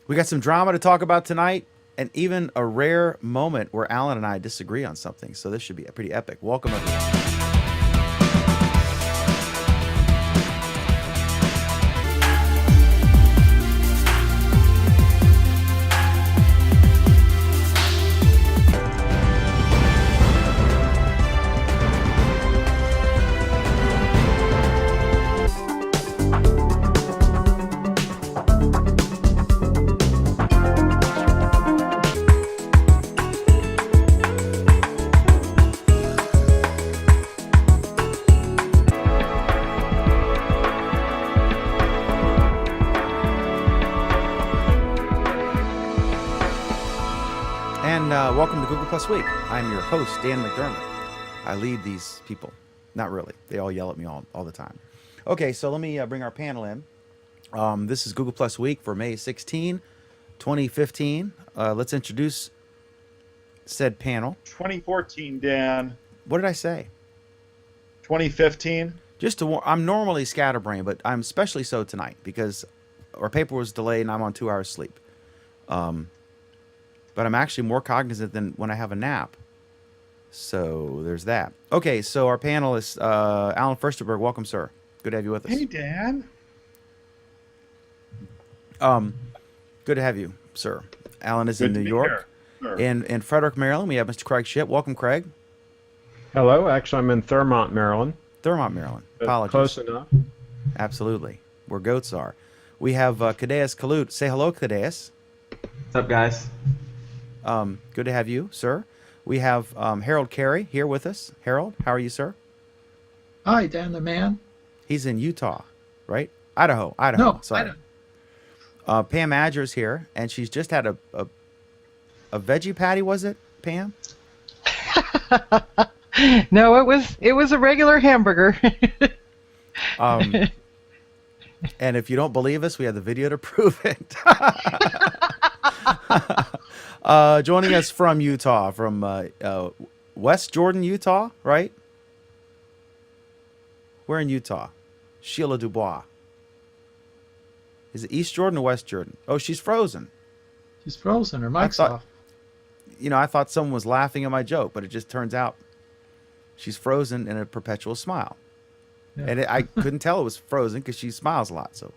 We got some drama to talk about tonight, and even a rare moment where Alan and I disagree on something. So this should be pretty epic. Welcome, everyone. Welcome to Google Plus Week. I'm your host, Dan McDermott. I lead these people. Not really. They all yell at me all the time. Okay, so let me bring our panel in. This is Google Plus Week for May 16, 2015. Let's introduce said panel. 2014, Dan. What did I say? 2015. Just to I'm normally scatterbrained, but I'm especially so tonight because our paper was delayed and I'm on 2 hours sleep. But I'm actually more cognizant than when I have a nap. So there's that. Okay, so our panelist, Alan Furstenberg, welcome, sir. Good to have you with us. Hey, Dan. Good to have you, sir. Alan is in New York. Sure. In Frederick, Maryland, we have Mr. Craig Shipp. Welcome, Craig. Hello. Actually, I'm in Thurmont, Maryland. Thurmont, Maryland. Apologies. Close enough. Absolutely. Where goats are. We have Kadeaus Kalut. Say hello, Kadeaus. What's up, guys? Good to have you, sir. We have Harold Carey here with us. Harold, how are you, sir? Hi, Dan the man. He's in Utah, right? Idaho. No, Sorry. Pam Adger's here, and she's just had a veggie patty, was it, Pam? No, it was a regular hamburger. And if you don't believe us, we have the video to prove it. Joining us from Utah, from West Jordan, Utah, right? We're in Utah. Sheila Dubois. Is it East Jordan or West Jordan? Oh, she's frozen. She's frozen. Her mic's off. You know, I thought someone was laughing at my joke, but it just turns out she's frozen in a perpetual smile. Yeah. And I couldn't tell it was frozen because she smiles a lot. So,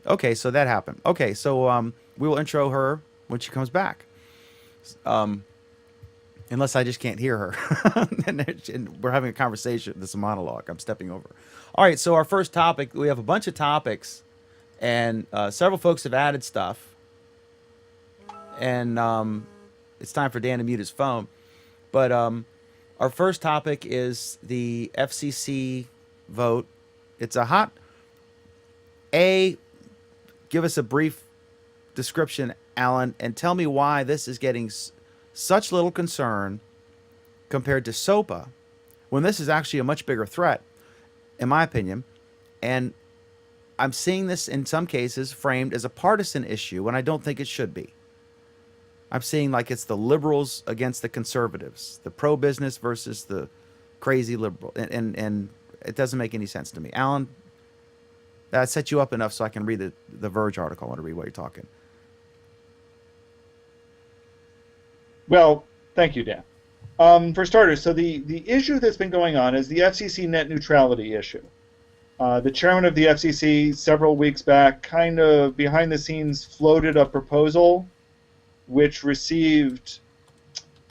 okay, so that happened. Okay, so we will intro her when she comes back. Unless I just can't hear her. and we're having a conversation. This is a monologue. I'm stepping over. All right, so our first topic, we have a bunch of topics, and several folks have added stuff. And it's time for Dan to mute his phone. But our first topic is the FCC vote. It's a hot... Give us a brief description, Alan, and tell me why this is getting such little concern compared to SOPA, when this is actually a much bigger threat, in my opinion. And I'm seeing this in some cases framed as a partisan issue when I don't think it should be. I'm seeing like it's the liberals against the conservatives, the pro-business versus the crazy liberal, and it doesn't make any sense to me. Alan, that set you up enough so I can read the Verge article. I want to read what you're talking. Well, thank you, Dan. For starters, so the issue that's been going on is the FCC net neutrality issue. The chairman of the FCC several weeks back kind of behind the scenes floated a proposal which received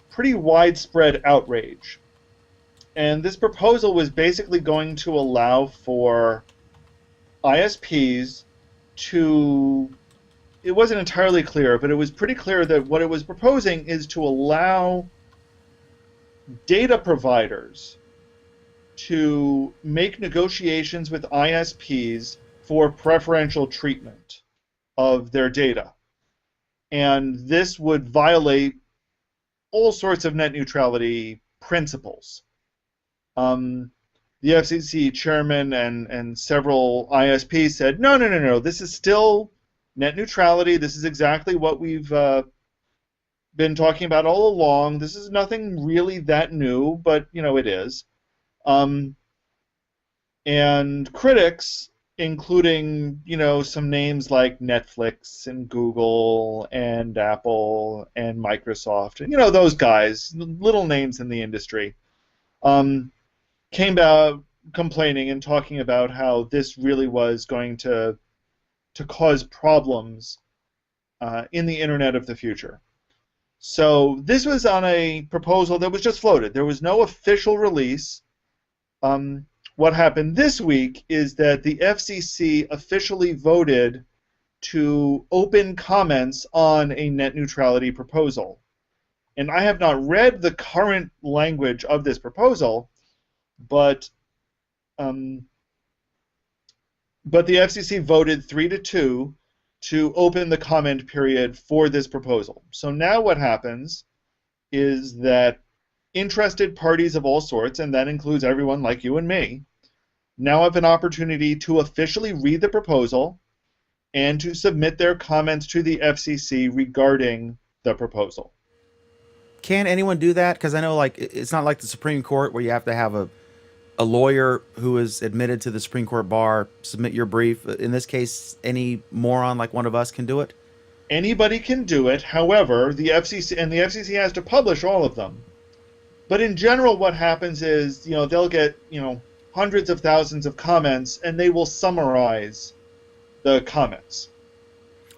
pretty widespread outrage. And this proposal was basically going to allow for ISPs to, it wasn't entirely clear, but it was pretty clear that what it was proposing is to allow data providers to make negotiations with ISPs for preferential treatment of their data. And this would violate all sorts of net neutrality principles. The FCC chairman and several ISPs said, no, this is still net neutrality. This is exactly what we've been talking about all along. This is nothing really that new, but, you know, it is. And critics including, some names like Netflix and Google and Apple and Microsoft, and, those guys, little names in the industry, came out complaining and talking about how this really was going to cause problems in the Internet of the future. So this was on a proposal that was just floated. There was no official release. What happened this week is that the FCC officially voted to open comments on a net neutrality proposal. And I have not read the current language of this proposal, but the FCC voted 3-2 to open the comment period for this proposal. So now what happens is that interested parties of all sorts, and that includes everyone like you and me, now have an opportunity to officially read the proposal and to submit their comments to the FCC regarding the proposal. Can anyone do that? Because I know, it's not like the Supreme Court where you have to have a lawyer who is admitted to the Supreme Court bar submit your brief. In this case, any moron like one of us can do it? Anybody can do it. However, the FCC has to publish all of them. But in general, what happens is, they'll get, hundreds of thousands of comments, and they will summarize the comments.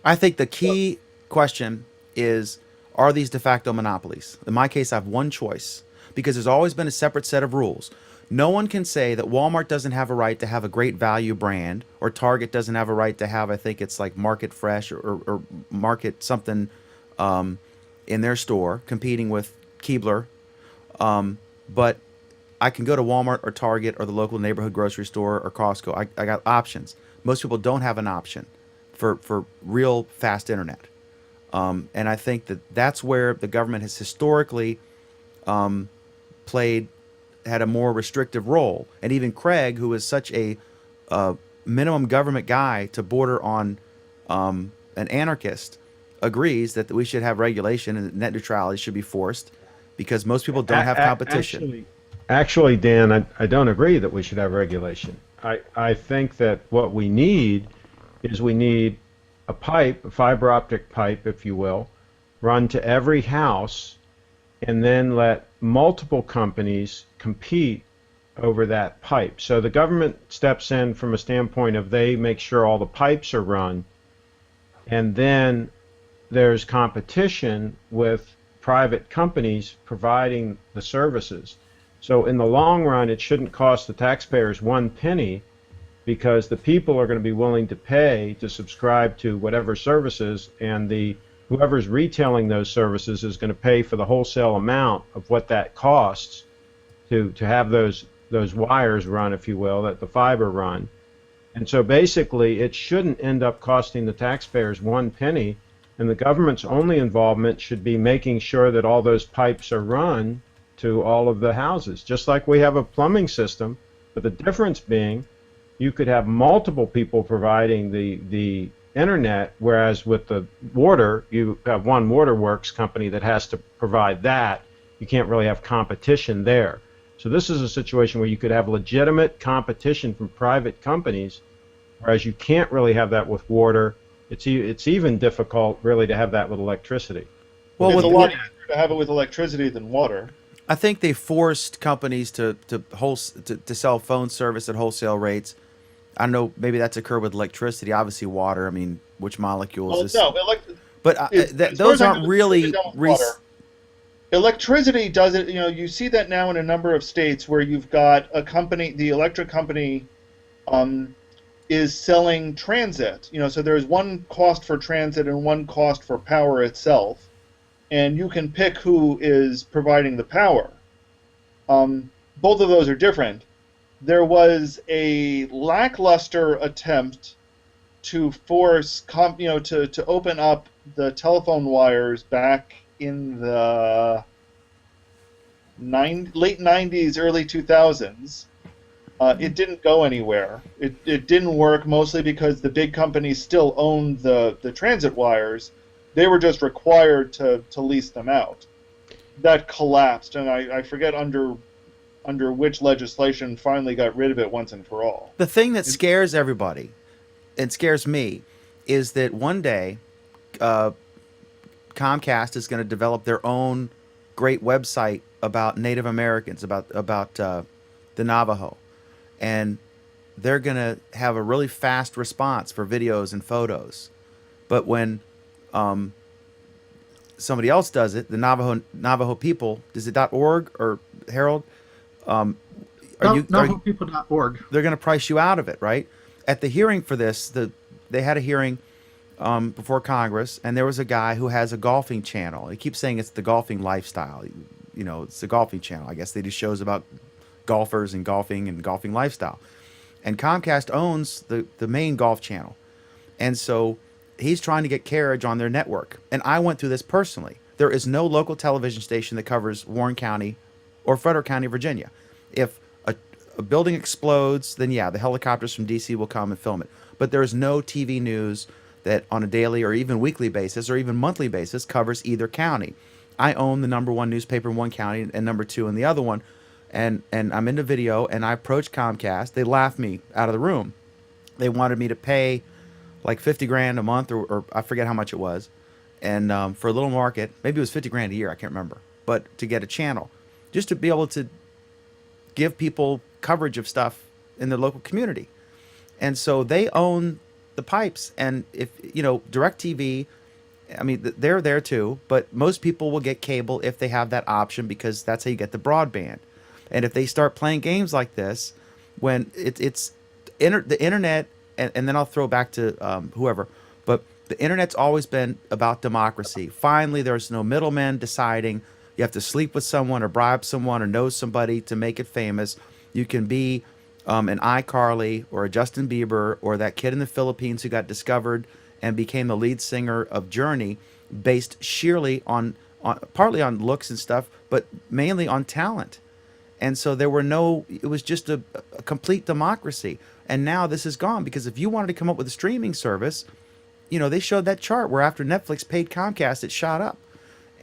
I think the key question is, are these de facto monopolies? In my case, I have one choice, because there's always been a separate set of rules. No one can say that Walmart doesn't have a right to have a great value brand, or Target doesn't have a right to have, I think it's like Market Fresh or Market something in their store, competing with Keebler. But I can go to Walmart or Target or the local neighborhood grocery store or Costco. I got options. Most people don't have an option for real fast internet. And I think that's where the government has historically had a more restrictive role. And even Craig, who is such a minimum government guy to border on an anarchist, agrees that we should have regulation and that net neutrality should be forced because most people don't have competition. Actually, Dan, I don't agree that we should have regulation. I think that what we need is a pipe, a fiber optic pipe, if you will, run to every house, and then let multiple companies compete over that pipe. So the government steps in from a standpoint of they make sure all the pipes are run, and then there's competition with private companies providing the services. So in the long run, it shouldn't cost the taxpayers one penny, because the people are going to be willing to pay to subscribe to whatever services, and whoever's retailing those services is going to pay for the wholesale amount of what that costs to have those wires run, if you will, that the fiber run. And so basically it shouldn't end up costing the taxpayers one penny, and the government's only involvement should be making sure that all those pipes are run to all of the houses, just like we have a plumbing system, but the difference being you could have multiple people providing the internet, whereas with the water, you have one waterworks company that has to provide that. You can't really have competition there. So this is a situation where you could have legitimate competition from private companies, whereas you can't really have that with water. It's even difficult really to have that with electricity. Well, it's a lot easier to have it with electricity than water. I think they forced companies to sell phone service at wholesale rates. I don't know, maybe that's occurred with electricity. Obviously, water. I mean, which molecules? Well, no, those aren't really. Electricity does it. You see that now in a number of states where you've got a company, the electric company, is selling transit. So there's one cost for transit and one cost for power itself, and you can pick who is providing the power. Both of those are different. There was a lackluster attempt to force, to open up the telephone wires back in the late 90s, early 2000s. It didn't go anywhere. It didn't work, mostly because the big companies still owned the transit wires. They were just required to lease them out. That collapsed, and I forget under which legislation finally got rid of it once and for all. The thing that scares everybody and scares me is that one day Comcast is going to develop their own great website about Native Americans, about the Navajo, and they're going to have a really fast response for videos and photos. But when somebody else does it, the Navajo people, is it .org or Harold? Are you NavajoPeople.org. They're going to price you out of it, right? At the hearing for this, they had a hearing before Congress, and there was a guy who has a golfing channel. He keeps saying it's the golfing lifestyle. You know, it's the golfing channel. I guess they do shows about golfers and golfing lifestyle. And Comcast owns the main golf channel. And so he's trying to get carriage on their network. And I went through this personally. There is no local television station that covers Warren County or Frederick County, Virginia. If a building explodes, then yeah, the helicopters from DC will come and film it. But there is no TV news that on a daily or even weekly basis or even monthly basis covers either county. I own the #1 newspaper in one county and #2 in the other one. And I'm into video, and I approached Comcast. They laughed me out of the room. They wanted me to pay like 50 grand a month, or I forget how much it was. And for a little market, maybe it was 50 grand a year, I can't remember. But to get a channel, just to be able to give people coverage of stuff in their local community. And so they own the pipes. And if, you know, DirecTV, I mean, they're there too, but most people will get cable if they have that option because that's how you get the broadband. And if they start playing games like this, when it's the internet, and then I'll throw back to whoever, but the internet's always been about democracy. Finally, there's no middlemen deciding you have to sleep with someone or bribe someone or know somebody to make it famous. You can be an iCarly or a Justin Bieber or that kid in the Philippines who got discovered and became the lead singer of Journey, based sheerly on partly on looks and stuff, but mainly on talent. And so it was just a complete democracy. And now this is gone because if you wanted to come up with a streaming service, you know, they showed that chart where after Netflix paid Comcast, it shot up.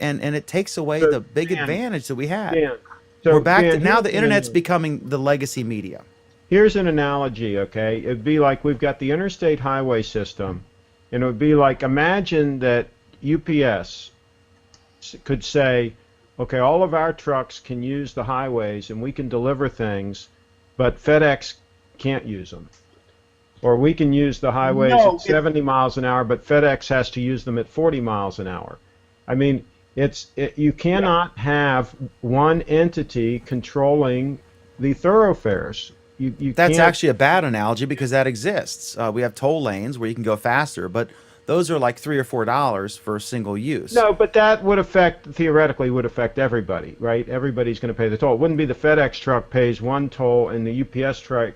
And it takes away the big advantage that we had. So, We're back to Dan, now the internet's becoming the legacy media. Here's an analogy, okay? It'd be like we've got the interstate highway system, and it would be like, imagine that UPS could say, okay, all of our trucks can use the highways and we can deliver things, but FedEx can't use them. Or we can use the highways at 70 miles an hour, but FedEx has to use them at 40 miles an hour. I mean, you cannot have one entity controlling the thoroughfares. That's can't. actually a bad analogy because that exists. We have toll lanes where you can go faster, but those are like $3 or $4 for single use. No, but that theoretically would affect everybody, right? Everybody's going to pay the toll. It wouldn't be the FedEx truck pays one toll and the UPS truck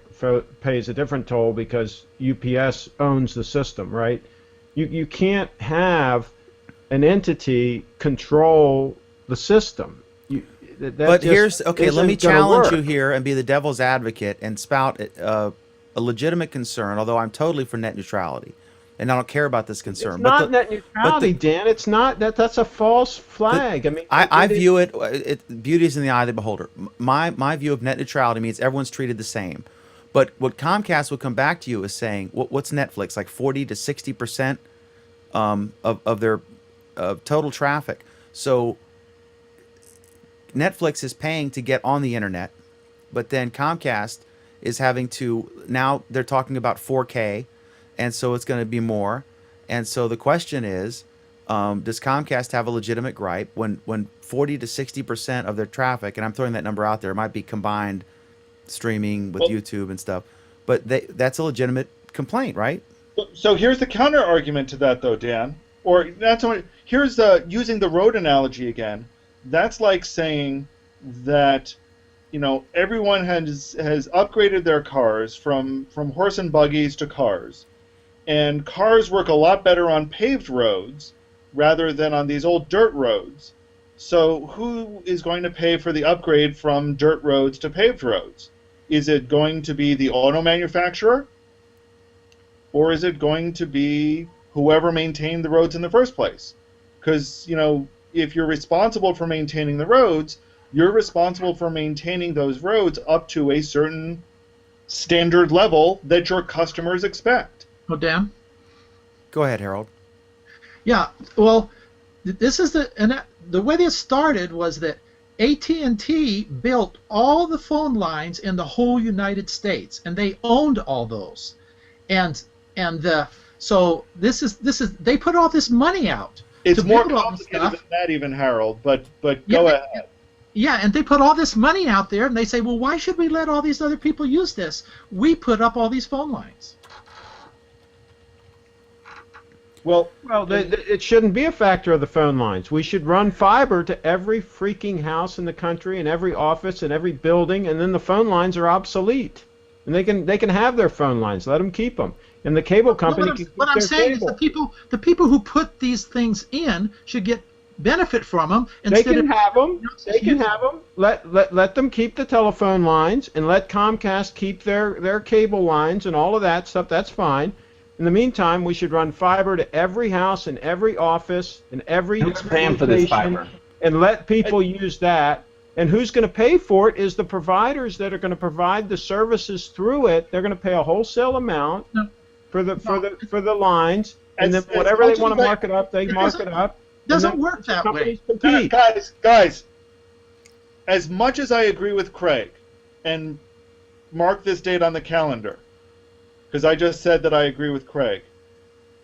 pays a different toll because UPS owns the system, right? You can't have an entity control the system. But let me challenge you here and be the devil's advocate and spout a legitimate concern, although I'm totally for net neutrality. And I don't care about this concern. It's not net neutrality, Dan. It's not that's a false flag. I view it. Beauty is in the eye of the beholder. My view of net neutrality means everyone's treated the same. But what Comcast will come back to you is saying, what's Netflix, like 40 to 60% of their total traffic. So Netflix is paying to get on the internet, but then Comcast is having to, now they're talking about 4K, and so it's going to be more. And so the question is, does Comcast have a legitimate gripe when 40 to 60% of their traffic, and I'm throwing that number out there, it might be combined streaming with YouTube and stuff, but that's a legitimate complaint, right? So here's the counter argument to that, though, Dan. Or not so much. Here's using the road analogy again. That's like saying that, you know, everyone has upgraded their cars from horse and buggies to cars, and cars work a lot better on paved roads rather than on these old dirt roads. So who is going to pay for the upgrade from dirt roads to paved roads? Is it going to be the auto manufacturer? Or is it going to be whoever maintained the roads in the first place? Because, you know, if you're responsible for maintaining the roads, you're responsible for maintaining those roads up to a certain standard level that your customers expect. Oh, Dan? Go ahead, Harold. Yeah, well, this is the way this started was that AT&T built all the phone lines in the whole United States, and they owned all those. So this is they put all this money out. It's to more build all this complicated stuff. than that, even, Harold. But go Yeah, ahead. Yeah, and they put all this money out there, and they say, well, why should we let all these other people use this? We put up all these phone lines. Well, it shouldn't be a factor of the phone lines. We should run fiber to every freaking house in the country and every office and every building, and then the phone lines are obsolete. And they can have their phone lines. Let them keep them. And the cable company can keep what I'm their saying cable. is the people who put these things in should get benefit from them. They can have them. They can have them. Let them keep the telephone lines, and let Comcast keep their cable lines and all of that stuff. That's fine. In the meantime, we should run fiber to every house and every office and every Who's paying for this location, fiber? and let people use that. And who's going to pay for it is the providers that are going to provide the services through it. They're going to pay a wholesale amount for the lines, and then whatever they want to mark it up, they mark it up. Doesn't work that way. Compete. Guys, as much as I agree with Craig, and mark this date on the calendar, because I just said that I agree with Craig,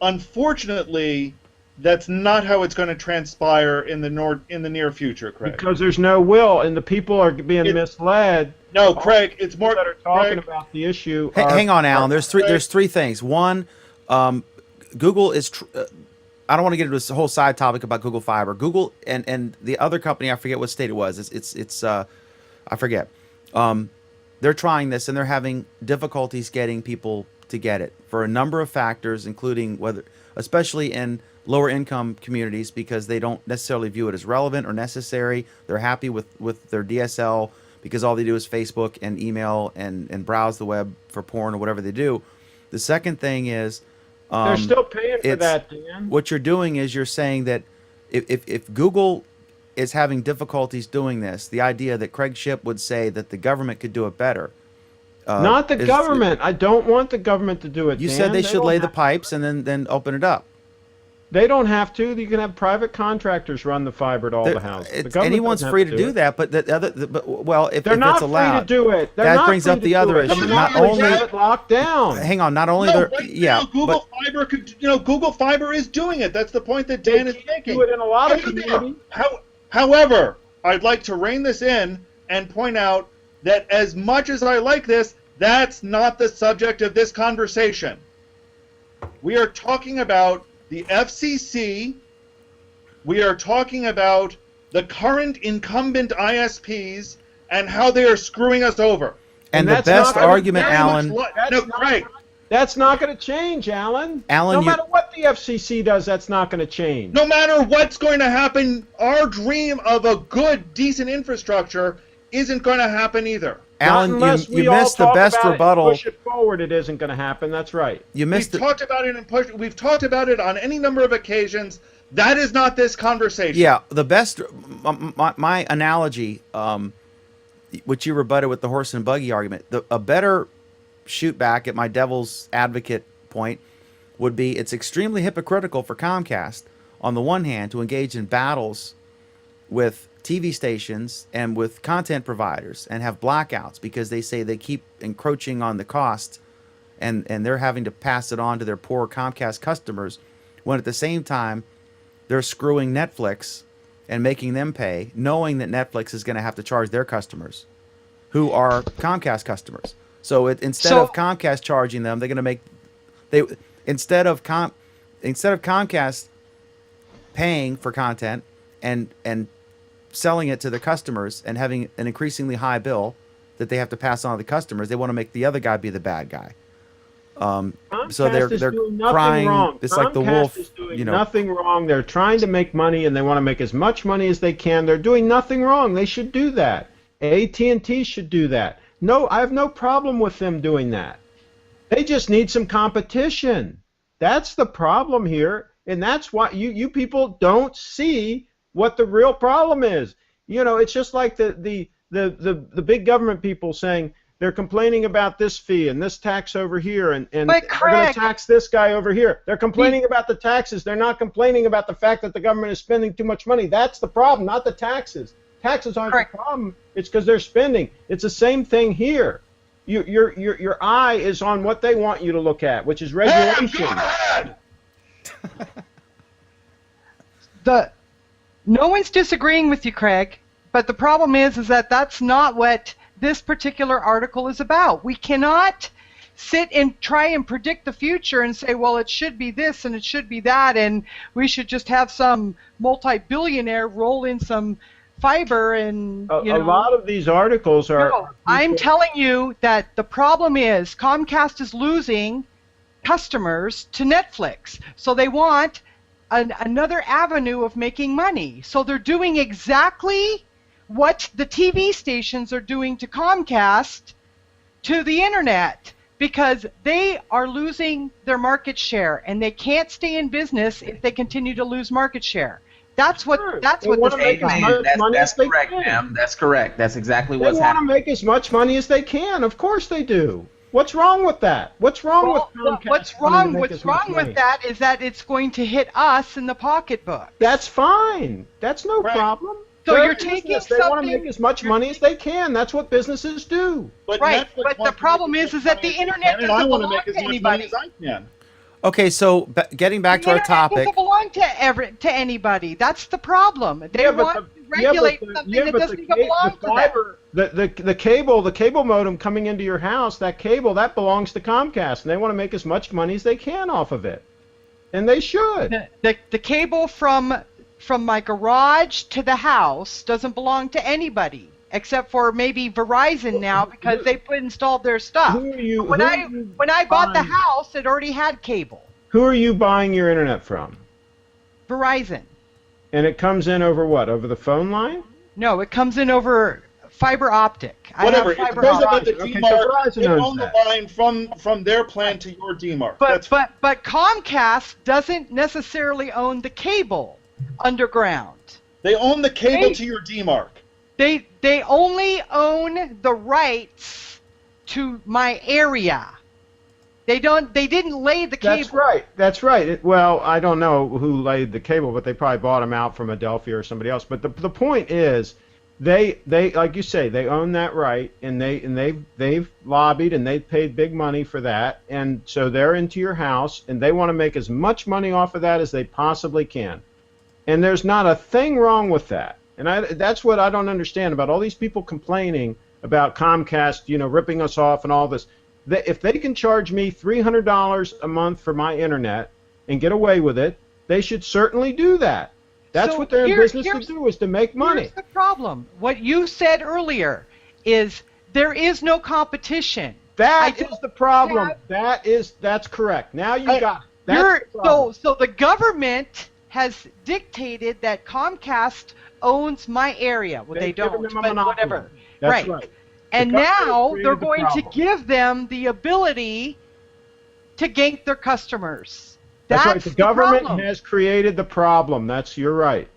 unfortunately, that's not how it's going to transpire in the near future, Craig. Because there's no will, and the people are being misled. No, Craig, it's more that are talking Craig, about the issue. Hang on, Alan. There's three things. One, Google is. I don't want to get into this whole side topic about Google Fiber. Google and the other company, I forget what state it was. It's I forget. They're trying this and they're having difficulties getting people to get it for a number of factors, including especially in lower income communities, because they don't necessarily view it as relevant or necessary. They're happy with their DSL because all they do is Facebook and email and browse the web for porn or whatever they do. The second thing is they're still paying for that, Dan. What you're doing is you're saying that if Google is having difficulties doing this, the idea that Craig Shipp would say that the government could do it better. Not the government. I don't want the government to do it. You Dan. said they should lay the pipes and then open it up. They don't have to. You can have private contractors run the fiber to all the houses. Anyone's free to do that, but if they're it's not allowed, free to do it. that brings up the other issue. Not only have it locked down. Hang on. Not only Google Fiber is doing it. That's the point that Dan is making. Do it in a lot of communities. However, I'd like to rein this in and point out that as much as I like this, that's not the subject of this conversation. We are talking about the FCC. We are talking about the current incumbent ISPs and how they are screwing us over. And the best argument, Alan. Craig. That's not going to change, Alan. No matter what the FCC does, that's not going to change. No matter what's going to happen, our dream of a good, decent infrastructure isn't going to happen either. Alan, you missed the best rebuttal. Push it forward, it isn't going to happen. That's right. We've talked about it we've talked about it on any number of occasions. That is not this conversation. Yeah, the best. My analogy, which you rebutted with the horse and buggy argument, a better shoot back at my devil's advocate point would be it's extremely hypocritical for Comcast, on the one hand, to engage in battles with TV stations and with content providers and have blackouts because they say they keep encroaching on the cost and they're having to pass it on to their poor Comcast customers, when at the same time they're screwing Netflix and making them pay, knowing that Netflix is going to have to charge their customers who are Comcast customers. So instead of Comcast charging them, they're going to make instead of Comcast paying for content and selling it to their customers and having an increasingly high bill that they have to pass on to the customers, they want to make the other guy be the bad guy. So they're crying. Wrong. It's like the wolf. Is doing nothing wrong. They're trying to make money and they want to make as much money as they can. They're doing nothing wrong. They should do that. AT&T should do that. No, I have no problem with them doing that. They just need some competition. That's the problem here, and that's why you people don't see what the real problem is. It's just like the big government people saying They're complaining about this fee and this tax over here, and But they're going to Craig, tax this guy over here. They're complaining about the taxes. They're not complaining about the fact that the government is spending too much money. That's the problem, not the taxes. Taxes aren't Correct. the problem. It's because they're spending. It's the same thing here. Your eye is on what they want you to look at, which is regulation. No one's disagreeing with you, Craig, but the problem is that that's not what this particular article is about. We cannot sit and try and predict the future and say, well, it should be this and it should be that, and we should just have some multi-billionaire roll in some fiber and, A lot of these articles are... No, I'm telling you that the problem is Comcast is losing customers to Netflix, so they want another avenue of making money. So they're doing exactly what the TV stations are doing to Comcast to the internet, because they are losing their market share, and they can't stay in business if they continue to lose market share. That's what this is about. That's correct, ma'am. That's correct. That's exactly what's They want to happening. make as much money as they can. Of course they do. What's wrong with that? What's wrong with Comcast? What's wanting to wrong? make What's as much wrong money? with that is that it's going to hit us in the pocketbook. That's fine. That's no Right. problem. So They're you're a business. taking They want to something- make as much money as they can. That's what businesses do. But Right, Netflix but the wants to problem make is as that much the money as internet they can, and I doesn't want to belong make as to much anybody. money as I can. Okay, so getting back to our The internet topic. doesn't belong to anybody. That's the problem. They Yeah, but want to regulate something that doesn't even belong to them. fiber, the cable modem coming into your house, that cable, that belongs to Comcast, and they want to make as much money as they can off of it. And they should. The cable from my garage to the house doesn't belong to anybody except for maybe Verizon now, because they installed their stuff. Who are you? When I bought the house, it already had cable. Who are you buying your internet from? Verizon. And it comes in over what? Over the phone line? No, it comes in over fiber optic. Whatever. I It have fiber goes about optic. the Okay, so DMARC. Verizon They owns own the that. line from their plan to your DMARC. But Comcast doesn't necessarily own the cable underground. They own the cable to your DMARC. They only own the rights to my area. They didn't lay the cable. That's right. That's right. Well, I don't know who laid the cable, but they probably bought them out from Adelphia or somebody else. But the point is, they like you say, they own that right, and they've lobbied and they've paid big money for that, and so they're into your house, and they want to make as much money off of that as they possibly can. And there's not a thing wrong with that. And that's what I don't understand about all these people complaining about Comcast, ripping us off and all this. If they can charge me $300 a month for my internet and get away with it, they should certainly do that. That's So what they're in business to here's- do, is to make money. Here's the problem. What you said earlier is there is no competition. That I is the problem. have- That's correct. Now you got it. That's You're, the problem. so the government has dictated that Comcast owns my area. Well, they They've given don't, them a but monopoly. whatever. That's right. And The government now created they're the going to problem. give them the ability to gank their customers. That's right. The government problem. has created the problem. You're right.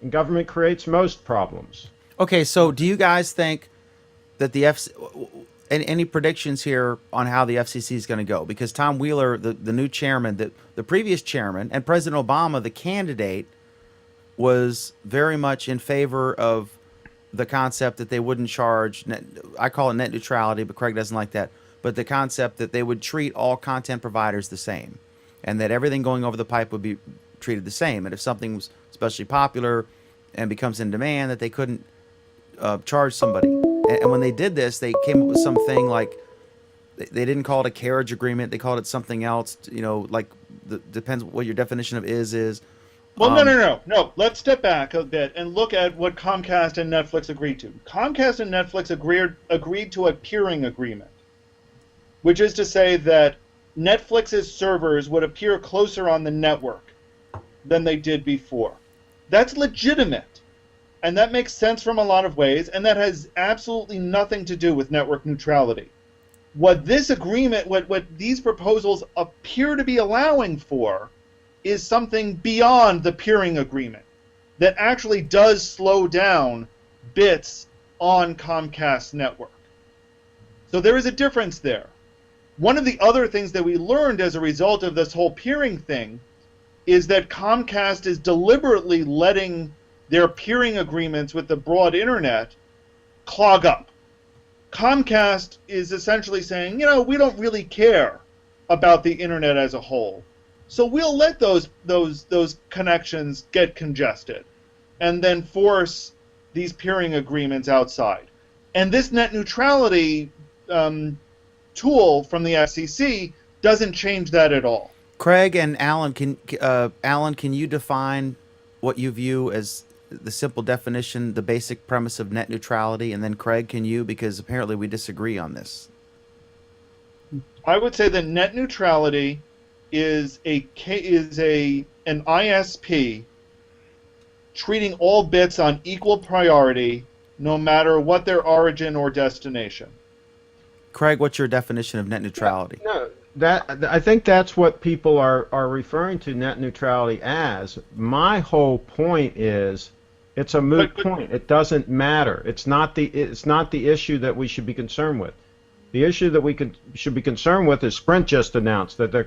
And government creates most problems. Okay, so do you guys think that the any predictions here on how the FCC is going to go? Because Tom Wheeler, the new chairman, the previous chairman, and President Obama, the candidate, was very much in favor of the concept that they wouldn't charge, I call it net neutrality, but Craig doesn't like that, but the concept that they would treat all content providers the same, and that everything going over the pipe would be treated the same. And if something was especially popular and becomes in demand, that they couldn't charge somebody. And when they did this, they came up with something like, they didn't call it a carriage agreement, they called it something else, like depends what your definition of is. Well, no. Let's step back a bit and look at what Comcast and Netflix agreed to. Comcast and Netflix agreed to a peering agreement, which is to say that Netflix's servers would appear closer on the network than they did before. That's legitimate, and that makes sense from a lot of ways, and that has absolutely nothing to do with network neutrality. What this agreement, what these proposals appear to be allowing for, is something beyond the peering agreement that actually does slow down bits on Comcast's network. So there is a difference there. One of the other things that we learned as a result of this whole peering thing is that Comcast is deliberately letting their peering agreements with the broad internet clog up. Comcast is essentially saying, we don't really care about the internet as a whole, so we'll let those connections get congested, and then force these peering agreements outside. And this net neutrality tool from the FCC doesn't change that at all. Craig and Alan, can you define what you view as the simple definition, the basic premise of net neutrality? And then Craig, can you, because apparently we disagree on this. I would say that net neutrality is an ISP treating all bits on equal priority, no matter what their origin or destination. Craig, what's your definition of net neutrality? No, I think that's what people are referring to net neutrality as. My whole point is, it's a moot point. It doesn't matter. It's not the issue that we should be concerned with. The issue that should be concerned with is Sprint just announced that they're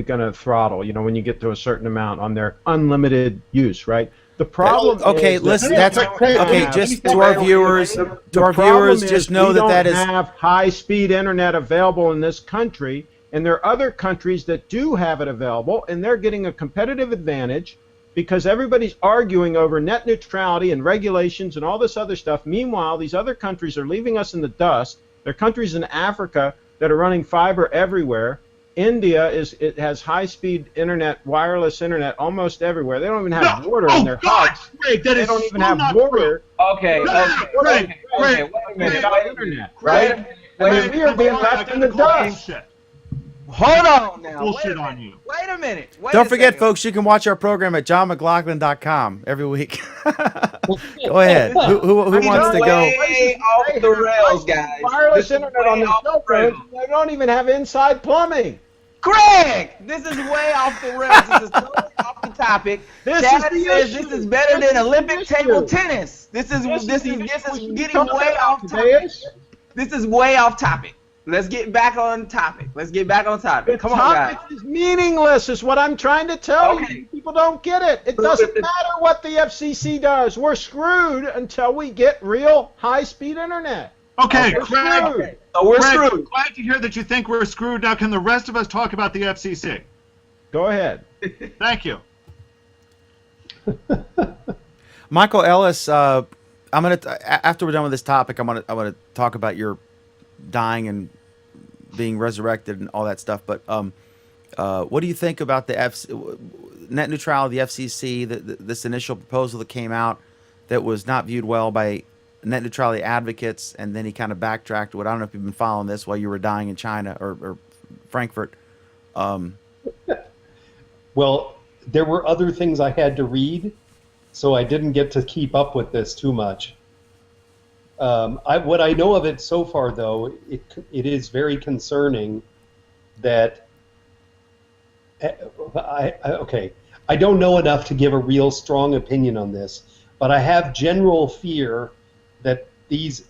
gonna throttle. When you get to a certain amount on their unlimited use, right? The problem. Okay, listen. That's okay. Just to our viewers, just know that is. We don't have high-speed internet available in this country, and there are other countries that do have it available, and they're getting a competitive advantage because everybody's arguing over net neutrality and regulations and all this other stuff. Meanwhile, these other countries are leaving us in the dust. There are countries in Africa that are running fiber everywhere. India has high-speed internet, wireless internet almost everywhere. They don't even have water in their huts. Greg, they don't even have water. Okay. Greg, Wait a minute. Internet, right? And we are being left in the dust. Hold on now. Bullshit on you. Wait a minute. Don't forget, folks, you can watch our program at johnmclaughlin.com every week. Go ahead. Who wants to go? Way off the rails, guys. Wireless internet on the cell phones. They don't even have inside plumbing. Greg, this is way off the rails. This is totally off the topic. Chad says this is better than Olympic table tennis. This is getting way off topic. This is way off topic. Let's get back on topic. Come on, guys. Topic is meaningless, is what I'm trying to tell you. People don't get it. It doesn't matter what the FCC does. We're screwed until we get real high-speed internet. Okay, Craig. So we're screwed. Glad to hear that you think we're screwed. Now, can the rest of us talk about the FCC? Go ahead. Thank you. Michael Ellis, I'm after we're done with this topic, I'm gonna talk about your dying and being resurrected and all that stuff. But what do you think about the net neutrality, the FCC, this initial proposal that came out that was not viewed well by net neutrality advocates, and then he kind of backtracked to it? I don't know if you've been following this while you were dying in China or Frankfurt. Well, there were other things I had to read, so I didn't get to keep up with this too much. What I know of it so far, though, it is very concerning that. I don't know enough to give a real strong opinion on this, but I have general fear that these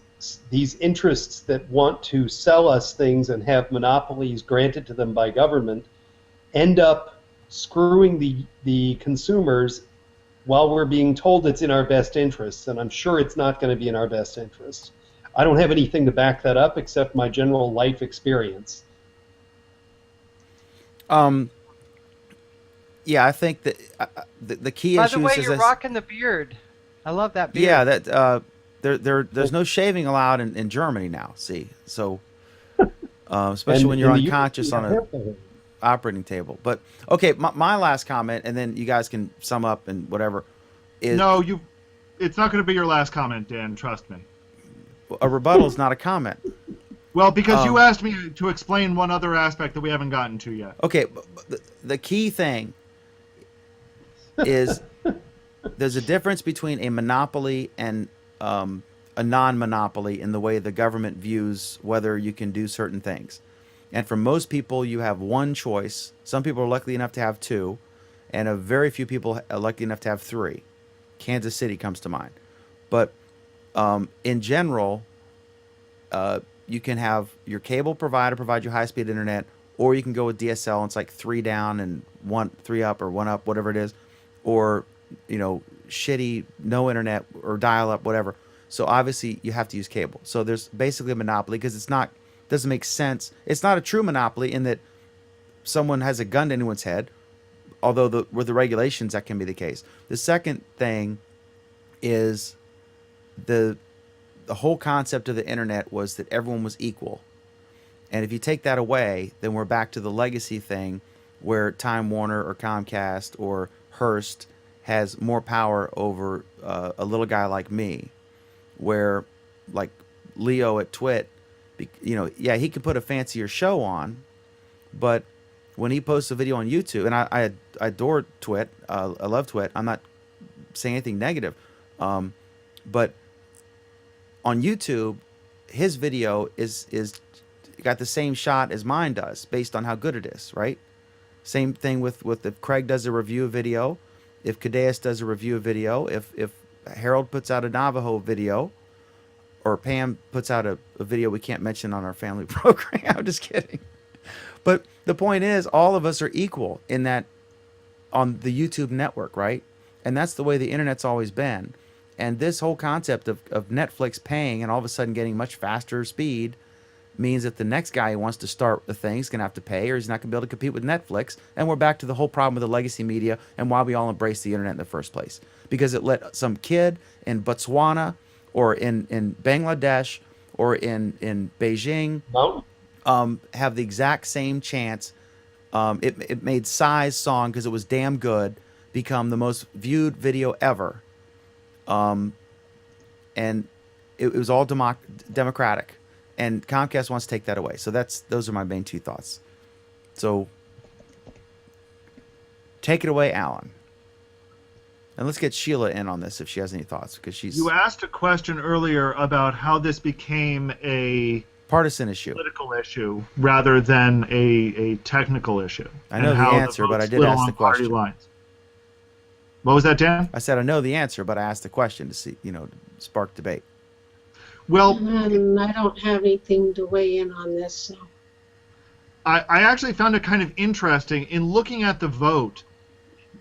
interests that want to sell us things and have monopolies granted to them by government end up screwing the consumers while we're being told it's in our best interests, and I'm sure it's not going to be in our best interests. I don't have anything to back that up except my general life experience. Yeah, I think that the key issue is... By the way, you're rocking the beard. I love that beard. Yeah, that there's no shaving allowed in Germany now, see? So, especially when you're unconscious on a operating table. But, okay, my last comment, and then you guys can sum up and whatever, is... No, it's not going to be your last comment, Dan, trust me. A rebuttal is not a comment. Well, because you asked me to explain one other aspect that we haven't gotten to yet. Okay, the key thing is there's a difference between a monopoly and a non-monopoly in the way the government views whether you can do certain things. And for most people, you have one choice. Some people are lucky enough to have two, and a very few people are lucky enough to have three. Kansas City comes to mind. But in general, you can have your cable provider provide you high-speed internet, or you can go with DSL, and it's like 3 down and 3 up, or 1 up, whatever it is, or shitty no internet or dial-up, whatever. So obviously you have to use cable. So there's basically a monopoly, because doesn't make sense. It's not a true monopoly in that someone has a gun to anyone's head, although with the regulations that can be the case. The second thing is the whole concept of the internet was that everyone was equal. And if you take that away, then we're back to the legacy thing where Time Warner or Comcast or Hearst has more power over a little guy like me, where like Leo at Twit, yeah, he can put a fancier show on, but when he posts a video on YouTube, and I adore Twit, I love Twit, I'm not saying anything negative, but on YouTube, his video is got the same shot as mine does, based on how good it is, right? Same thing with if Craig does a review video, if Kadeaus does a review video, if Harold puts out a Navajo video, or Pam puts out a video we can't mention on our family program. I'm just kidding. But the point is, all of us are equal in that on the YouTube network, right? And that's the way the internet's always been. And this whole concept of Netflix paying and all of a sudden getting much faster speed means that the next guy who wants to start the thing is going to have to pay, or he's not going to be able to compete with Netflix. And we're back to the whole problem with the legacy media and why we all embrace the internet in the first place. Because it let some kid in Botswana or in Bangladesh or in Beijing have the exact same chance. It made Psy's song, because it was damn good, become the most viewed video ever. And it was all democratic. And Comcast wants to take that away. So those are my main two thoughts. So take it away, Alan. And let's get Sheila in on this if she has any thoughts, because she's... You asked a question earlier about how this became a partisan issue, political issue, rather than a technical issue. I know the answer, but I did ask the question. Lines. What was that, Dan? I said I know the answer, but I asked the question to see, spark debate. Well, I don't have anything to weigh in on this. So. I actually found it kind of interesting in looking at the vote,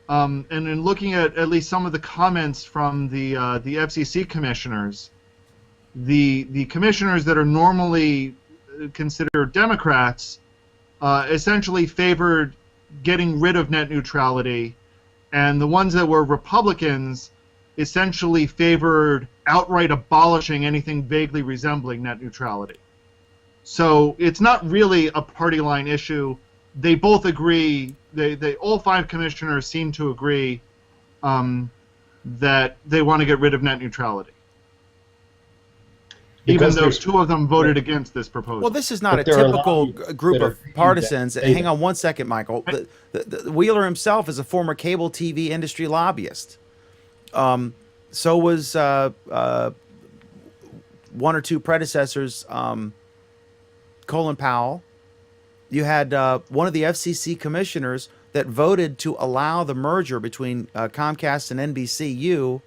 and in looking at least some of the comments from the FCC commissioners. The commissioners that are normally considered Democrats essentially favored getting rid of net neutrality, and the ones that were Republicans essentially favored outright abolishing anything vaguely resembling net neutrality. So it's not really a party line issue. They both agree. They all 5 commissioners seem to agree that they want to get rid of net neutrality. Even though 2 of them voted against this proposal. Well, this is not a typical group of partisans. Hang on one second, Michael. The Wheeler himself is a former cable TV industry lobbyist. So was 1 or 2 predecessors, Colin Powell. You had one of the FCC commissioners that voted to allow the merger between Comcast and NBCU.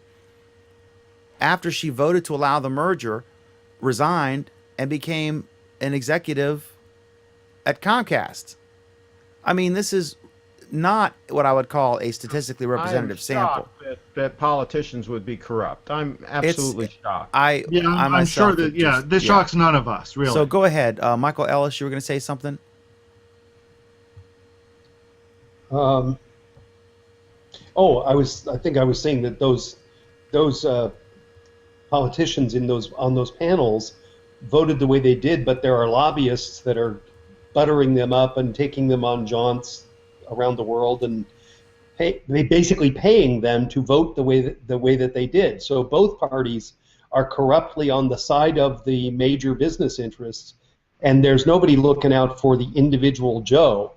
After she voted to allow the merger, resigned and became an executive at Comcast. I mean, this is not what I would call a statistically representative sample. That politicians would be corrupt. I'm absolutely shocked. I'm sure that this shocks none of us, really. So go ahead, Michael Ellis. You were going to say something. I think I was saying that those politicians on those panels voted the way they did, but there are lobbyists that are buttering them up and taking them on jaunts around the world, and they basically paying them to vote the way that they did. So both parties are corruptly on the side of the major business interests, and there's nobody looking out for the individual Joe.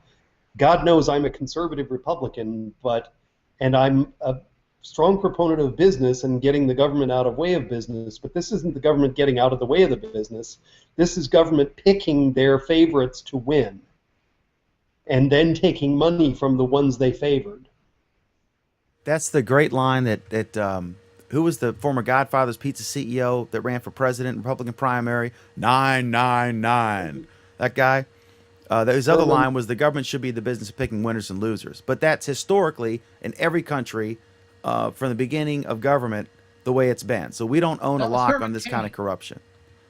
God knows I'm a conservative Republican, and I'm a strong proponent of business and getting the government out of way of business, but this isn't the government getting out of the way of the business. This is government picking their favorites to win and then taking money from the ones they favored. That's the great line that who was the former Godfather's Pizza CEO that ran for president, Republican primary? 999. That guy. His other line was the government should be the business of picking winners and losers. But that's historically in every country from the beginning of government the way it's been. So we don't own a lock on this kind of corruption.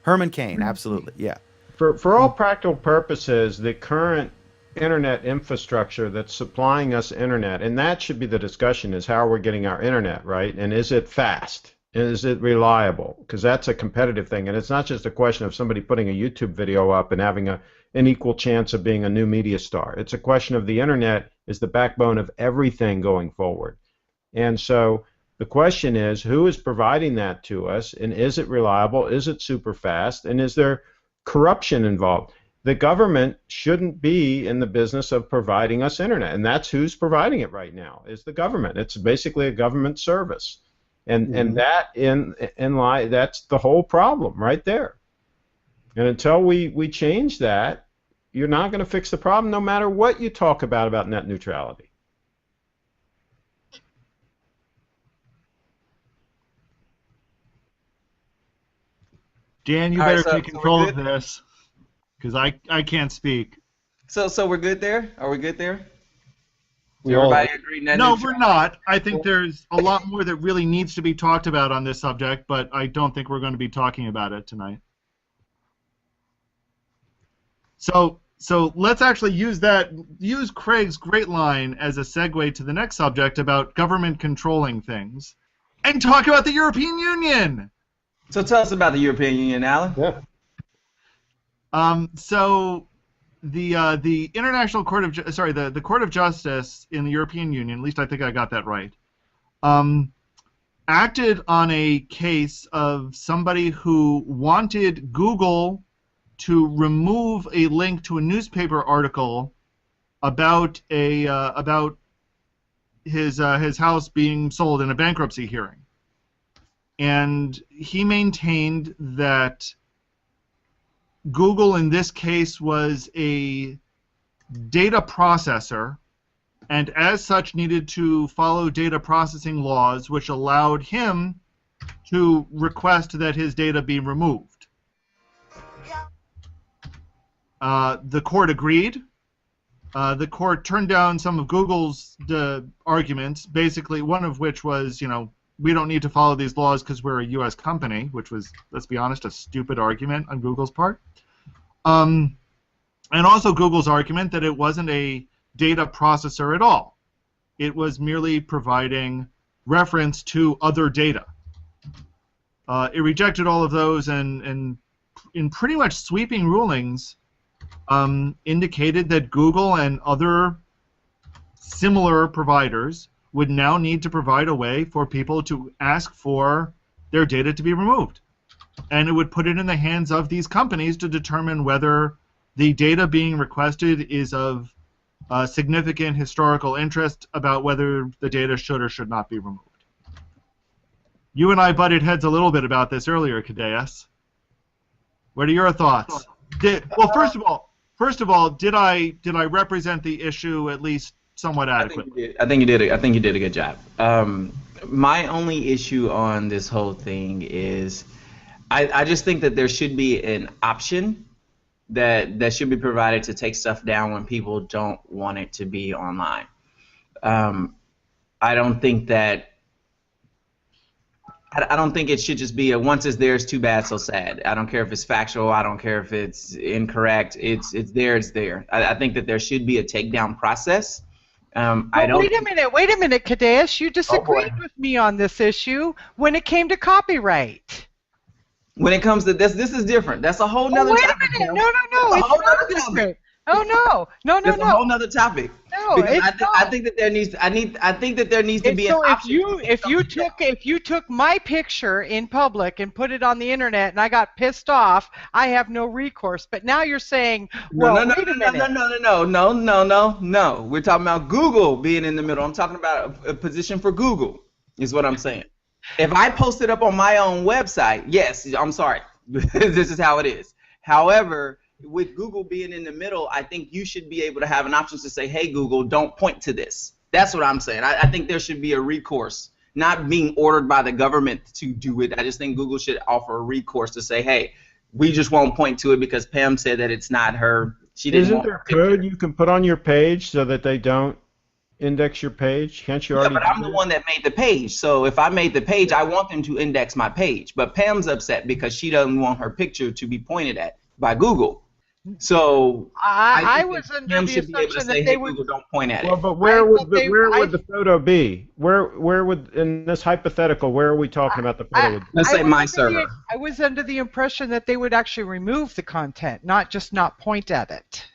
Herman Cain, absolutely, yeah. For all practical purposes, the current internet infrastructure that's supplying us internet, and that should be the discussion, is how we're getting our internet, right? And is it fast? Is it reliable? Because that's a competitive thing, and it's not just a question of somebody putting a YouTube video up and having an equal chance of being a new media star. It's a question of the internet is the backbone of everything going forward. And so the question is, who is providing that to us, and is it reliable? Is it super fast? And is there corruption involved? The government shouldn't be in the business of providing us internet, and that's who's providing it right now, is the government. It's basically a government service. And that that's the whole problem right there. And until we change that, you're not going to fix the problem no matter what you talk about net neutrality. Dan, you better take control of this, because I can't speak. So we're good there? Are we good there? Everybody agree? No, we're not. I think there's a lot more that really needs to be talked about on this subject, but I don't think we're going to be talking about it tonight. So let's actually use Craig's great line as a segue to the next subject about government controlling things, and talk about the European Union. So tell us about the European Union, Alan. Yeah. So the International Court of the Court of Justice in the European Union, at least I think I got that right, acted on a case of somebody who wanted Google to remove a link to a newspaper article about his house being sold in a bankruptcy hearing. And he maintained that Google in this case was a data processor, and as such needed to follow data processing laws, which allowed him to request that his data be removed. The court agreed. The court turned down some of Google's arguments, basically one of which was, we don't need to follow these laws because we're a U.S. company, which was, let's be honest, a stupid argument on Google's part. And also Google's argument that it wasn't a data processor at all. It was merely providing reference to other data. It rejected all of those and in pretty much sweeping rulings indicated that Google and other similar providers would now need to provide a way for people to ask for their data to be removed. And it would put it in the hands of these companies to determine whether the data being requested is of significant historical interest about whether the data should or should not be removed. You and I butted heads a little bit about this earlier, Kadeaus. What are your thoughts? Well, first of all, did I represent the issue at least somewhat adequately? I think you did a good job. My only issue on this whole thing is I just think that there should be an option that should be provided to take stuff down when people don't want it to be online. I don't think it should just be a once it's there, it's too bad, so sad. I don't care if it's factual. I don't care if it's incorrect. It's there. It's there. I think that there should be a takedown process. Wait a minute, Kadeaus. You disagreed with me on this issue when it came to copyright. When it comes to this is different. That's a whole nother topic. Wait a minute. No. It's not different. Oh no. That's a whole nother topic. No, I think that there needs. I think that there needs to be an option. If you took my picture in public and put it on the internet and I got pissed off, I have no recourse. But now you're saying, well, wait a minute. No. We're talking about Google being in the middle. I'm talking about a position for Google. Is what I'm saying. If I post it up on my own website, yes, I'm sorry. This is how it is. However, with Google being in the middle, I think you should be able to have an option to say, hey, Google, don't point to this. That's what I'm saying. I think there should be a recourse not being ordered by the government to do it. I just think Google should offer a recourse to say, hey, we just won't point to it because Pam said that it's not her. She didn't. Isn't there code you can put on your page so that they don't index your page? Can't you already? Yeah, but I'm the one that made the page. So if I made the page, I want them to index my page. But Pam's upset because she doesn't want her picture to be pointed at by Google. So I was under Pam the should be able to assumption say, that hey, they would. Google, don't point at Well, it. but where would I- the photo be? Where would, in this hypothetical, where are we talking about the photo? Let's say my server. I was under the impression that they would actually remove the content, not just not point at it.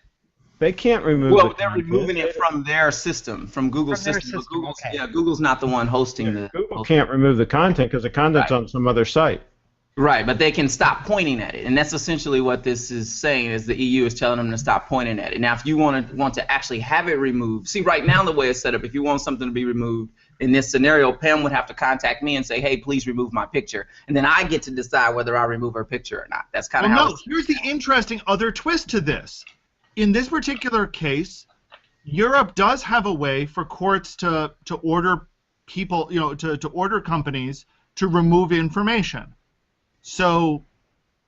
They can't remove. Well, the they're content. removing it from their system, from Google's From their system. But system, Google's, okay. yeah, Google's not the one hosting the. Google can't remove the content because the content's on some other site. Right, but they can stop pointing at it, and that's essentially what this is saying. Is the EU is telling them to stop pointing at it. Now, if you want to actually have it removed, see, right now the way it's set up, if you want something to be removed in this scenario, Pam would have to contact me and say, "Hey, please remove my picture," and then I get to decide whether I remove her picture or not. That's kind of how. No, here's the interesting other twist to this. In this particular case, Europe does have a way for courts to order people, to order companies to remove information. So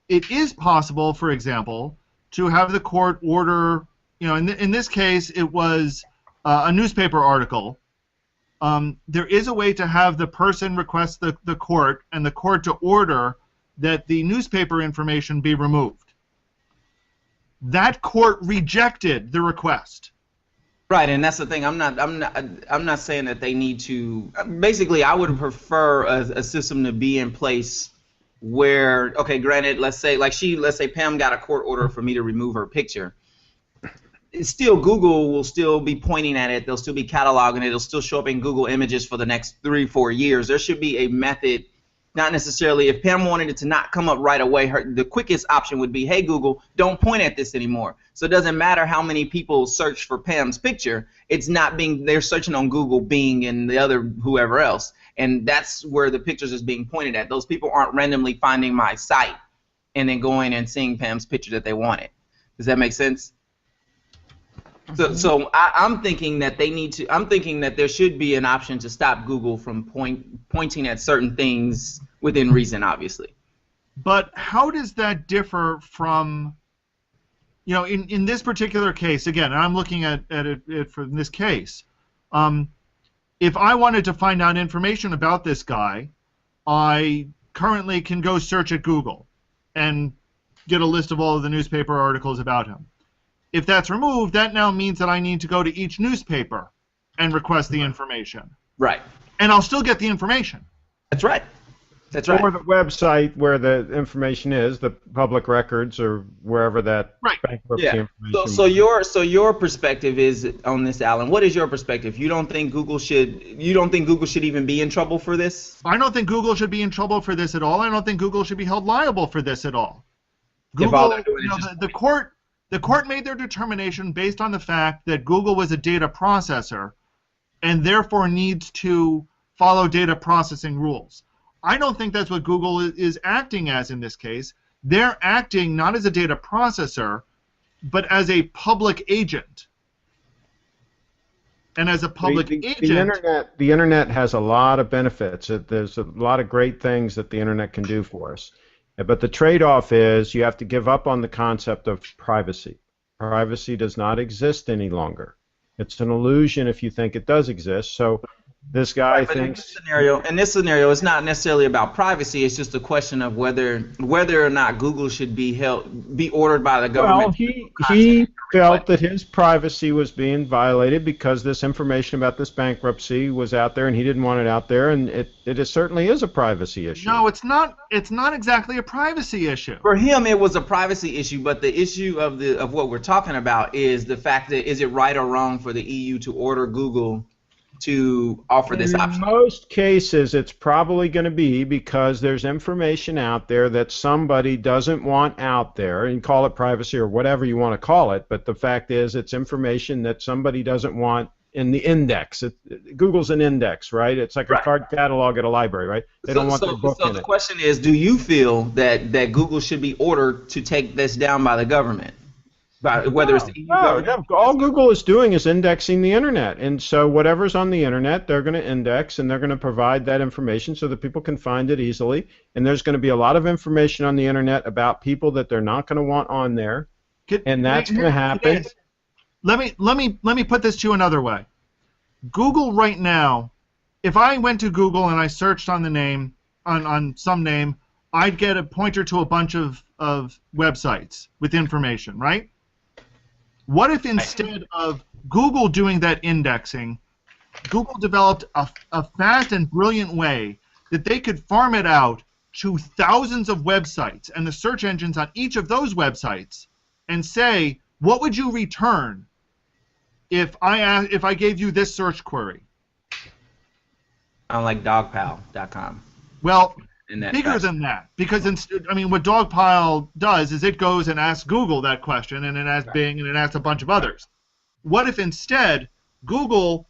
it is possible, for example, to have the court order, in this case, it was a newspaper article. There is a way to have the person request the court and the court to order that the newspaper information be removed. That court rejected the request. Right, and that's the thing. I'm not saying that they need to. Basically, I would prefer a system to be in place where, okay, granted, let's say Pam got a court order for me to remove her picture. It's still, Google will still be pointing at it. They'll still be cataloging it. It'll still show up in Google Images for the next 3-4 years. There should be a method. Not necessarily, if Pam wanted it to not come up right away, the quickest option would be, hey, Google, don't point at this anymore. So it doesn't matter how many people search for Pam's picture. It's not being, they're searching on Google, Bing, and the other whoever else. And that's where the pictures is being pointed at. Those people aren't randomly finding my site and then going and seeing Pam's picture that they wanted. Does that make sense? So I'm thinking that they need to. I'm thinking that there should be an option to stop Google from pointing at certain things within reason, obviously. But how does that differ from, in this particular case? Again, and I'm looking at it for this case. If I wanted to find out information about this guy, I currently can go search at Google and get a list of all of the newspaper articles about him. If that's removed, that now means that I need to go to each newspaper and request the information. Right. And I'll still get the information. That's right. That's right. Or the website where the information is, the public records, or wherever that bankruptcy information. So your perspective is on this, Alan. What is your perspective? You don't think Google should even be in trouble for this? I don't think Google should be in trouble for this at all. I don't think Google should be held liable for this at all. Google, the court made their determination based on the fact that Google was a data processor and therefore needs to follow data processing rules. I don't think that's what Google is acting as in this case. They're acting not as a data processor, but as a public agent. And as a public agent... The internet has a lot of benefits. There's a lot of great things that the internet can do for us. But the trade-off is you have to give up on the concept of privacy. Privacy does not exist any longer. It's an illusion if you think it does exist. So this guy thinks... In this scenario, it's not necessarily about privacy. It's just a question of whether or not Google should be ordered by the government. Well, he felt that his privacy was being violated because this information about this bankruptcy was out there, and he didn't want it out there, and it certainly is a privacy issue. No, it's not. It's not exactly a privacy issue. For him, it was a privacy issue, but the issue of what we're talking about is the fact that is it right or wrong for the EU to order Google to offer this option? In most cases, it's probably going to be because there's information out there that somebody doesn't want out there, and call it privacy or whatever you want to call it, but the fact is it's information that somebody doesn't want in the index. Google's an index, right? It's like a card catalog at a library, right? They don't want their book in it. So the question is, do you feel that Google should be ordered to take this down by the government? But whether it's the EU No, government. all Google is doing is indexing the internet, and so whatever's on the internet, they're going to index, and they're going to provide that information so that people can find it easily. And there's going to be a lot of information on the internet about people that they're not going to want on there, and that's going to happen. Let me put this to you another way. Google right now, if I went to Google and I searched on the name, on some name, I'd get a pointer to a bunch of websites with information, right? What if instead of Google doing that indexing, Google developed a fast and brilliant way that they could farm it out to thousands of websites and the search engines on each of those websites and say, what would you return if I gave you this search query? Unlike dogpile.com. Well, In that bigger fashion. than that, because what Dogpile does is it goes and asks Google that question, and it asks Bing, and it asks a bunch of others. What if instead Google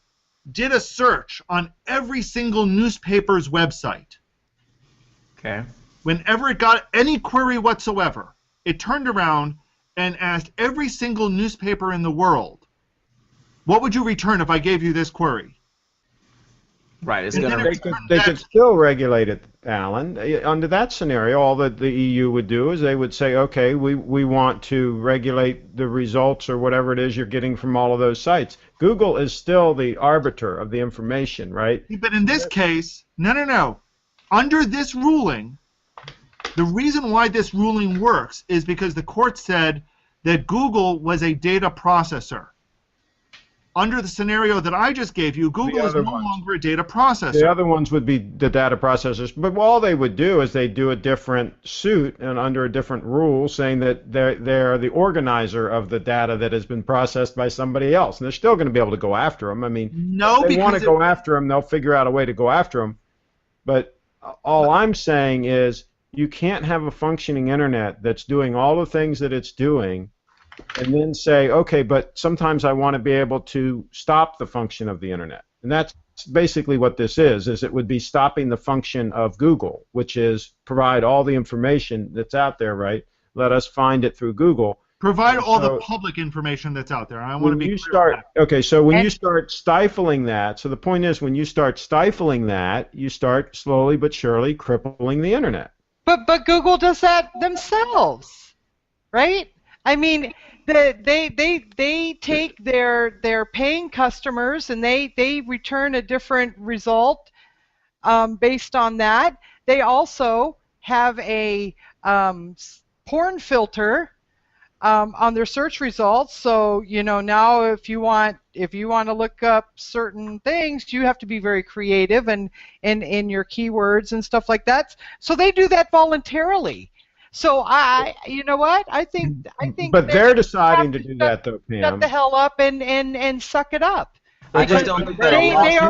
did a search on every single newspaper's website? Okay. Whenever it got any query whatsoever, it turned around and asked every single newspaper in the world, what would you return if I gave you this query? Right. It's And going then to. They could still regulate it, Alan. Under that scenario, all that the EU would do is they would say, okay, we want to regulate the results or whatever it is you're getting from all of those sites. Google is still the arbiter of the information, right? But in this case, no. Under this ruling, the reason why this ruling works is because the court said that Google was a data processor. Under the scenario that I just gave you, Google is no longer a data processor. The other ones would be the data processors, but all they would do is they do a different suit and under a different rule, saying that they're the organizer of the data that has been processed by somebody else, and they're still going to be able to go after them. I mean, no, if they want to go after them, they'll figure out a way to go after them. But all I'm saying is you can't have a functioning internet that's doing all the things that it's doing and then say, okay, but sometimes I want to be able to stop the function of the internet. And that's basically what this is it would be stopping the function of Google, which is provide all the information that's out there, right? Let us find it through Google. Provide all the public information that's out there. I want to be clear. Okay, so when you start stifling that, so the point is when you start stifling that, you start slowly but surely crippling the internet. But Google does that themselves, right? I mean, they take their paying customers and they return a different result based on that. They also have a porn filter on their search results. So now if you want to look up certain things, you have to be very creative and in your keywords and stuff like that. So they do that voluntarily. So you know what? I think. But they're deciding to do that, though, Pam. Shut the hell up and suck it up. I just don't think They they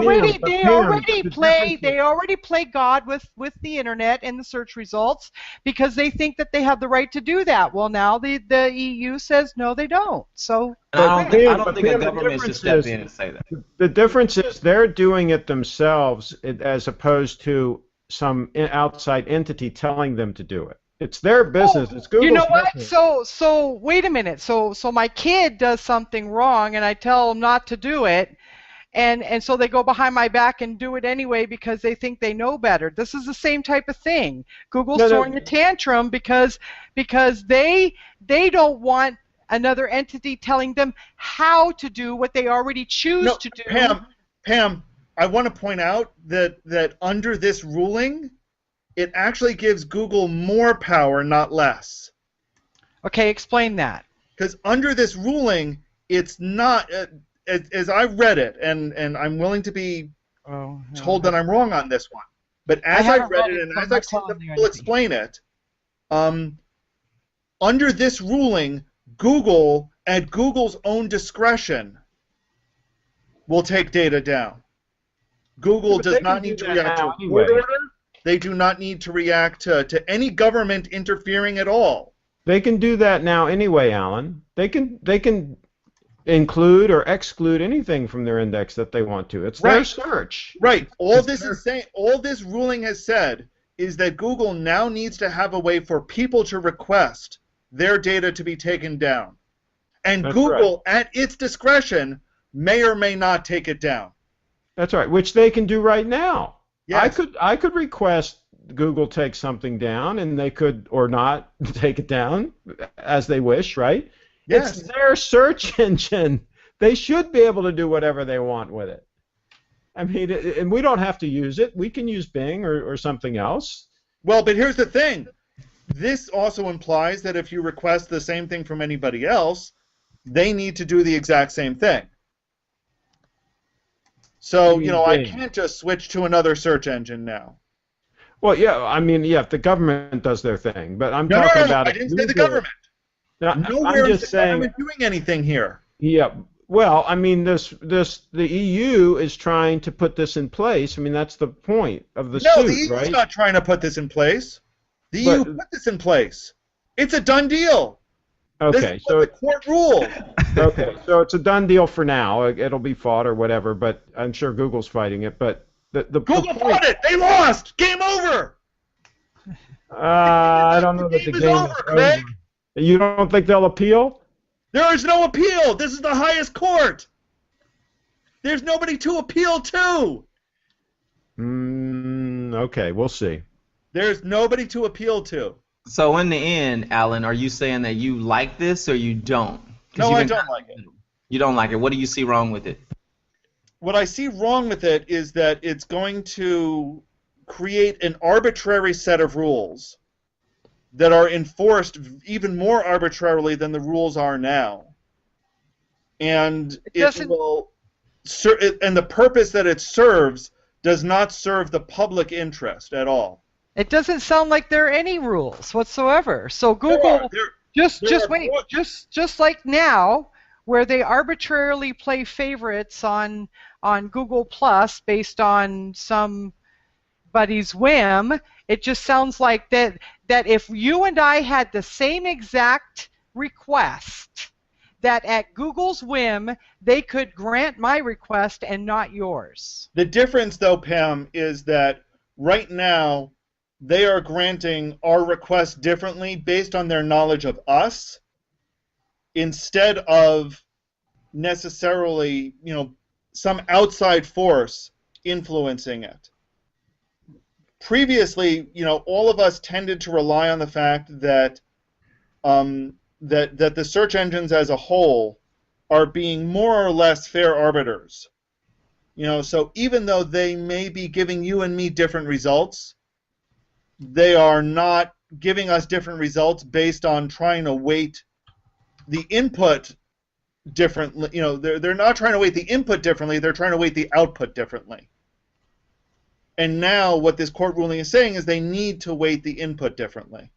already play God with the internet and the search results because they think that they have the right to do that. Well, now the EU says no, they don't. So I don't think a government should step in and say that. The difference is they're doing it themselves as opposed to some outside entity telling them to do it. It's their business. It's Google's You know what? business. So wait a minute. So my kid does something wrong, and I tell them not to do it, and so they go behind my back and do it anyway because they think they know better. This is the same type of thing. Google's throwing a tantrum because they don't want another entity telling them how to do what they already choose to do. Pam, I want to point out that under this ruling, it actually gives Google more power, not less. Okay, explain that. Because under this ruling, it's not, as I've read it, and I'm willing to be told that I'm wrong on this one, but as I've read it and as I've seen the people explain it, under this ruling, Google, at Google's own discretion, will take data down. Google does not need to react to a court order. They do not need to react to any government interfering at all. They can do that now anyway, Alan. They can include or exclude anything from their index that they want to. It's their search. Right. All this ruling has said is that Google now needs to have a way for people to request their data to be taken down. And That's Google, at its discretion, may or may not take it down. That's right, which they can do right now. Yes. I could request Google take something down, and they could or not take it down as they wish, right? Yes. It's their search engine. They should be able to do whatever they want with it. I mean, and we don't have to use it. We can use Bing or something else. Well, but here's the thing. This also implies that if you request the same thing from anybody else, they need to do the exact same thing. So, I can't just switch to another search engine now. Well, yeah, I mean, yeah, if the government does their thing, but I'm talking about. I didn't say the government. No, Nowhere I'm is just the saying. government doing anything here. Yeah, well, I mean, the EU is trying to put this in place. I mean, that's the point of the No, suit, the EU's right? not trying to put this in place. The EU put this in place. It's a done deal. Okay, This is what the court ruled. Okay, so it's a done deal for now. It'll be fought or whatever, but I'm sure Google's fighting it. But the Google fought it. They lost. Game over. I don't know that the game is over, Craig. You don't think they'll appeal? There is no appeal. This is the highest court. There's nobody to appeal to. Okay, we'll see. There's nobody to appeal to. So in the end, Alan, are you saying that you like this or you don't? No, I don't like it. You don't like it. What do you see wrong with it? What I see wrong with it is that it's going to create an arbitrary set of rules that are enforced even more arbitrarily than the rules are now. And it will, and the purpose that it serves does not serve the public interest at all. It doesn't sound like there are any rules whatsoever. So Google, just like now, where they arbitrarily play favorites on Google Plus based on somebody's whim, it just sounds like that if you and I had the same exact request, that at Google's whim, they could grant my request and not yours. The difference, though, Pam, is that right now, they are granting our request differently based on their knowledge of us instead of necessarily, some outside force influencing it. Previously, all of us tended to rely on the fact that that the search engines as a whole are being more or less fair arbiters. So even though they may be giving you and me different results, they are not giving us different results based on trying to weight the input differently. They're not trying to weight the input differently. They're trying to weight the output differently. And now what this court ruling is saying is they need to weight the input differently.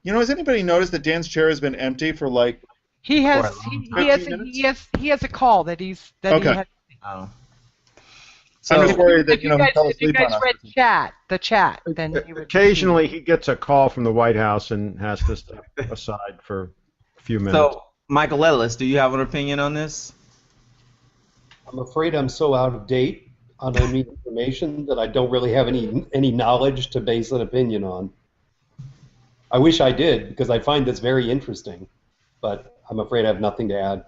Has anybody noticed that Dan's chair has been empty for like? He has a call that he Okay. has. Oh. I'm just worried that If you guys read the chat, then you would. Occasionally, he gets a call from the White House and has to step aside for a few minutes. So, Michael Ellis, do you have an opinion on this? I'm afraid I'm so out of date on any information that I don't really have any knowledge to base an opinion on. I wish I did, because I find this very interesting, but I'm afraid I have nothing to add.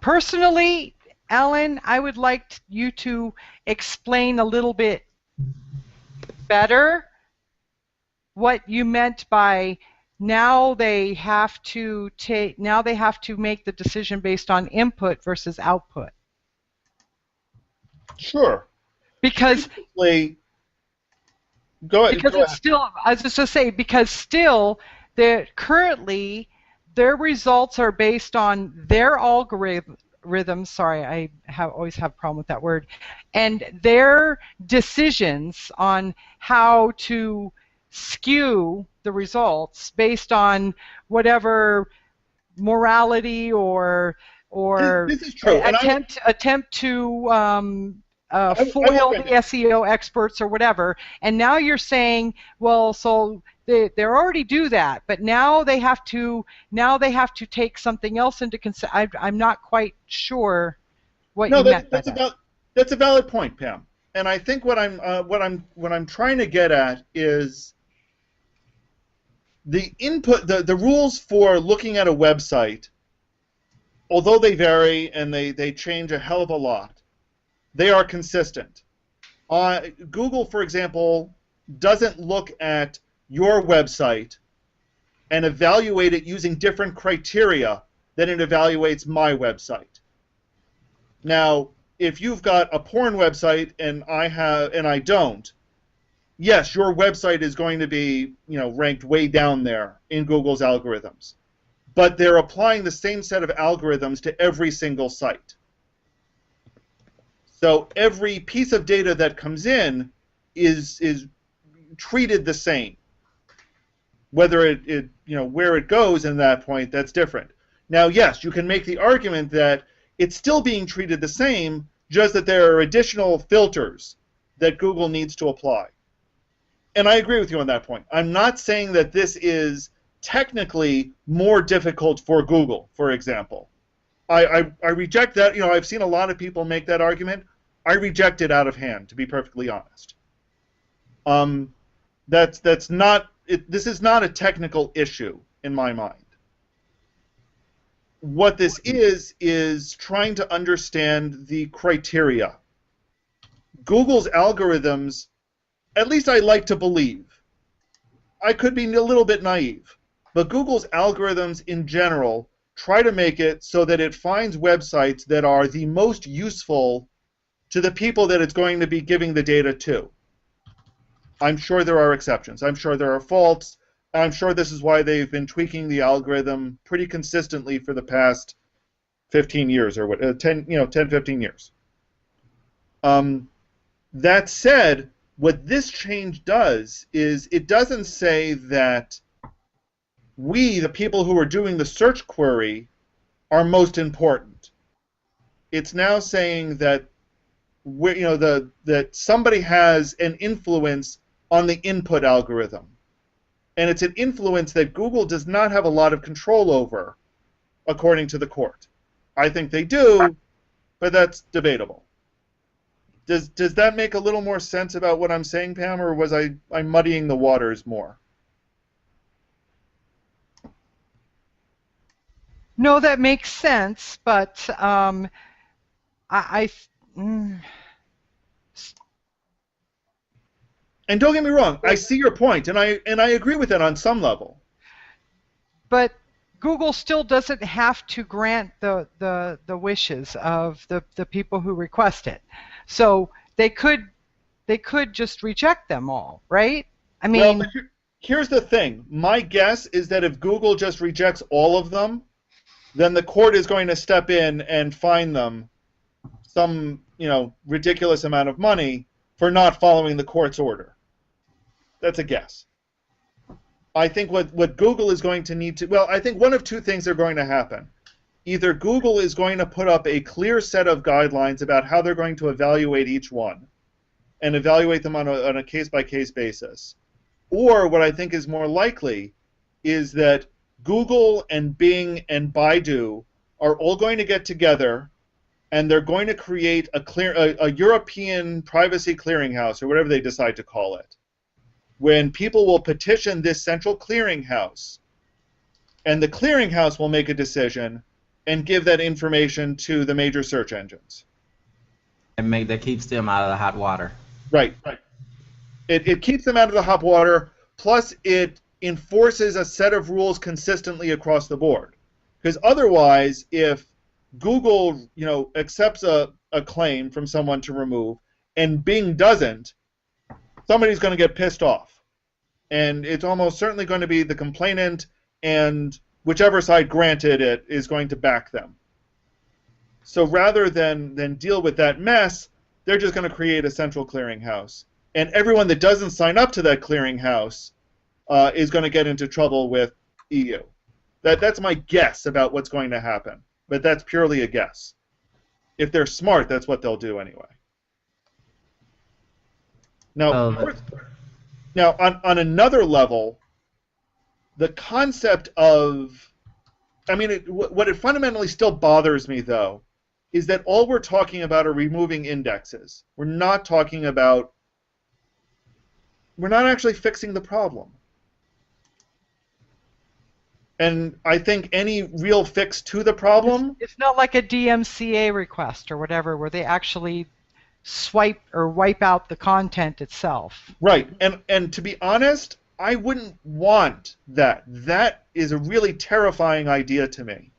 Personally, Alan, I would like you to explain a little bit better what you meant by now they have to make the decision based on input versus output. Sure. Because go ahead. It's still, I was just going to say, because still, currently, their results are based on their algorithms. Sorry, I always have a problem with that word. And their decisions on how to skew the results based on whatever morality or this is true. attempt to foil the SEO experts or whatever, and now you're saying, well, so they already do that, but now they have to take something else into consideration. I'm not quite sure what you meant by that. That's a valid point, Pam. And I think what I'm trying to get at is the input, the rules for looking at a website, although they vary and they change a hell of a lot, they are consistent. Google, for example, doesn't look at your website and evaluate it using different criteria than it evaluates my website. Now, if you've got a porn website and I don't, yes, your website is going to be, ranked way down there in Google's algorithms. But they're applying the same set of algorithms to every single site. So every piece of data that comes in is treated the same. Whether it where it goes in that point, that's different. Now, yes, you can make the argument that it's still being treated the same, just that there are additional filters that Google needs to apply. And I agree with you on that point. I'm not saying that this is technically more difficult for Google, for example. I reject that. I've seen a lot of people make that argument. I reject it out of hand, to be perfectly honest. That's not. This is not a technical issue in my mind. What this is trying to understand the criteria. Google's algorithms, at least I like to believe, I could be a little bit naive, but Google's algorithms in general try to make it so that it finds websites that are the most useful to the people that it's going to be giving the data to. I'm sure there are exceptions. I'm sure there are faults. I'm sure this is why they've been tweaking the algorithm pretty consistently for the past 15 years or 10-15 years. That said, what this change does is it doesn't say that we, the people who are doing the search query, are most important. It's now saying that that somebody has an influence on the input algorithm. And it's an influence that Google does not have a lot of control over, according to the court. I think they do, but that's debatable. Does that make a little more sense about what I'm saying, Pam, or was I'm muddying the waters more? No, that makes sense, but And don't get me wrong, I see your point, and I agree with it on some level. But Google still doesn't have to grant the wishes of the people who request it. So they could just reject them all, right? I mean, well, here's the thing. My guess is that if Google just rejects all of them, then the court is going to step in and fine them some, ridiculous amount of money for not following the court's order. That's a guess. I think what Google is going to need to... Well, I think one of two things are going to happen. Either Google is going to put up a clear set of guidelines about how they're going to evaluate each one and evaluate them on a case-by-case basis. Or what I think is more likely is that Google and Bing and Baidu are all going to get together and they're going to create a European privacy clearinghouse, or whatever they decide to call it, when people will petition this central clearinghouse, and the clearinghouse will make a decision and give that information to the major search engines. And that keeps them out of the hot water. Right. It keeps them out of the hot water, plus it enforces a set of rules consistently across the board. Because otherwise, if Google, accepts a claim from someone to remove, and Bing doesn't, somebody's going to get pissed off. And it's almost certainly going to be the complainant, and whichever side granted it is going to back them. So rather than deal with that mess, they're just going to create a central clearinghouse. And everyone that doesn't sign up to that clearinghouse is going to get into trouble with EU. That's my guess about what's going to happen. But that's purely a guess. If they're smart, that's what they'll do anyway. Now, on another level, the concept of, what it fundamentally still bothers me, though, is that all we're talking about are removing indexes. We're not actually fixing the problem. And I think any real fix to the problem... It's not like a DMCA request or whatever, where they actually swipe or wipe out the content itself. Right. And to be honest, I wouldn't want that. That is a really terrifying idea to me.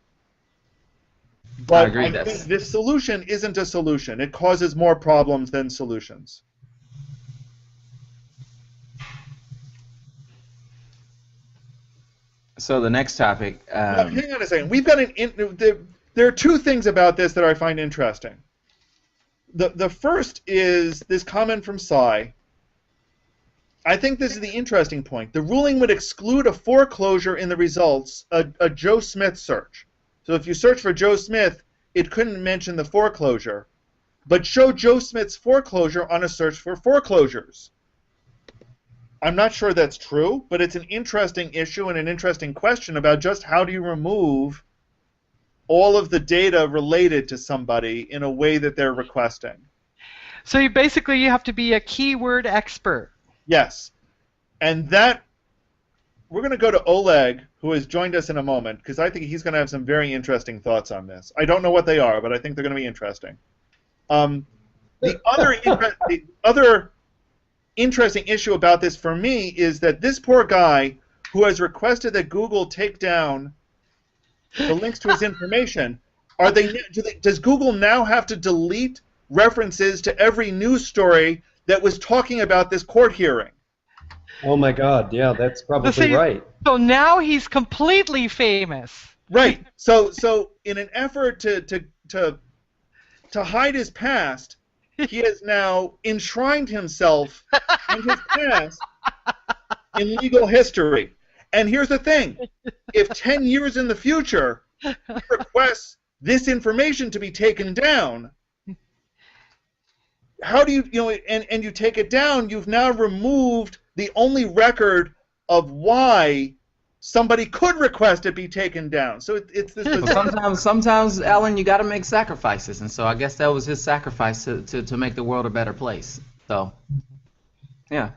But I agree. I think this solution isn't a solution. It causes more problems than solutions. So the next topic. Now, hang on a second. We've got there are two things about this that I find interesting. The first is this comment from Cy. I think this is the interesting point. The ruling would exclude a foreclosure in the results, a Joe Smith search. So if you search for Joe Smith, it couldn't mention the foreclosure, but show Joe Smith's foreclosure on a search for foreclosures. I'm not sure that's true, but it's an interesting issue and an interesting question about just how do you remove all of the data related to somebody in a way that they're requesting. So you basically have to be a keyword expert. Yes. And that, we're going to go to Oleg, who has joined us in a moment, because I think he's going to have some very interesting thoughts on this. I don't know what they are, but I think they're going to be interesting. The other interesting issue about this for me is that this poor guy who has requested that Google take down the links to his information, does Google now have to delete references to every news story that was talking about this court hearing? Oh my God, yeah, that's probably right. So now he's completely famous. Right. So in an effort to hide his past, he has now enshrined himself and his past in legal history. And here's the thing. If 10 years in the future he requests this information to be taken down, how do you, and you take it down, you've now removed the only record of why somebody could request it be taken down. So it's this Well, sometimes, Alan, you got to make sacrifices, and so I guess that was his sacrifice to make the world a better place. So, yeah.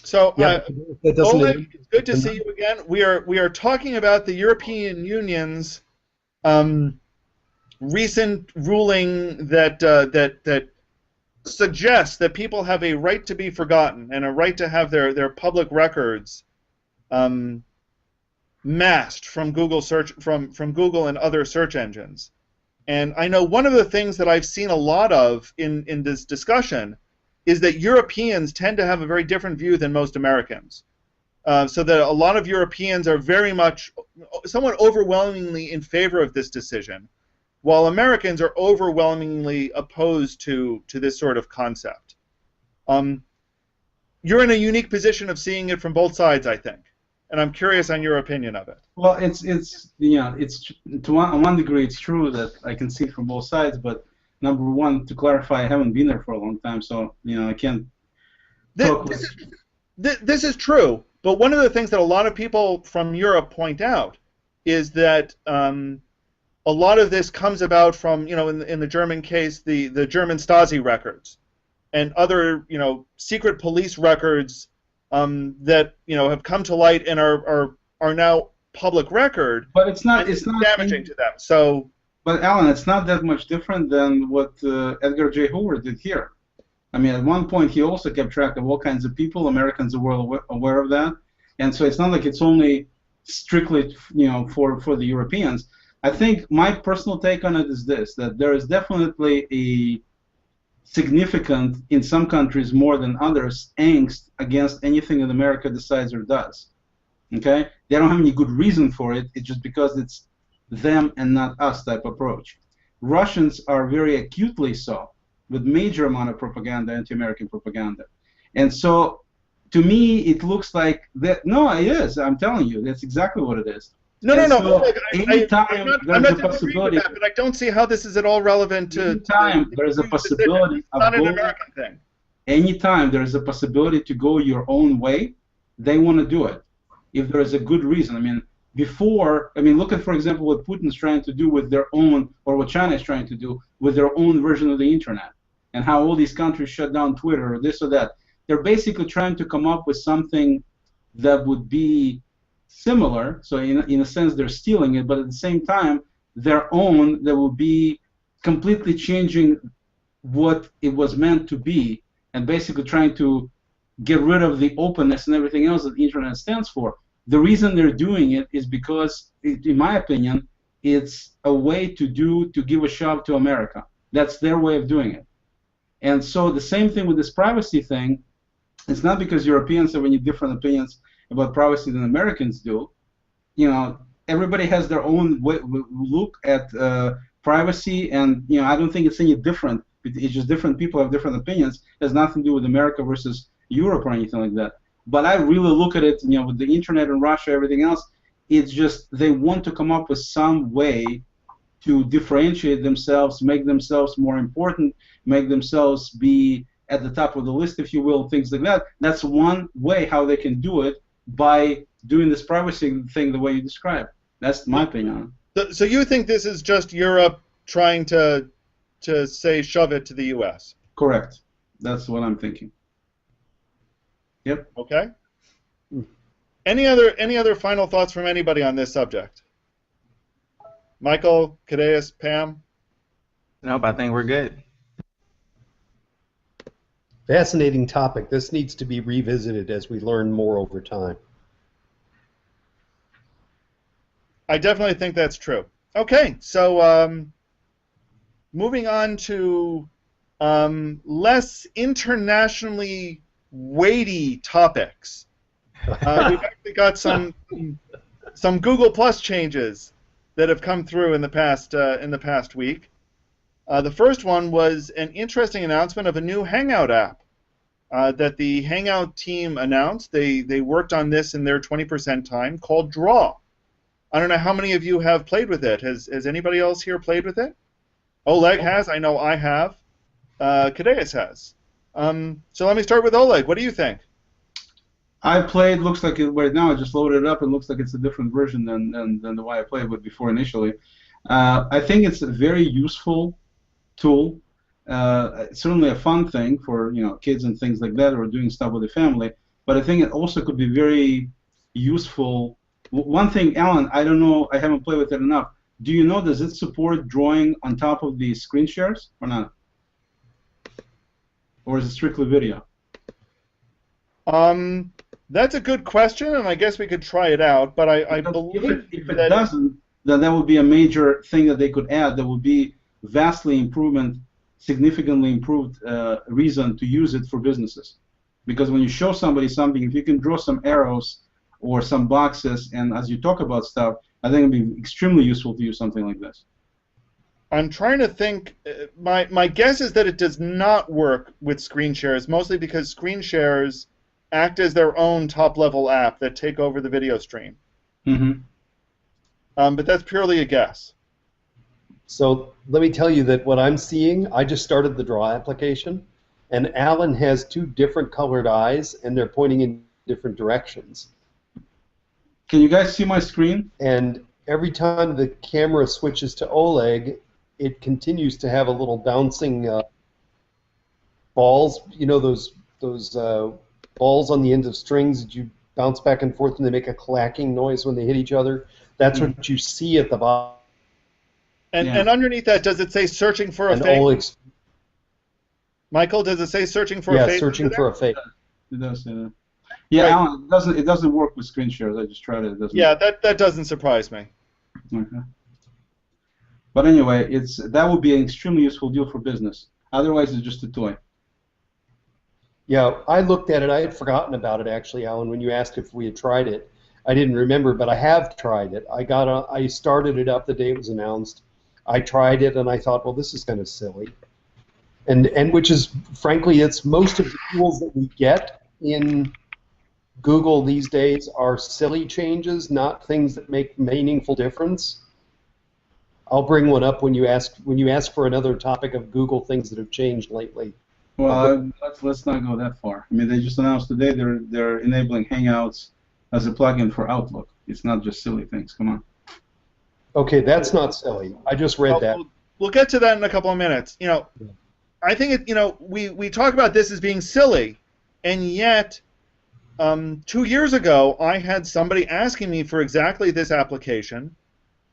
So, that doesn't Oleg, it's good to see you again. We are talking about the European Union's recent ruling that suggests that people have a right to be forgotten and a right to have their public records masked from Google search from Google and other search engines. And I know one of the things that I've seen a lot of in this discussion is that Europeans tend to have a very different view than most Americans. So that a lot of Europeans are very much, somewhat overwhelmingly in favor of this decision, while Americans are overwhelmingly opposed to this sort of concept. You're in a unique position of seeing it from both sides, I think, and I'm curious on your opinion of it. Well, it's to one degree it's true that I can see it from both sides, but number one, to clarify, I haven't been there for a long time, so I can't. This is true, but one of the things that a lot of people from Europe point out is that a lot of this comes about from, in the German case, the German Stasi records and other, secret police records that, have come to light and are now public record. But it's not damaging to them. So. But Alan, it's not that much different than what Edgar J. Hoover did here. I mean, at one point he also kept track of all kinds of people. Americans were aware of that, and so it's not like it's only strictly, for the Europeans. I think my personal take on it is this: that there is definitely a significant, in some countries more than others, angst against anything that America decides or does. Okay, they don't have any good reason for it. It's just because it's them and not us type approach. Russians are very acutely so, with major amount of propaganda, anti-American propaganda. And so, to me, it looks like that. No, it is. I'm telling you, that's exactly what it is. No. I'm not disagreeing with that, but I don't see how this is at all relevant to. Anytime there is a possibility of not an American thing. Anytime there is a possibility to go your own way, they want to do it. If there is a good reason. I mean, look at, for example, what Putin's trying to do with their own, or what China is trying to do with their own version of the internet, and how all these countries shut down Twitter or this or that. They're basically trying to come up with something that would be similar. So in a sense, they're stealing it, but at the same time, their own, they will be completely changing what it was meant to be, and basically trying to get rid of the openness and everything else that the internet stands for. The reason they're doing it is because, in my opinion, it's a way to give a shove to America. That's their way of doing it. And so the same thing with this privacy thing. It's not because Europeans have any different opinions about privacy than Americans do. You know, everybody has their own look at privacy, and you know, I don't think it's any different. It's just different people have different opinions. It has nothing to do with America versus Europe or anything like that. But I really look at it, you know, with the internet and Russia, everything else. It's just they want to come up with some way to differentiate themselves, make themselves more important, make themselves be at the top of the list, if you will, things like that. That's one way how they can do it, by doing this privacy thing the way you described. That's my opinion. So you think this is just Europe trying to say shove it to the U.S.? Correct. That's what I'm thinking. Yep. Okay. Any other final thoughts from anybody on this subject? Michael, Kadeaus, Pam? Nope, I think we're good. Fascinating topic. This needs to be revisited as we learn more over time. I definitely think that's true. Okay, so moving on to less internationally weighty topics. We've actually got some Google Plus changes that have come through in the past week. The first one was an interesting announcement of a new Hangout app that the Hangout team announced. They worked on this in their 20% time, called Draw. I don't know how many of you have played with it. Has anybody else here played with it? Oleg has. I know I have. Kadeaus has. So let me start with Oleg. What do you think? I played. Looks like it right now. I just loaded it up. It looks like it's a different version than the way I played with before initially. I think it's a very useful tool. It's certainly a fun thing for kids and things like that, or doing stuff with the family. But I think it also could be very useful. One thing, Alan, I don't know. I haven't played with it enough. Do you know, does it support drawing on top of the screen shares or not? Or is it strictly video? That's a good question, and I guess we could try it out. But I believe if it doesn't, then that would be a major thing that they could add. That would be significantly improved reason to use it for businesses. Because when you show somebody something, if you can draw some arrows or some boxes, and as you talk about stuff, I think it'd be extremely useful to use something like this. I'm trying to think. My guess is that it does not work with screen shares, mostly because screen shares act as their own top-level app that take over the video stream. Mm-hmm. But that's purely a guess. So let me tell you that what I'm seeing, I just started the Draw application, and Alan has two different colored eyes, and they're pointing in different directions. Can you guys see my screen? And every time the camera switches to Oleg, it continues to have a little bouncing balls. You know those balls on the end of strings that you bounce back and forth and they make a clacking noise when they hit each other? That's what you see at the bottom. And underneath that, does it say searching for a face? Michael, does it say searching for a face? Yeah, searching for a face. It does say that. Yeah, right. Alan, it doesn't work with screen shares. I just tried it. It doesn't. Yeah, that doesn't surprise me. Okay. But anyway, that would be an extremely useful deal for business. Otherwise, it's just a toy. Yeah, I looked at it. I had forgotten about it, actually, Alan, when you asked if we had tried it. I didn't remember, but I have tried it. I started it up the day it was announced. I tried it, and I thought, well, this is kind of silly. And which is, frankly, it's most of the tools that we get in Google these days are silly changes, not things that make meaningful difference. I'll bring one up when you ask for another topic of Google things that have changed lately. Well, let's not go that far. I mean, they just announced today they're enabling Hangouts as a plugin for Outlook. It's not just silly things. Come on. Okay, that's not silly. I just read that. We'll get to that in a couple of minutes. I think we talk about this as being silly, and yet 2 years ago, I had somebody asking me for exactly this application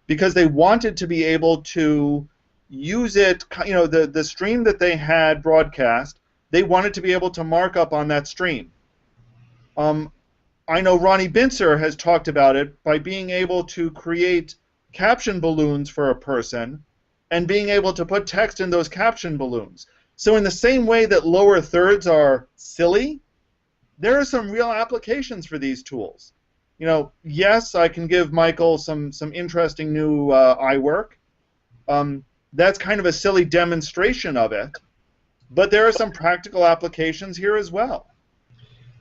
because they wanted to be able to use it, the stream that they had broadcast, they wanted to be able to mark up on that stream. I know Ronnie Binzer has talked about it by being able to create caption balloons for a person and being able to put text in those caption balloons. So in the same way that lower thirds are silly, there are some real applications for these tools. Yes, I can give Michael some interesting new iWork. That's kind of a silly demonstration of it, but there are some practical applications here as well.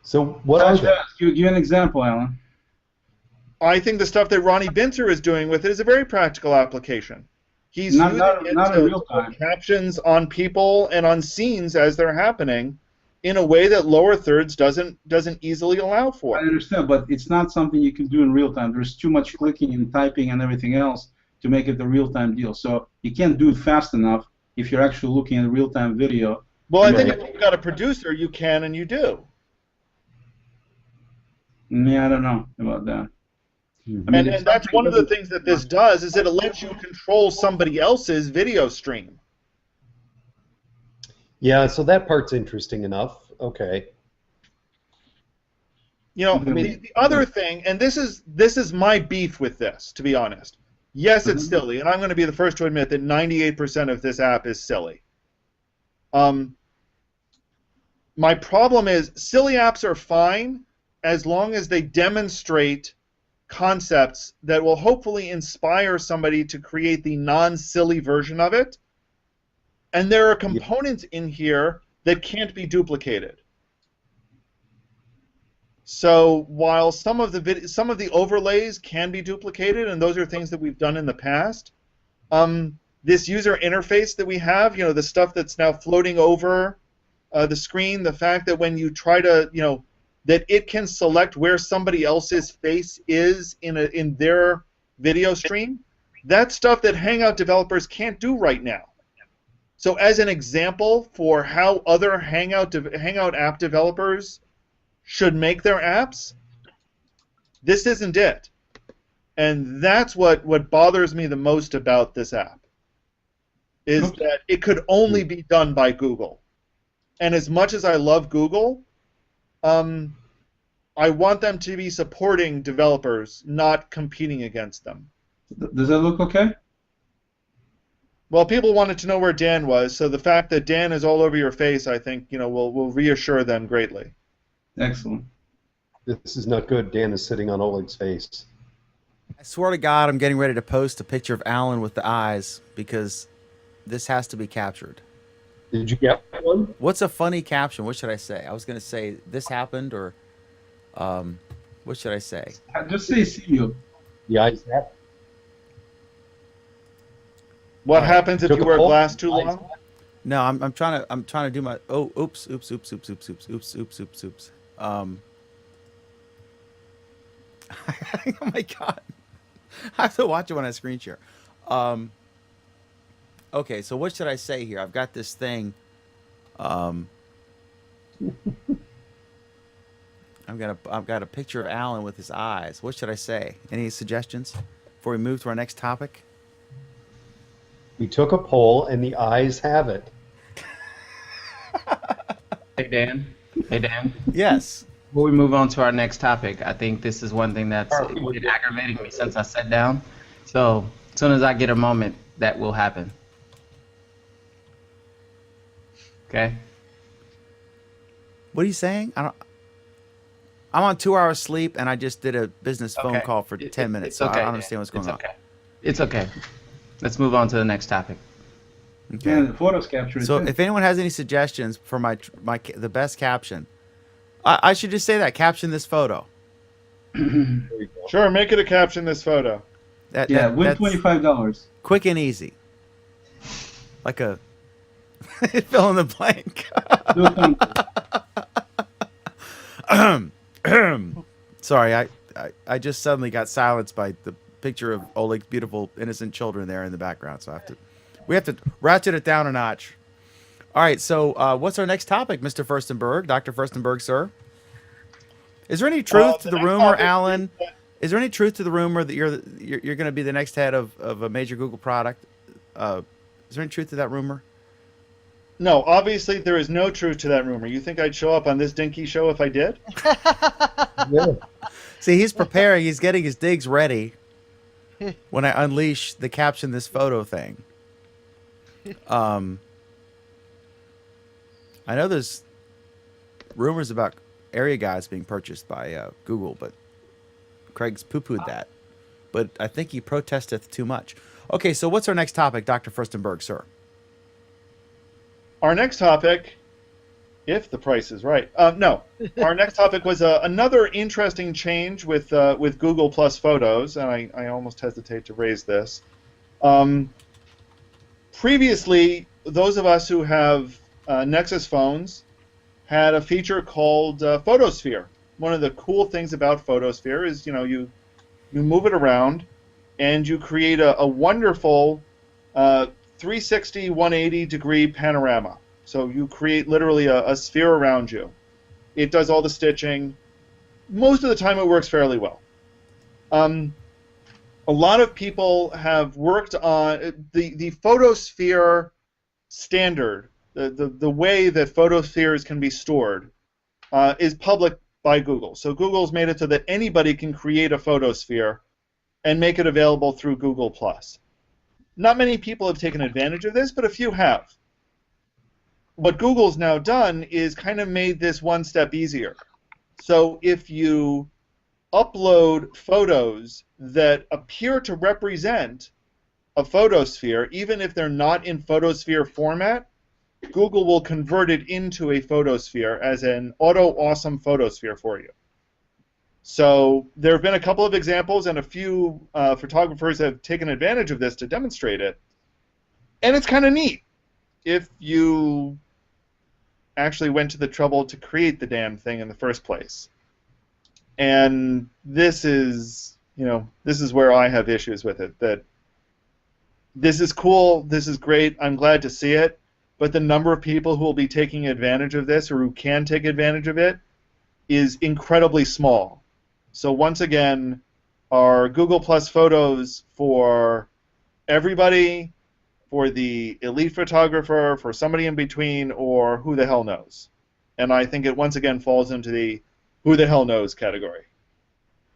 So what are they? Give you an example, Alan. I think the stuff that Ronnie Binzer is doing with it is a very practical application. He's Not using in it real to time. put captions on people and on scenes as they're happening in a way that lower thirds doesn't easily allow for. I understand, but it's not something you can do in real time. There's too much clicking and typing and everything else to make it a real-time deal. So you can't do it fast enough if you're actually looking at a real-time video. Well, I think if you've got a producer, you can and you do. Yeah, I don't know about that. I mean, And that's one of the things that this does, is that it lets you control somebody else's video stream. Yeah, so that part's interesting enough. Okay. The other thing, and this is my beef with this, to be honest. Yes, it's silly, and I'm going to be the first to admit that 98% of this app is silly. My problem is silly apps are fine as long as they demonstrate concepts that will hopefully inspire somebody to create the non-silly version of it. And there are components in here that can't be duplicated. So while some of the overlays can be duplicated, and those are things that we've done in the past, this user interface that we have, the stuff that's now floating over the screen, the fact that when you try to, that it can select where somebody else's face is in their video stream, that's stuff that Hangout developers can't do right now. So as an example for how other Hangout app developers should make their apps, this isn't it. And that's what bothers me the most about this app, is that it could only be done by Google. And as much as I love Google, I want them to be supporting developers, not competing against them. Does that look okay? Well, people wanted to know where Dan was, so the fact that Dan is all over your face, I think, will reassure them greatly. Excellent. This is not good. Dan is sitting on Oleg's face. I swear to God, I'm getting ready to post a picture of Alan with the eyes because this has to be captured. Did you get one? What's a funny caption? What should I say? I was going to say this happened, or what should I say? Just say see you. The eyes have. What happens if you wear glass too long? No, I'm trying to do my oops. Oh my God, I have to watch it when I screen share. Okay, so what should I say here? I've got this thing. I've got a picture of Alan with his eyes. What should I say? Any suggestions before we move to our next topic? We took a poll, and the eyes have it. Hey, Dan. Yes. Before we move on to our next topic, I think this is one thing that's been aggravating me since I sat down. So as soon as I get a moment, that will happen. Okay? What are you saying? I'm on 2 hours sleep, and I just did a business phone call for 10 minutes, so I don't understand what's going on. It's okay. Let's move on to the next topic. Okay. Yeah, the photos captured. So if anyone has any suggestions for the best caption, I should just say that, caption this photo. Sure, make it a caption this photo. Win That's $25. quick and easy. Like a fill in the blank. Sorry, I just suddenly got silenced by the picture of Oleg's beautiful innocent children there in the background, so we have to ratchet it down a notch. All right, so what's our next topic, Mr. Furstenberg, Dr. Furstenberg, sir? Is there any truth to the next rumor, topic Alan? is- Is there any truth to the rumor that you're going to be the next head of a major Google product? Is there any truth to that rumor? No, obviously there is no truth to that rumor. You think I'd show up on this dinky show if I did? Yeah. See, he's preparing. He's getting his digs ready when I unleash the caption this photo thing. I know there's rumors about area guides being purchased by Google, but Craig's poo-pooed that. But I think he protesteth too much. Okay, so what's our next topic, Dr. Furstenberg, sir? Our next topic, if the price is right. No, our next topic was another interesting change with Google Plus Photos, and I almost hesitate to raise this. Previously, those of us who have Nexus phones had a feature called Photosphere. One of the cool things about Photosphere is, you move it around, and you create a wonderful 360, 180 degree panorama. So you create literally a sphere around you. It does all the stitching. Most of the time it works fairly well. A lot of people have worked on the Photosphere standard, the way that Photospheres can be stored, is public by Google. So Google's made it so that anybody can create a Photosphere and make it available through Google+. Not many people have taken advantage of this, but a few have. What Google's now done is kind of made this one step easier. So if you upload photos that appear to represent a photosphere, even if they're not in photosphere format, Google will convert it into a photosphere as an AutoAwesome photosphere for you. So there have been a couple of examples, and a few photographers have taken advantage of this to demonstrate it. And it's kind of neat if you actually went to the trouble to create the damn thing in the first place. And this is, this is where I have issues with it. That this is cool, this is great, I'm glad to see it, but the number of people who will be taking advantage of this or who can take advantage of it is incredibly small. So once again, are Google Plus Photos for everybody, for the elite photographer, for somebody in between, or who the hell knows? And I think it once again falls into the who the hell knows category.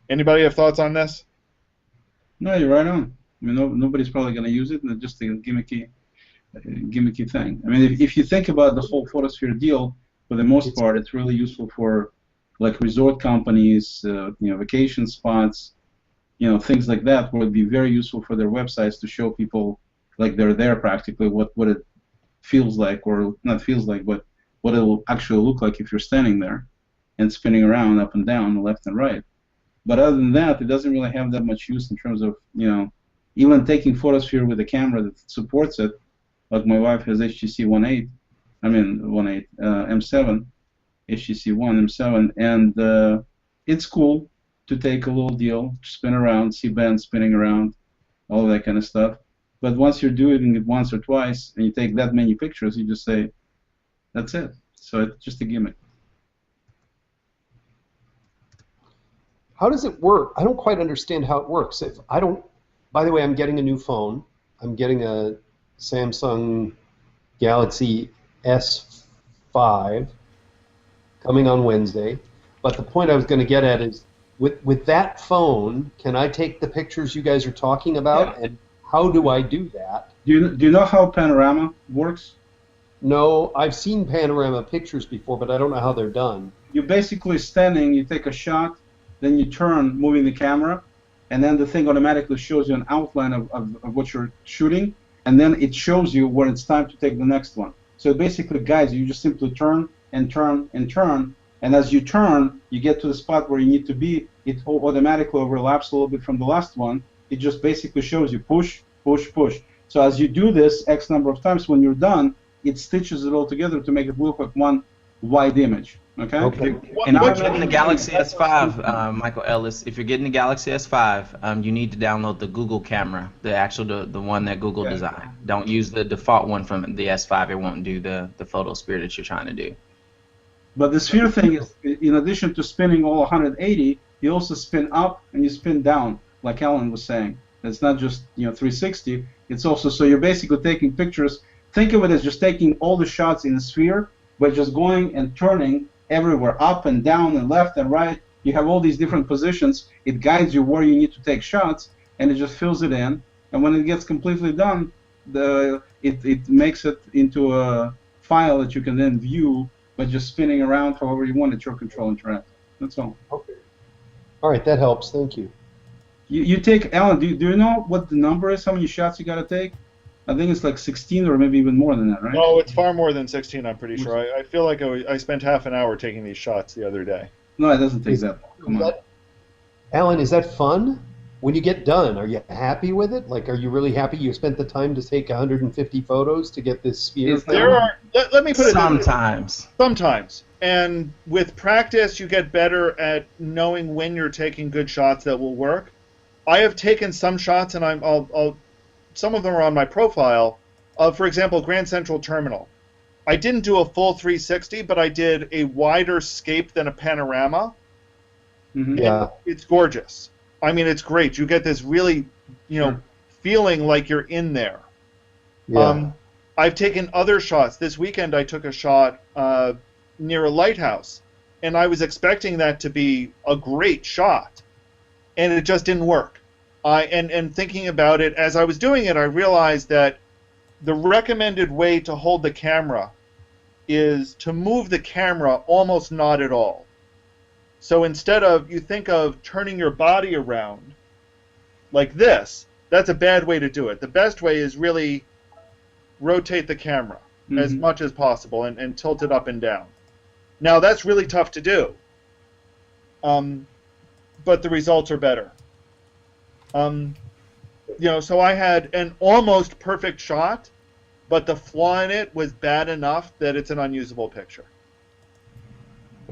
Anybody have thoughts on this? No, you're right on. I mean, nobody's probably going to use it, and it's just a gimmicky thing. I mean, if you think about the whole Photosphere deal, for the most part, it's really useful for like resort companies, vacation spots, things like that, where it'd be very useful for their websites to show people like they're there practically what it feels like, or not feels like, but what it'll actually look like if you're standing there and spinning around up and down, left and right. But other than that, it doesn't really have that much use in terms of, even taking Photosphere with a camera that supports it. Like my wife has HTC 1.8, M7, HTC 1 M7, and it's cool to take a little deal, spin around, see bands spinning around, all of that kind of stuff. But once you're doing it once or twice, and you take that many pictures, you just say, that's it. So it's just a gimmick. How does it work? I don't quite understand how it works. If I don't, by the way, I'm getting a new phone. I'm getting a Samsung Galaxy S5 coming on Wednesday. But the point I was going to get at is, with that phone, can I take the pictures you guys are talking about, and how do I do that? Do you know how panorama works? No, I've seen panorama pictures before, but I don't know how they're done. You're basically standing, you take a shot, then you turn, moving the camera, and then the thing automatically shows you an outline of what you're shooting, and then it shows you when it's time to take the next one. So it basically guides you. You just simply turn and turn and turn, and as you turn, you get to the spot where you need to be. It automatically overlaps a little bit from the last one. It just basically shows you push, push, push. So as you do this X number of times, when you're done, it stitches it all together to make it look like one wide image. Okay? And if you're getting the Galaxy S5, Michael Ellis, if you're getting the Galaxy S5, you need to download the Google camera, the one that Google designed. Don't use the default one from the S5. It won't do the Photosphere that you're trying to do. But the sphere thing is, in addition to spinning all 180, you also spin up and you spin down, like Alan was saying. It's not just 360. It's also, so you're basically taking pictures. Think of it as just taking all the shots in a sphere, but just going and turning everywhere, up and down and left and right. You have all these different positions. It guides you where you need to take shots, and it just fills it in. And when it gets completely done, it makes it into a file that you can then view by just spinning around however you want at your control interactive. That's all. Okay. All right, that helps. Thank you. You take, Alan, do you know what the number is, how many shots you got to take? I think it's like 16 or maybe even more than that, right? No, it's far more than 16, I'm pretty sure. I feel like I spent half an hour taking these shots the other day. No, it doesn't take that long. Come on. Alan, is that fun? When you get done, are you happy with it? Like, are you really happy you spent the time to take 150 photos to get this sphere? Let me put it sometimes. Sometimes. And with practice, you get better at knowing when you're taking good shots that will work. I have taken some shots, and some of them are on my profile, of, for example, Grand Central Terminal. I didn't do a full 360, but I did a wider scape than a panorama. Mm-hmm. Yeah. It's gorgeous. I mean, it's great. You get this really, feeling like you're in there. Yeah. I've taken other shots. This weekend I took a shot near a lighthouse, and I was expecting that to be a great shot, and it just didn't work. And thinking about it, as I was doing it, I realized that the recommended way to hold the camera is to move the camera almost not at all. So instead of, you think of turning your body around like this, that's a bad way to do it. The best way is really rotate the camera as much as possible and tilt it up and down. Now that's really tough to do, but the results are better. So I had an almost perfect shot, but the flaw in it was bad enough that it's an unusable picture.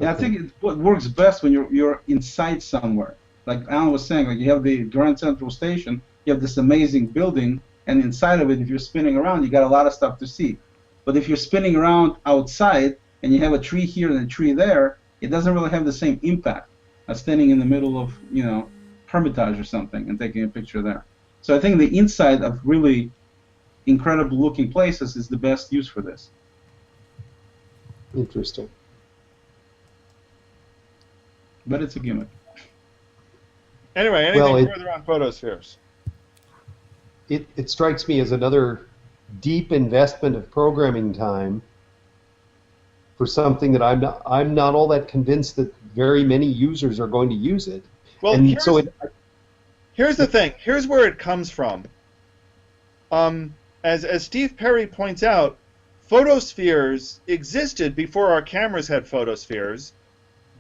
Yeah, I think what works best when you're inside somewhere. Like Alan was saying, like you have the Grand Central Station, you have this amazing building, and inside of it, if you're spinning around, you got a lot of stuff to see. But if you're spinning around outside and you have a tree here and a tree there, it doesn't really have the same impact as standing in the middle of, Hermitage or something and taking a picture there. So I think the inside of really incredible looking places is the best use for this. Interesting. But it's a gimmick. Anyway, anything further on photospheres? It strikes me as another deep investment of programming time for something that I'm not all that convinced that very many users are going to use it. Well, and here's the thing. Here's where it comes from. As Steve Perry points out, photospheres existed before our cameras had photospheres.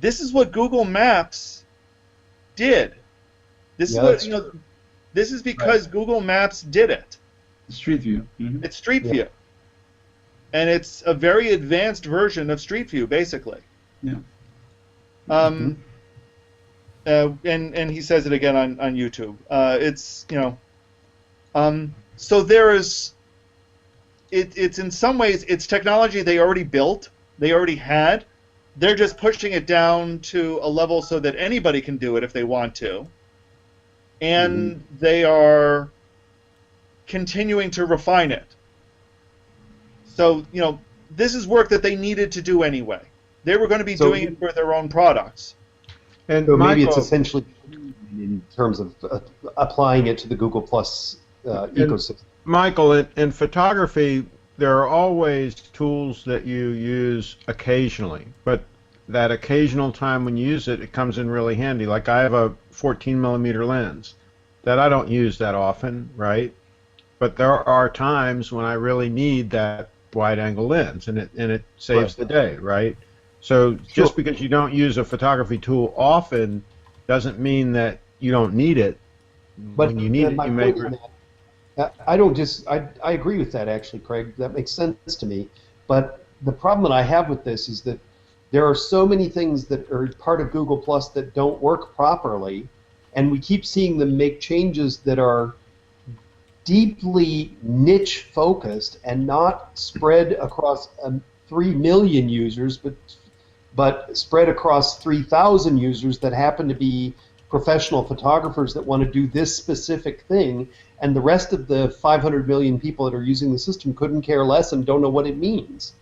This is what Google Maps did. This is because Google Maps did it. Street View. Mm-hmm. It's Street View. And it's a very advanced version of Street View, basically. Yeah. And he says it again on YouTube. So there is, it's in some ways, it's technology they already built, they already had. They're just pushing it down to a level so that anybody can do it if they want to. And they are continuing to refine it. So, this is work that they needed to do anyway. They were going to be doing it for their own products. And so maybe it's essentially in terms of applying it to the Google Plus ecosystem. Michael, in photography, there are always tools that you use occasionally, but that occasional time when you use it, it comes in really handy. Like I have a 14mm lens that I don't use that often, right? But there are times when I really need that wide-angle lens, and it saves the day, right? So just because you don't use a photography tool often doesn't mean that you don't need it. But when you need it, you may. I agree with that, actually, Craig. That makes sense to me. But the problem that I have with this is that there are so many things that are part of Google Plus that don't work properly, and we keep seeing them make changes that are deeply niche focused and not spread across 3 million users, but but spread across 3,000 users that happen to be professional photographers that want to do this specific thing, and the rest of the 500 million people that are using the system couldn't care less and don't know what it means.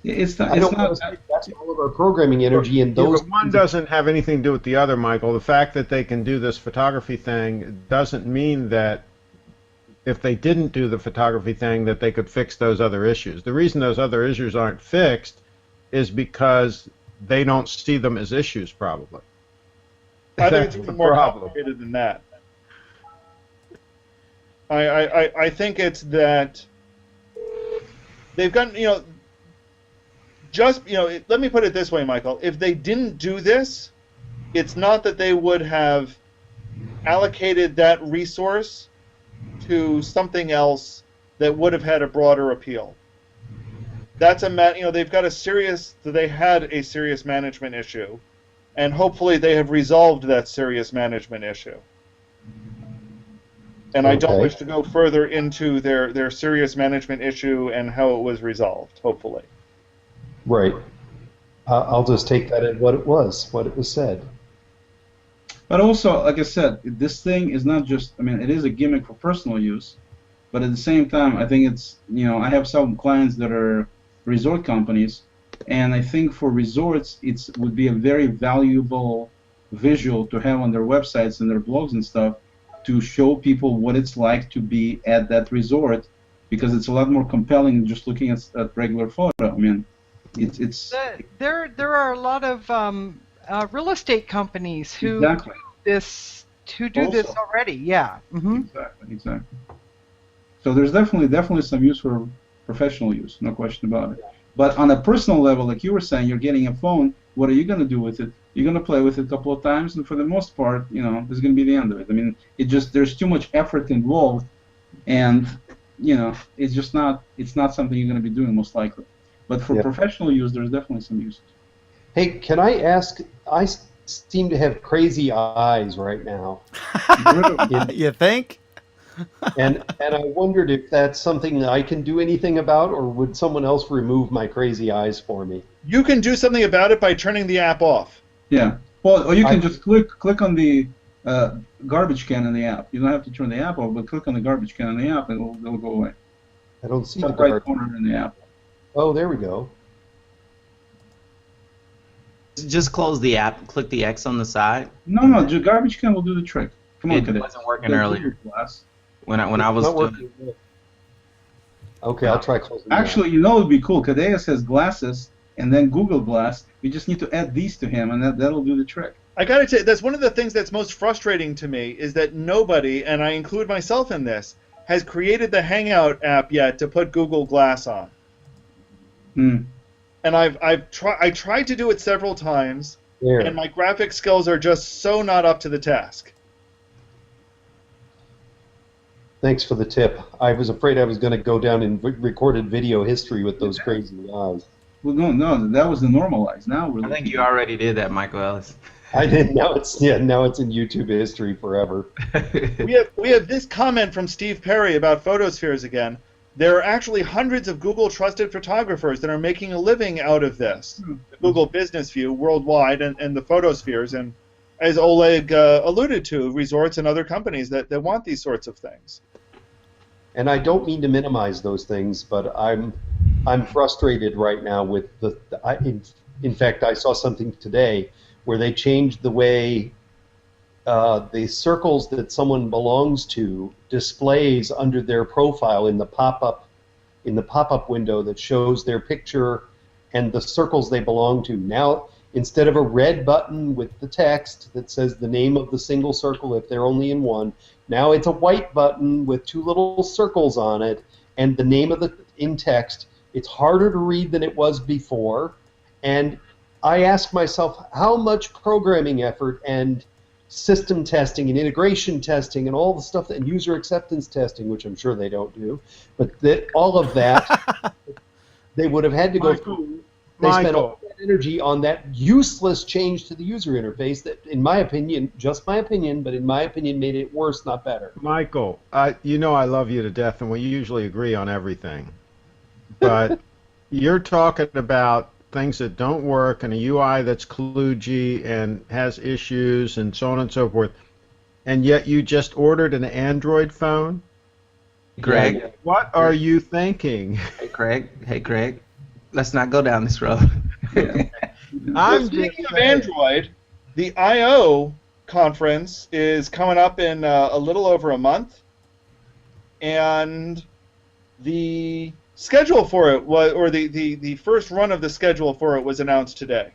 It's not. I don't want to say that's all of our programming energy and those. But one doesn't have anything to do with the other, Michael. The fact that they can do this photography thing doesn't mean that if they didn't do the photography thing that they could fix those other issues. The reason those other issues aren't fixed is because they don't see them as issues, probably. I think it's That's even the more problem. complicated than that. I think it's that they've got, let me put it this way, Michael. If they didn't do this, it's not that they would have allocated that resource to something else that would have had a broader appeal. That's they've got they had a serious management issue, and hopefully they have resolved that serious management issue. And I don't wish to go further into their serious management issue and how it was resolved, hopefully. Right. I'll just take that as what it was said. But also, like I said, this thing is not just, it is a gimmick for personal use, but at the same time, I think it's, I have some clients that are resort companies, and I think for resorts, it would be a very valuable visual to have on their websites and their blogs and stuff to show people what it's like to be at that resort, because it's a lot more compelling than just looking at regular photo. It's there are a lot of real estate companies who Exactly. do this already. Yeah. Mm-hmm. Exactly. So there's definitely some use for professional use, no question about it. But on a personal level, like you were saying, you're getting a phone. What are you going to do with it? You're going to play with it a couple of times, and for the most part, this is going to be the end of it. There's too much effort involved, and it's not something you're going to be doing most likely. But for professional use, there's definitely some use. Hey, can I ask? I seem to have crazy eyes right now. You think? And I wondered if that's something that I can do anything about, or would someone else remove my crazy eyes for me? You can do something about it by turning the app off. Yeah. Well, or you can just click on the garbage can in the app. You don't have to turn the app off, but click on the garbage can in the app, and it'll go away. I don't see Top the right garbage. corner in the app. Oh, there we go. Just close the app, click the X on the side. No, the garbage can will do the trick. Come on, It Kadeaus. wasn't working The earlier. Google Glass. When I was Not doing working. Okay, I'll try closing. Actually, it would be cool. Kadeaus has glasses and then Google Glass. We just need to add these to him, and that'll do the trick. I gotta tell you, that's one of the things that's most frustrating to me is that nobody, and I include myself in this, has created the Hangout app yet to put Google Glass on. And I tried to do it several times, and my graphic skills are just so not up to the task. Thanks for the tip. I was afraid I was going to go down in recorded video history with those crazy eyes. Well, no, that was the normalized. Now we're. I think you already did that, Michael Ellis. I didn't. Now it's in YouTube history forever. We have this comment from Steve Perry about photospheres again. There are actually hundreds of Google trusted photographers that are making a living out of this. The Google Business View worldwide and the photospheres, and as Oleg alluded to, resorts and other companies that want these sorts of things. And I don't mean to minimize those things, but I'm frustrated right now with in fact, I saw something today where they changed the way the circles that someone belongs to displays under their profile in the pop-up window that shows their picture and the circles they belong to. Now, instead of a red button with the text that says the name of the single circle if they're only in one, now it's a white button with two little circles on it and the name of in text. It's harder to read than it was before, and I ask myself how much programming effort and system testing and integration testing and all the stuff and user acceptance testing, which I'm sure they don't do, but all of that they would have had to go through. They spent all that energy on that useless change to the user interface that, in my opinion, just my opinion, but in my opinion made it worse, not better. Michael, I love you to death, and we usually agree on everything. But you're talking about things that don't work and a UI that's kludgy and has issues and so on and so forth, and yet you just ordered an Android phone? Greg. What are you thinking? Hey, Craig. Let's not go down this road. Well, speaking of Android, the I/O conference is coming up in a little over a month, and the schedule for it was, or the first run of the schedule for it was announced today.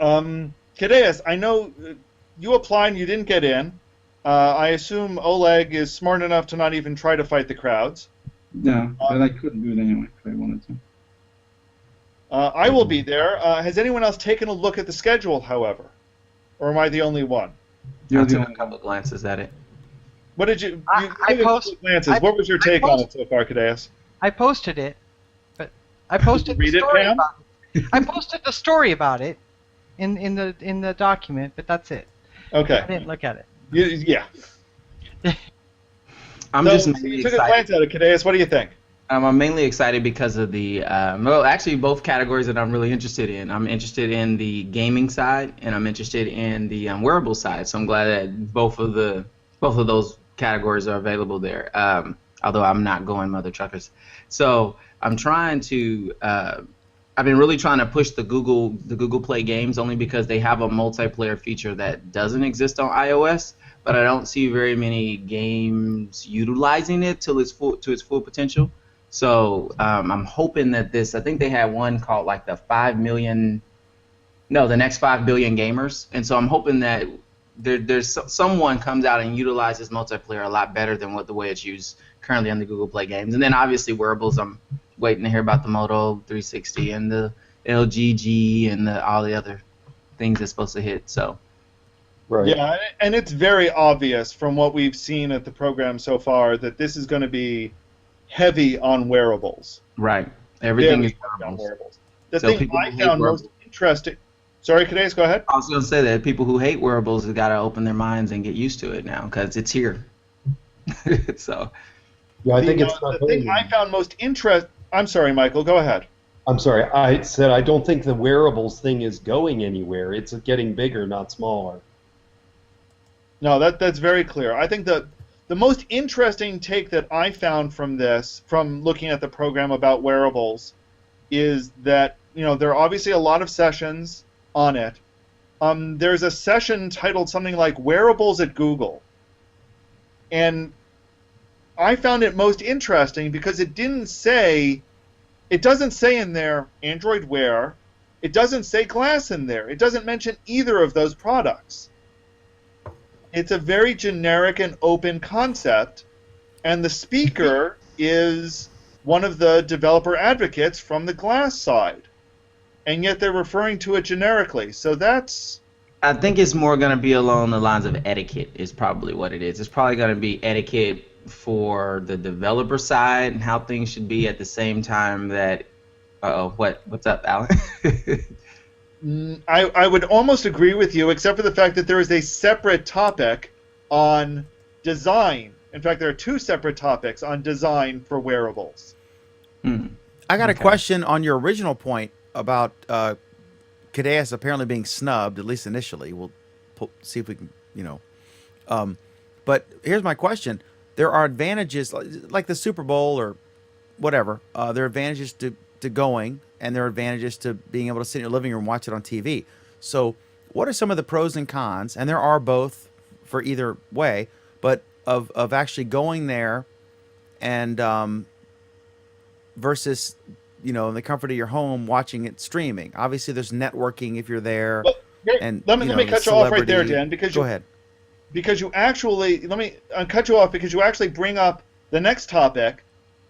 Kadeaus, I know you applied and you didn't get in. I assume Oleg is smart enough to not even try to fight the crowds. Yeah, but I couldn't do it anyway if I wanted to. I will be there. Has anyone else taken a look at the schedule, however? Or am I the only one? I took a couple of glances at it. What did you? What was your take on it so far, Kadeaus? I posted it, but I posted the story about it. I posted the story about it in the document, but that's it. Okay. I didn't look at it. Yeah. I'm so, just you took a glance at it, Kadeaus. What do you think? I'm mainly excited because of the well, actually both categories that I'm really interested in. I'm interested in the gaming side, and I'm interested in the wearable side. So I'm glad that both of those categories are available there. Although I'm not going mother truckers. So I'm trying to. I've been really trying to push the Google Play games only because they have a multiplayer feature that doesn't exist on iOS. But I don't see very many games utilizing it to its full potential. So I'm hoping that this. I think they had one called like the next 5 billion gamers, and so I'm hoping that there's someone comes out and utilizes multiplayer a lot better than the way it's used currently on the Google Play games. And then obviously wearables. I'm waiting to hear about the Moto 360 and the LG G and all the other things that's supposed to hit. So. Right. Yeah, and it's very obvious from what we've seen at the program so far that this is going to be heavy on wearables. Right. Everything is on wearables. The thing I found most interesting. Sorry, Kadeaus, go ahead. I was going to say that people who hate wearables have got to open their minds and get used to it now because it's here. So. Yeah, I think it's the thing I found most interesting. I'm sorry, Michael. Go ahead. I'm sorry. I said I don't think the wearables thing is going anywhere. It's getting bigger, not smaller. No, that's very clear. I think the most interesting take that I found from this, from looking at the program about wearables, is that there are obviously a lot of sessions on it. There's a session titled something like "Wearables at Google," and I found it most interesting because it doesn't say in there Android Wear, it doesn't say Glass in there. It doesn't mention either of those products. It's a very generic and open concept, and the speaker is one of the developer advocates from the Glass side, and yet they're referring to it generically. So that's... I think it's more going to be along the lines of etiquette is probably what it is. It's probably going to be etiquette for the developer side and how things should be at the same time that... what's up, Alan? I would almost agree with you, except for the fact that there is a separate topic on design. In fact, there are 2 separate topics on design for wearables. I got a question on your original point about Kadeaus apparently being snubbed, at least initially. We'll see if we can, but here's my question. There are advantages, like the Super Bowl or whatever. There are advantages to going, and there are advantages to being able to sit in your living room and watch it on TV. So what are some of the pros and cons, and there are both for either way, but of actually going there and versus, in the comfort of your home watching it streaming? Obviously there's networking if you're there. Well, and let me cut you off right there, Dan, because go ahead. Because you actually, let me cut you off because you actually bring up the next topic,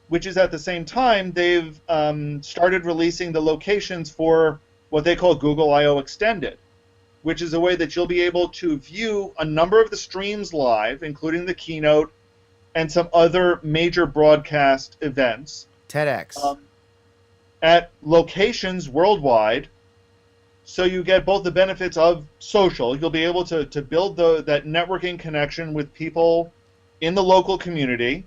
which is at the same time they've started releasing the locations for what they call Google I/O Extended, which is a way that you'll be able to view a number of the streams live, including the keynote and some other major broadcast events. TEDx. At locations worldwide, so you get both the benefits of social. You'll be able to build that networking connection with people in the local community,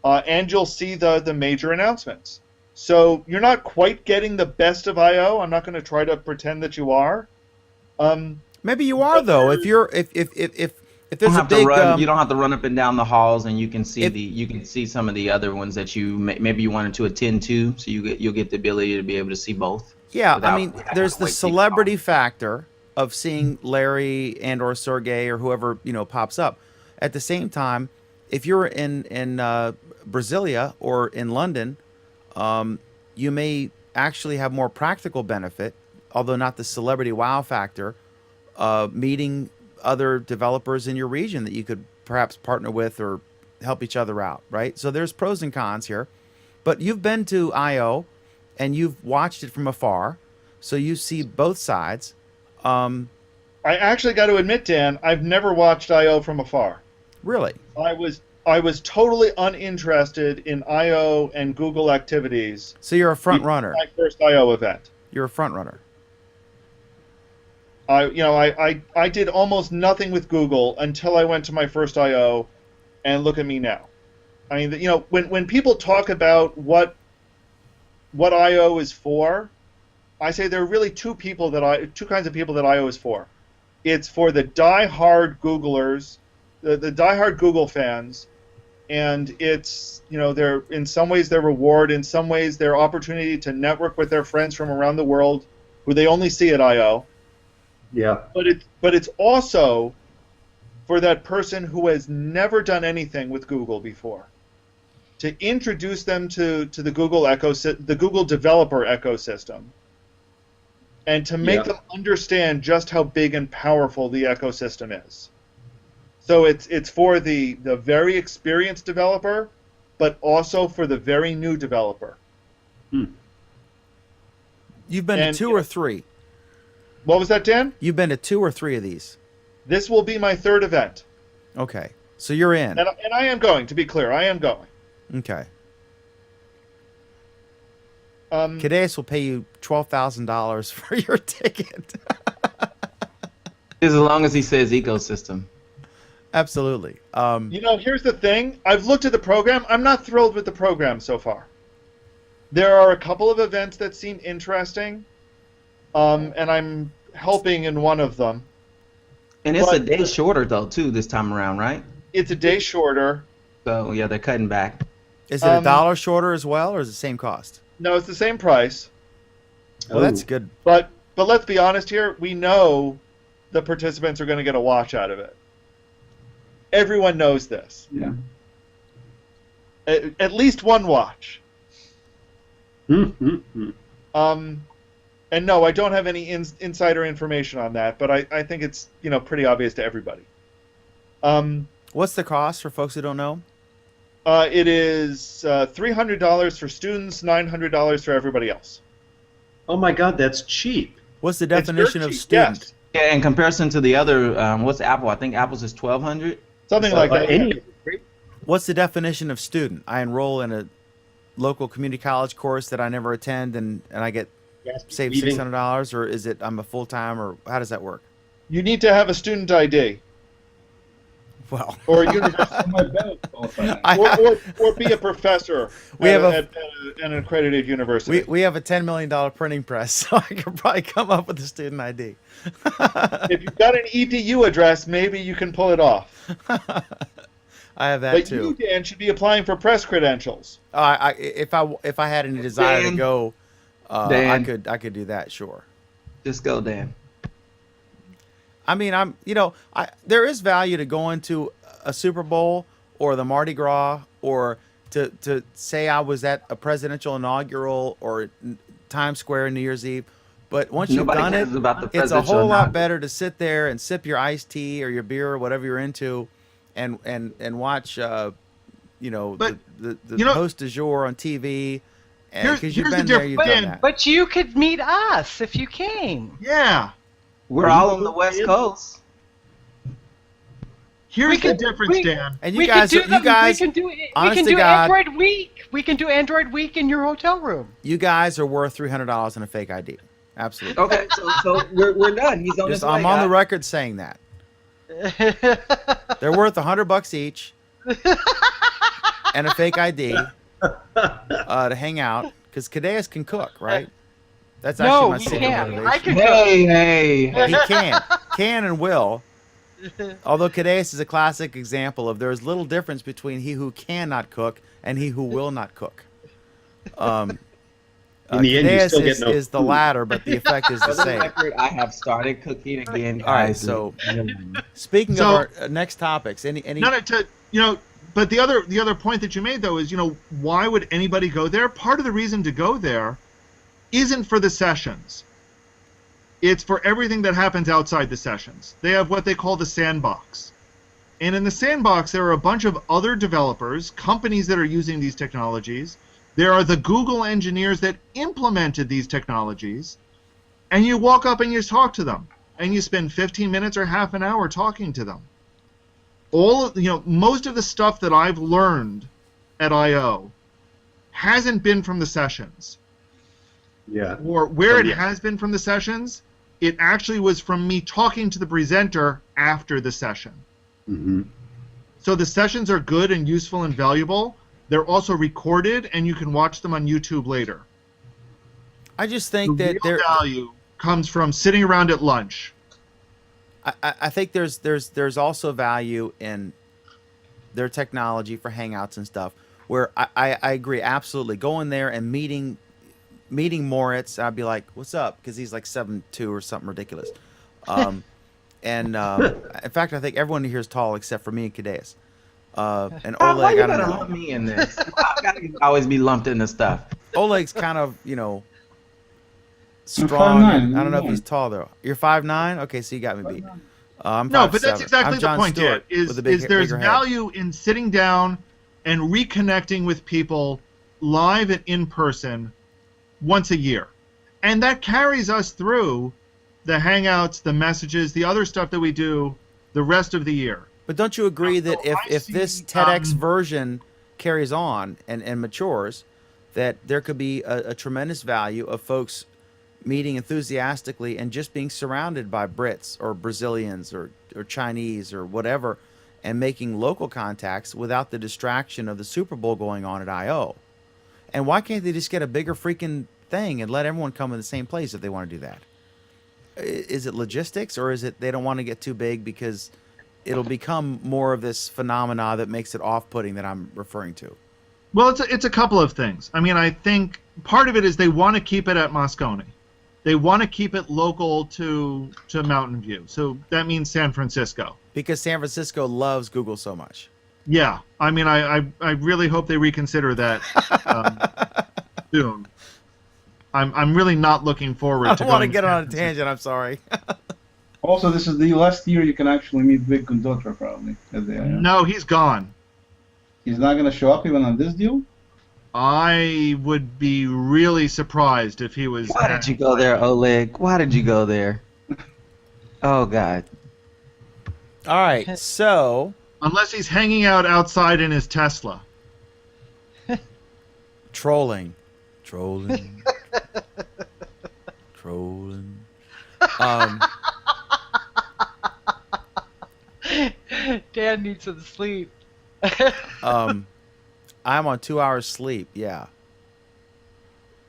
and you'll see the major announcements. So you're not quite getting the best of I/O. I'm not going to try to pretend that you are. Maybe you are though. If there's a big you don't have to run up and down the halls, and you can see some of the other ones that you maybe you wanted to attend to, so you'll get the ability to be able to see both. Yeah, I mean, there's the celebrity factor of seeing Larry and or Sergey or whoever pops up. At the same time, if you're in Brasilia or in London, you may actually have more practical benefit, although not the celebrity wow factor, meeting other developers in your region that you could perhaps partner with or help each other out, right? So there's pros and cons here. But you've been to I/O and you've watched it from afar, so you see both sides. I actually got to admit, Dan, I've never watched I/O from afar. Really? I was totally uninterested in I/O and Google activities. So you're a front runner. My first I/O event. You're a front runner. I did almost nothing with Google until I went to my first I/O, and look at me now. I mean, when people talk about what I/O is for, I say there are really two kinds of people that I/O is for. It's for the die-hard Googlers, the die-hard Google fans, and it's they're in some ways their reward, in some ways their opportunity to network with their friends from around the world who they only see at I/O. Yeah. But it's also for that person who has never done anything with Google before, to introduce them to the Google developer ecosystem, and to make them understand just how big and powerful the ecosystem is. So it's for the very experienced developer, but also for the very new developer. You've been to 2 or 3? What was that, Dan? You've been to 2 or 3 of these? This will be my third event. Okay. So you're in. And I am going, to be clear. I am going. Okay. Kadeaus will pay you $12,000 for your ticket. As long as he says ecosystem. Absolutely. Here's the thing. I've looked at the program. I'm not thrilled with the program so far. There are a couple of events that seem interesting, and I'm helping in one of them. And it's a day shorter, though, too, this time around, right? It's a day shorter. So, yeah, they're cutting back. Is it $1 shorter as well, or is it the same cost? No, it's the same price. Well, that's good. But let's be honest here. We know the participants are going to get a watch out of it. Everyone knows this. Yeah. At least one watch. And no, I don't have any insider information on that, but I think it's pretty obvious to everybody. What's the cost for folks who don't know? It is $300 for students, $900 for everybody else. Oh my God, that's cheap. What's the definition of student? Yes. Yeah, in comparison to the other, what's Apple? I think Apple's is $1,200. Something like that. What's the definition of student? I enroll in a local community college course that I never attend, and I get saved $600, or is it I'm a full-time, or how does that work? You need to have a student ID. Well, or a university, or be a professor at an accredited university. We have a $10 million printing press, so I could probably come up with a student ID. If you've got an EDU address, maybe you can pull it off. I have that too. But you, Dan, should be applying for press credentials. If I had any desire to go, I could do that. Sure. Just go, Dan. I mean, there is value to going to a Super Bowl or the Mardi Gras, or to say I was at a presidential inaugural or Times Square in New Year's Eve. But once you've done it, it's a whole lot better to sit there and sip your iced tea or your beer or whatever you're into, and watch the host du jour on TV. Because you've been there, you've done that. But you could meet us if you came. Yeah. We're all on the West Coast. Here's the difference, Dan. And you guys, we can do Android Week. We can do Android Week in your hotel room. You guys are worth $300 in a fake ID. Absolutely. Okay, so we're done. He's on his way. I'm on the record saying that. They're worth $100 each, and a fake ID to hang out. Because Kadeaus can cook, right? That's No, actually my he secret can't. motivation. I can Hey. He can and will. Although Kadeaus is a classic example of there is little difference between he who cannot cook and he who will not cook. In the end, you Kadeaus still get no is the food. latter, but the effect is the For the same. record, I have started cooking again, guys. All right, so speaking So- of our next topics, any But the other point that you made though is, why would anybody go there? Part of the reason to go there isn't for the sessions. It's for everything that happens outside the sessions. They have what they call the sandbox. And in the sandbox, there are a bunch of other developers, companies that are using these technologies. There are the Google engineers that implemented these technologies. And you walk up and you talk to them. And you spend 15 minutes or half an hour talking to them. Most of the stuff that I've learned at I.O. hasn't been from the sessions. Yeah. Or where it has been from the sessions, it actually was from me talking to the presenter after the session. Mm-hmm. So the sessions are good and useful and valuable. They're also recorded, and you can watch them on YouTube later. I just think The that real there value comes from sitting around at lunch. I think there's also value in their technology for Hangouts and stuff where I agree absolutely going there and meeting Moritz. I'd be like, what's up, because he's like 7'2" or something ridiculous. In fact, I think everyone here is tall except for me and Kadeaus. And Why Oleg, you I don't gotta know. lump me in this? I gotta always be lumped into stuff. Oleg's kind of, I'm strong. 5'9", And I don't know if yeah. he's tall though. You're 5'9"? Okay, so you got me beat. I'm No, 5'7". but that's exactly I'm the Jon point, Stewart Dan, with a is there's bigger head. value in sitting down and reconnecting with people live and in person once a year. And that carries us through the Hangouts, the messages, the other stuff that we do the rest of the year. But don't you agree that So I if see, this TEDx version carries on and matures, that there could be a tremendous value of folks meeting enthusiastically and just being surrounded by Brits or Brazilians or Chinese or whatever and making local contacts without the distraction of the Super Bowl going on at I.O. And why can't they just get a bigger freaking thing and let everyone come in the same place if they want to do that? Is it logistics, or is it they don't want to get too big because it'll become more of this phenomena that makes it off-putting that I'm referring to? Well, it's a couple of things. I mean, I think part of it is they want to keep it at Moscone. They want to keep it local to Mountain View. So that means San Francisco. Because San Francisco loves Google so much. Yeah. I mean, I really hope they reconsider that soon. I'm really not looking forward I to don't want to going get to on a San Francisco. tangent. I'm sorry. Also, this is the last year you can actually meet Big Conductor, probably. At the, No, he's gone. He's not going to show up even on this deal? I would be really surprised if he was. Why did you go there, Oleg? Why did you go there? Oh, God. All right, so Unless he's hanging out outside in his Tesla. trolling. Dan needs some sleep. I'm on 2 hours sleep. Yeah.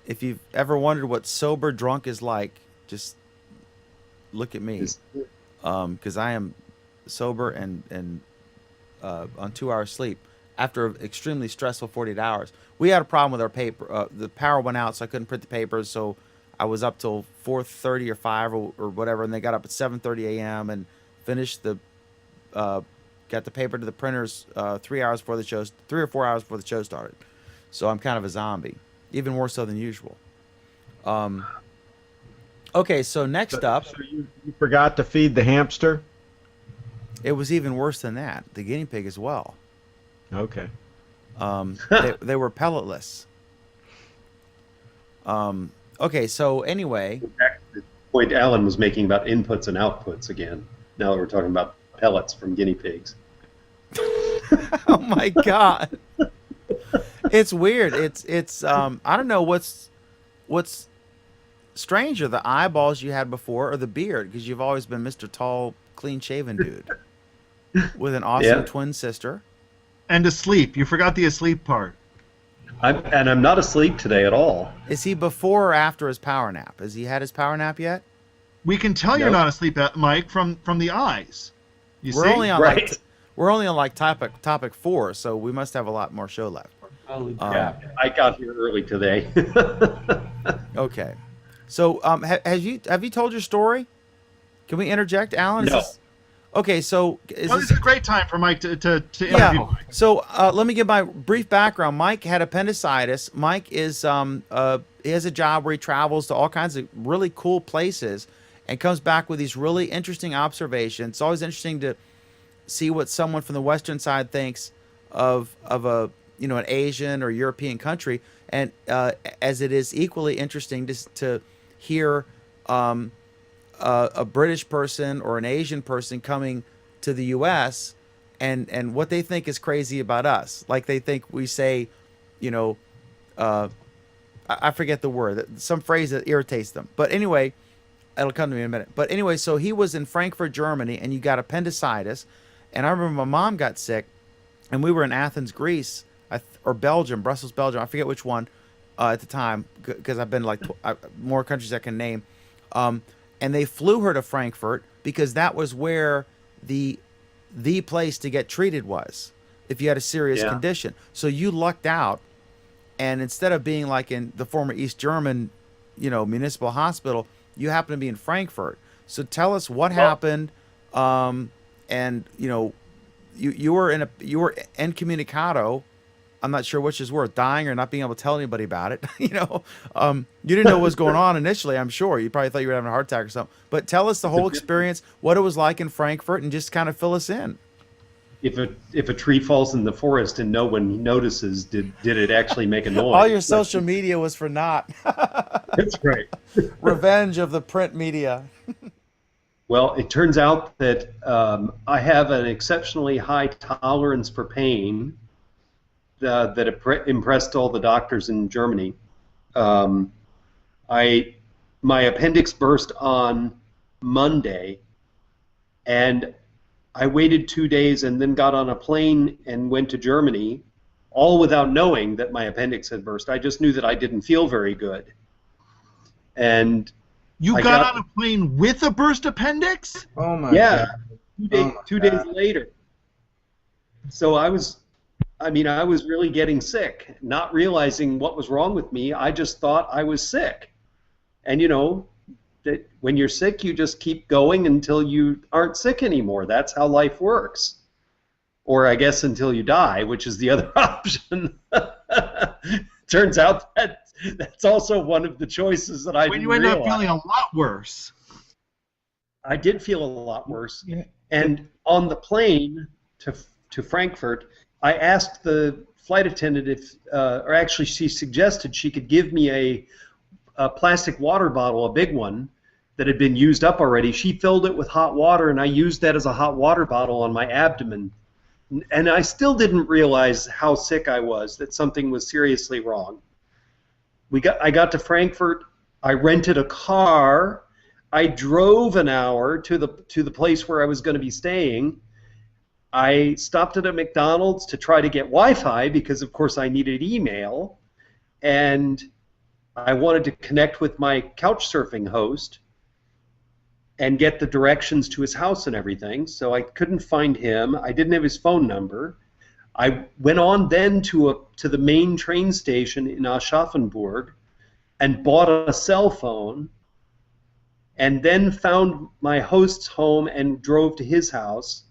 If you've ever wondered what sober drunk is like, just look at me. Because I am sober and on 2 hours sleep after an extremely stressful 48 hours. We had a problem with our paper. The power went out, so I couldn't print the papers. So I was up till 4:30 or 5 or whatever, and they got up at 7:30 a.m. and finished the got the paper to the printers 3 hours before the show, 3 or 4 hours before the show started. So I'm kind of a zombie, even more so than usual. Okay, so next up, So you forgot to feed the hamster? it was even worse than that. The guinea pig as well. Okay. They were pelletless. Okay, so anyway, Back to the point Alan was making about inputs and outputs again. Now that we're talking about pellets from guinea pigs. oh my god, it's weird. It's I don't know what's stranger, the eyeballs you had before or the beard, because you've always been Mr. Tall, clean-shaven dude with an awesome Yeah. twin sister. And asleep. You forgot the asleep part. I'm not asleep today at all. Is he before or after his power nap? Has he had his power nap yet? We can tell you're No. not asleep, Mike, from the eyes. You We're see? only on Right. we're only on like topic 4, so we must have a lot more show left. Holy Yeah, I got here early today. Okay. So have you told your story? Can we interject, Alan? No. Okay, so Well, this is a great time for Mike to interview. yeah. So let me give my brief background. Mike had appendicitis. Mike is he has a job where he travels to all kinds of really cool places and comes back with these really interesting observations. It's always interesting to see what someone from the Western side thinks of a an Asian or European country, and as it is equally interesting to hear a British person or an Asian person coming to the U.S. and what they think is crazy about us. Like they think we say, I forget the word, some phrase that irritates them. But anyway, it'll come to me in a minute. But anyway, so he was in Frankfurt, Germany, and you got appendicitis. And I remember my mom got sick, and we were in Athens, Greece, or Belgium, Brussels, Belgium. I forget which one at the time, because I've been like more countries I can name. And they flew her to Frankfurt because that was where the place to get treated was if you had a serious condition. So you lucked out, and instead of being like in the former East German, municipal hospital, you happen to be in Frankfurt. So tell us what happened, and you were incommunicado. I'm not sure which is worse, dying or not being able to tell anybody about it. You didn't know what was going on initially, I'm sure. You probably thought you were having a heart attack or something. But tell us the whole experience, what it was like in Frankfurt, and just kind of fill us in. If a tree falls in the forest and no one notices, did it actually make a noise? All your social media was for naught. That's right. Revenge of the print media. Well, it turns out that I have an exceptionally high tolerance for pain that impressed all the doctors in Germany. My appendix burst on Monday, and I waited 2 days and then got on a plane and went to Germany, all without knowing that my appendix had burst. I just knew that I didn't feel very good. And you got on a plane with a burst appendix? Oh my God. 2 days later. So I was really getting sick, not realizing what was wrong with me. I just thought I was sick. And that when you're sick, you just keep going until you aren't sick anymore. That's how life works. Or I guess until you die, which is the other option. Turns out that's also one of the choices that I didn't realize. When you end up feeling a lot worse. I did feel a lot worse. Yeah. And on the plane to Frankfurt, I asked the flight attendant or actually she suggested she could give me a plastic water bottle, a big one, that had been used up already. She filled it with hot water, and I used that as a hot water bottle on my abdomen. And I still didn't realize how sick I was, that something was seriously wrong. I got to Frankfurt. I rented a car. I drove an hour to the place where I was going to be staying. I stopped at a McDonald's to try to get Wi-Fi because, of course, I needed email. And I wanted to connect with my couch surfing host and get the directions to his house and everything. So I couldn't find him. I didn't have his phone number. I went on then to the main train station in Aschaffenburg and bought a cell phone, and then found my host's home and drove to his house.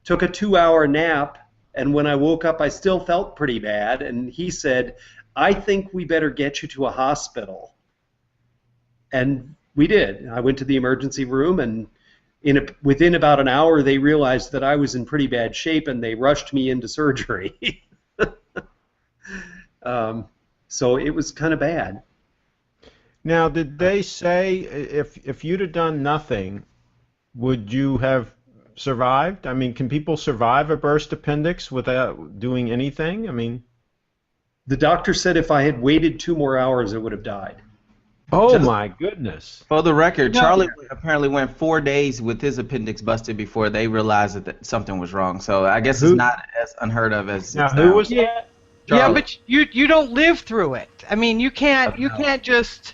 Took a 2-hour nap, and when I woke up, I still felt pretty bad. And he said, "I think we better get you to a hospital." And we did. I went to the emergency room, and within about an hour, they realized that I was in pretty bad shape, and they rushed me into surgery. So it was kind of bad. Now, did they say if you'd have done nothing, would you have survived? I mean, can people survive a burst appendix without doing anything? I mean, the doctor said if I had waited 2 more hours, I would have died. Oh my goodness! For the record, Charlie apparently went 4 days with his appendix busted before they realized that something was wrong. So I guess it's not as unheard of as. Now, who was that? Yeah, but you don't live through it. I mean, you can't just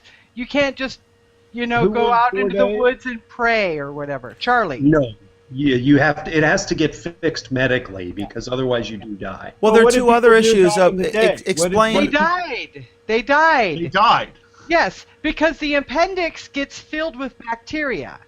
go out into the woods and pray or whatever. Charlie. No. You have to. It has to get fixed medically because otherwise you do die. Well, there are two other issues. Explain. They died. They died. Yes, because the appendix gets filled with bacteria,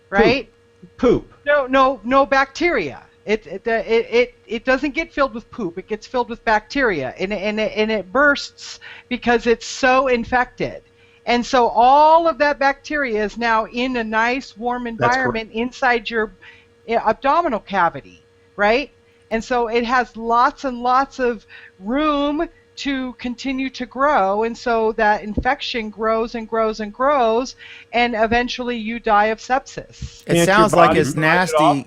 right? Poop. No bacteria. It doesn't get filled with poop. It gets filled with bacteria, and it bursts because it's so infected. And so all of that bacteria is now in a nice warm environment inside your abdominal cavity, right? And so it has lots and lots of room to continue to grow, and so that infection grows and grows and grows, and eventually you die of sepsis. It sounds like as nasty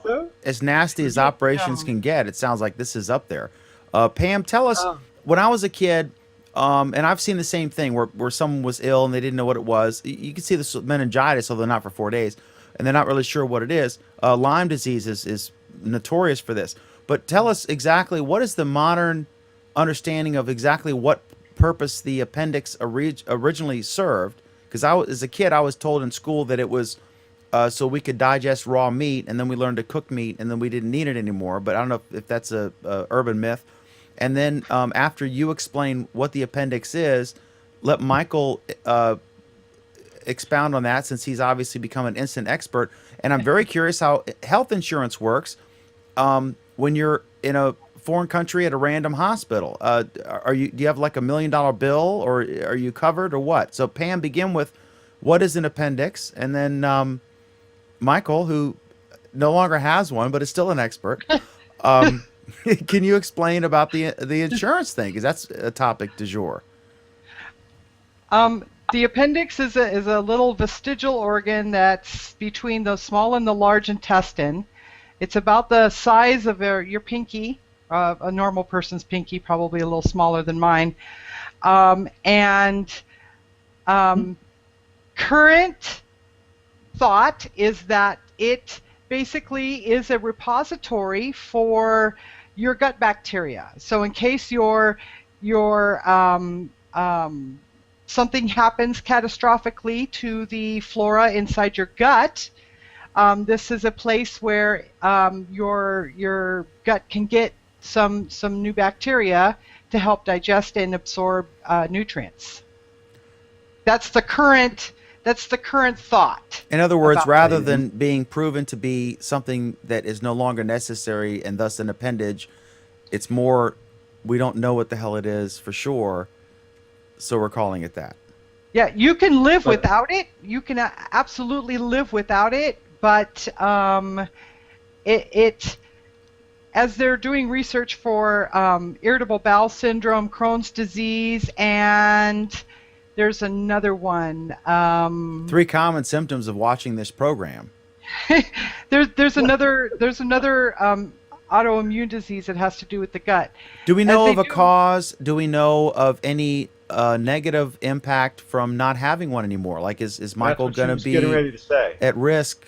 as operations can get. It sounds like this is up there. Pam, tell us, when I was a kid, and I've seen the same thing where someone was ill and they didn't know what it was. You can see this meningitis, although not for 4 days, and they're not really sure what it is. Lyme disease is notorious for this. But tell us exactly, what is the modern understanding of exactly what purpose the appendix originally served? Because as a kid, I was told in school that it was so we could digest raw meat, and then we learned to cook meat, and then we didn't need it anymore. But I don't know if that's a urban myth. And then after you explain what the appendix is, let Michael expound on that, since he's obviously become an instant expert. And I'm very curious how health insurance works when you're in a foreign country at a random hospital. Do you have like $1 million bill, or are you covered, or what? So Pam, begin with what is an appendix, and then Michael, who no longer has one but is still an expert, can you explain about the insurance thing, because that's a topic du jour. The appendix is a little vestigial organ that's between the small and the large intestine. It's about the size of your pinky. A normal person's pinky, probably a little smaller than mine. Current thought is that it basically is a repository for your gut bacteria. So in case something happens catastrophically to the flora inside your gut, this is a place where your gut can get some new bacteria to help digest and absorb nutrients. That's the current thought. In other words, rather than being proven to be something that is no longer necessary and thus an appendage, it's more, we don't know what the hell it is for sure, so we're calling it that. Yeah, you can live without it. You can absolutely live without it, but as they're doing research for irritable bowel syndrome, Crohn's disease, and there's another one. 3 common symptoms of watching this program. there's another autoimmune disease that has to do with the gut. Do we know of a cause? Do we know of any negative impact from not having one anymore? Like, is Michael going to be ready to say. At risk?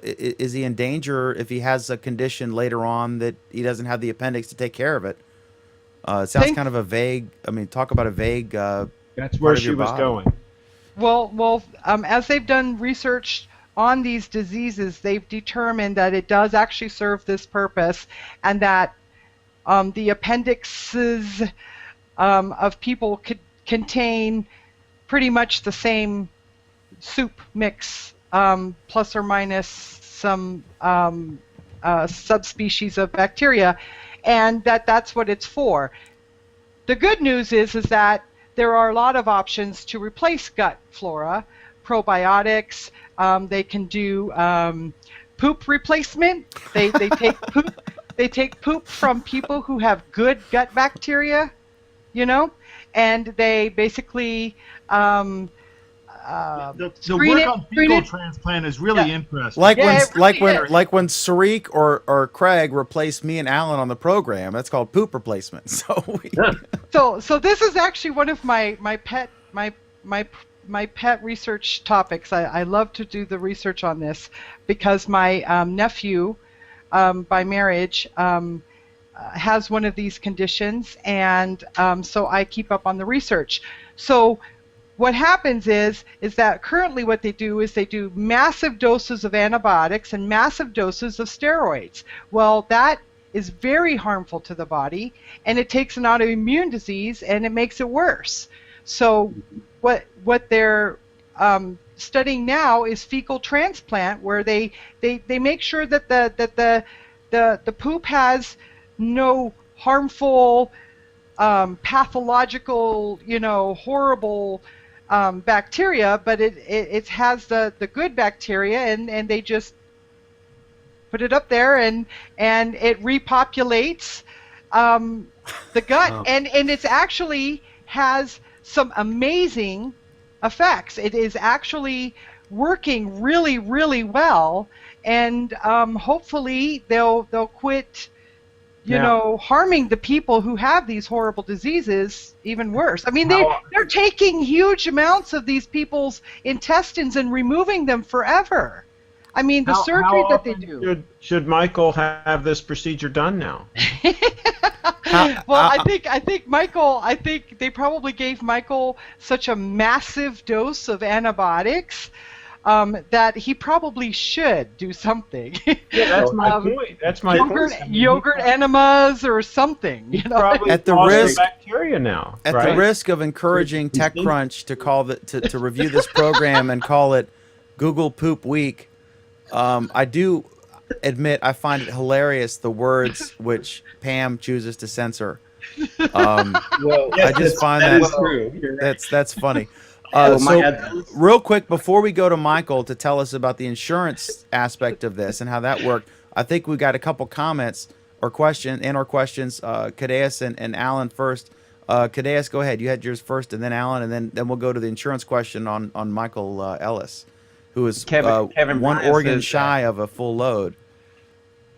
Is he in danger if he has a condition later on that he doesn't have the appendix to take care of it? It sounds kind of a vague. I mean, talk about a vague. That's where she was going. Well, as they've done research on these diseases, they've determined that it does actually serve this purpose, and that the appendixes of people could contain pretty much the same soup mix, plus or minus some subspecies of bacteria, and that's what it's for. The good news is that there are a lot of options to replace gut flora. Probiotics. They can do poop replacement. They take poop. They take poop from people who have good gut bacteria, and they basically the work on fecal transplant is really interesting. Like when Sarik or Craig replaced me and Alan on the program, that's called poop replacement. So this is actually one of my pet research topics. I love to do the research on this because my nephew, by marriage, has one of these conditions, and so I keep up on the research. So what happens is that currently what they do is they do massive doses of antibiotics and massive doses of steroids. Well, that is very harmful to the body, and it takes an autoimmune disease and it makes it worse. So what they're studying now is fecal transplant, where they make sure that the poop has no harmful pathological, horrible bacteria, but it has the good bacteria, and they just put it up there, and it repopulates the gut, and it's actually has some amazing effects. It is actually working really, really well, and hopefully they'll quit harming the people who have these horrible diseases even worse. I mean, they're taking huge amounts of these people's intestines and removing them forever. I mean, the surgery that they do. Should Michael have this procedure done now? Well, I think Michael. I think they probably gave Michael such a massive dose of antibiotics that he probably should do something. Yeah, that's my point. That's my point. Yogurt enemas or something. At the risk bacteria now. At the risk of encouraging TechCrunch to call to review this program and call it Google Poop Week, I do admit I find it hilarious the words which Pam chooses to censor. I just find that's true. That's funny. So real quick, before we go to Michael to tell us about the insurance aspect of this and how that worked, I think we got a couple comments or questions. Kadeaus and Alan first. Kadeaus, go ahead. You had yours first, and then Alan, and then we'll go to the insurance question on Michael Ellis, who is Kevin one Bryan organ shy of a full load.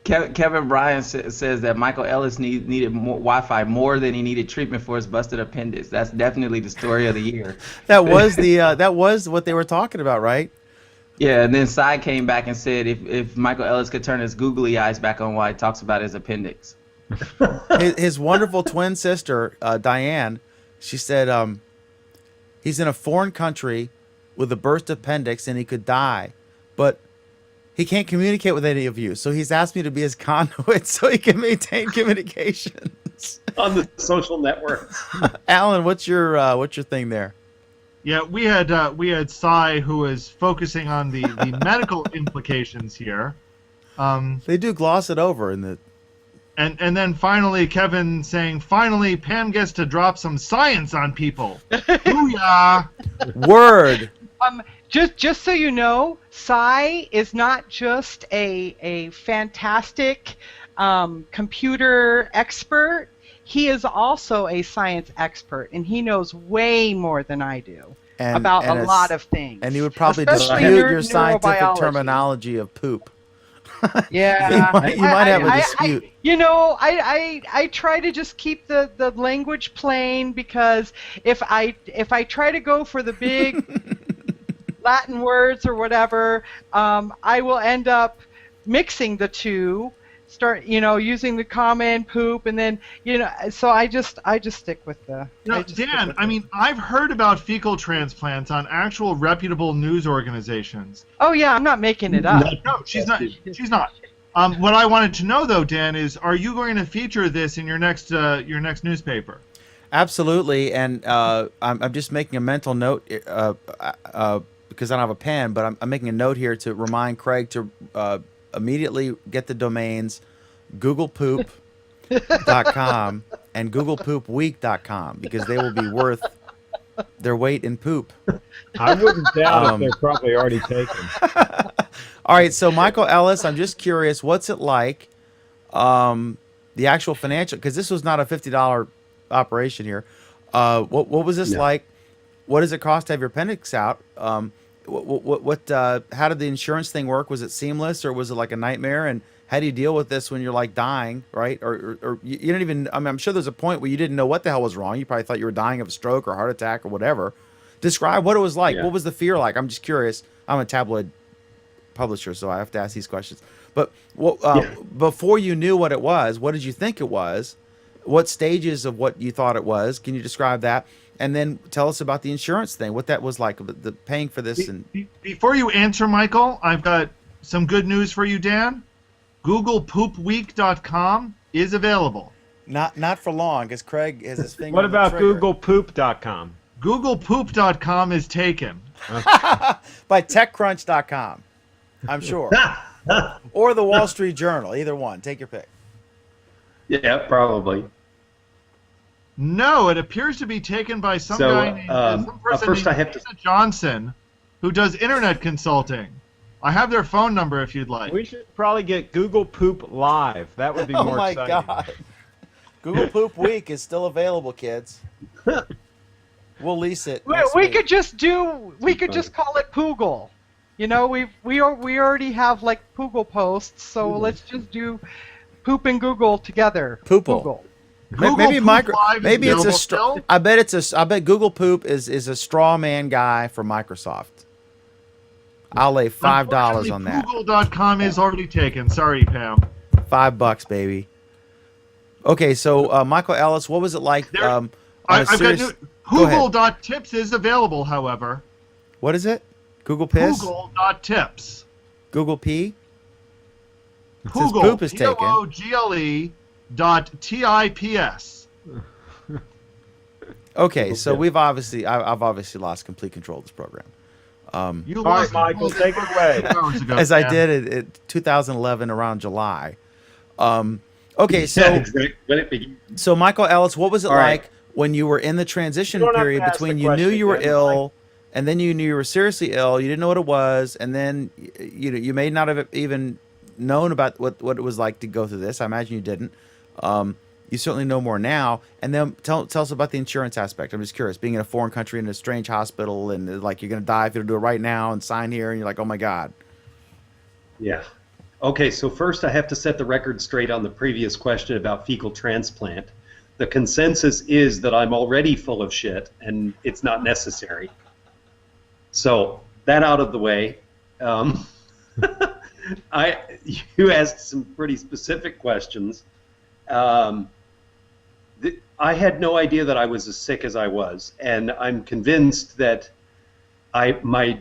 Kevin Bryan says that Michael Ellis needed more Wi-Fi more than he needed treatment for his busted appendix. That's definitely the story of the year. That was what they were talking about, right? Yeah, and then Cy came back and said if Michael Ellis could turn his googly eyes back on while he talks about his appendix. His wonderful twin sister, Diane, she said he's in a foreign country with a burst appendix and he could die, but he can't communicate with any of you, so he's asked me to be his conduit so he can maintain communications on the social network. Alan, what's your thing there? Yeah, we had Cy, who was focusing on the medical implications here. They do gloss it over in the. And then finally Kevin saying, finally Pam gets to drop some science on people. Booyah! Word. Just so you know, Cy is not just a fantastic computer expert. He is also a science expert, and he knows way more than I do about a lot of things. And he would probably dispute your scientific terminology of poop. Yeah, you might have a dispute. I try to just keep the language plain, because if I try to go for the big Latin words or whatever, I will end up mixing the two. Start using the common poop, and then so I just stick with the. Dan, I mean, I've heard about fecal transplants on actual reputable news organizations. Oh yeah, I'm not making it up. No, she's not. She's not. What I wanted to know though, Dan, is are you going to feature this in your next newspaper? Absolutely, and I'm just making a mental note because I don't have a pen, but I'm making a note here to remind Craig to immediately get the domains googlepoop.com and googlepoopweek.com, because they will be worth their weight in poop. I wouldn't doubt if they're probably already taken. All right, so Michael Ellis, I'm just curious, what's it like, the actual financial, because this was not a $50 operation here. What was this like? What does it cost to have your appendix out? How did the insurance thing work? Was it seamless, or was it like a nightmare? And how do you deal with this when you're like dying, right? Or you don't even, I mean, I'm sure there's a point where you didn't know what the hell was wrong. You probably thought you were dying of a stroke or heart attack or whatever. Describe what it was like. Yeah. What was the fear like? I'm just curious. I'm a tabloid publisher, so I have to ask these questions. But before you knew what it was, what did you think it was? What stages of what you thought it was? Can you describe that? And then tell us about the insurance thing, what that was like, the paying for this. Before you answer, Michael, I've got some good news for you, Dan. GooglePoopWeek.com is available. Not for long, because Craig has his finger. What on the about trigger. GooglePoop.com? GooglePoop.com is taken. By TechCrunch.com, I'm sure. Or the Wall Street Journal, either one. Take your pick. Yeah, probably. No, it appears to be taken by some guy named some person first named I have to Lisa Johnson, who does internet consulting. I have their phone number if you'd like. We should probably get Google Poop Live. That would be more exciting. Oh my God. Google Poop Week is still available, kids. We'll lease it. We could just call it Poogle. You know, we already have like Poogle posts, so let's just do Poop and Google together. Poople. Maybe it's a I bet Google Poop is a straw man guy for Microsoft. I'll lay $5 on that. Google.com is already taken. Sorry, Pam. $5, baby. Okay, so Michael Ellis, what was it like? Google.tips is available, however. What is it? Google Piss? Google.tips. Google P? Google. Poop is taken. Google.tips. Okay, so I've obviously lost complete control of this program. You All lost right, Michael, take it away. As I did in 2011 around July. Okay, so so Michael Ellis, what was it like when you were in the transition period between you knew you were ill and then you knew you were seriously ill, you didn't know what it was, and then you may not have even known about what it was like to go through this. I imagine you didn't. You certainly know more now. And then tell us about the insurance aspect. I'm just curious, being in a foreign country in a strange hospital and like you're going to die if you don't do it right now and sign here and you're like, oh my God. Yeah. Okay, so first I have to set the record straight on the previous question about fecal transplant. The consensus is that I'm already full of shit and it's not necessary. So that out of the way. You asked some pretty specific questions. I had no idea that I was as sick as I was, and I'm convinced that my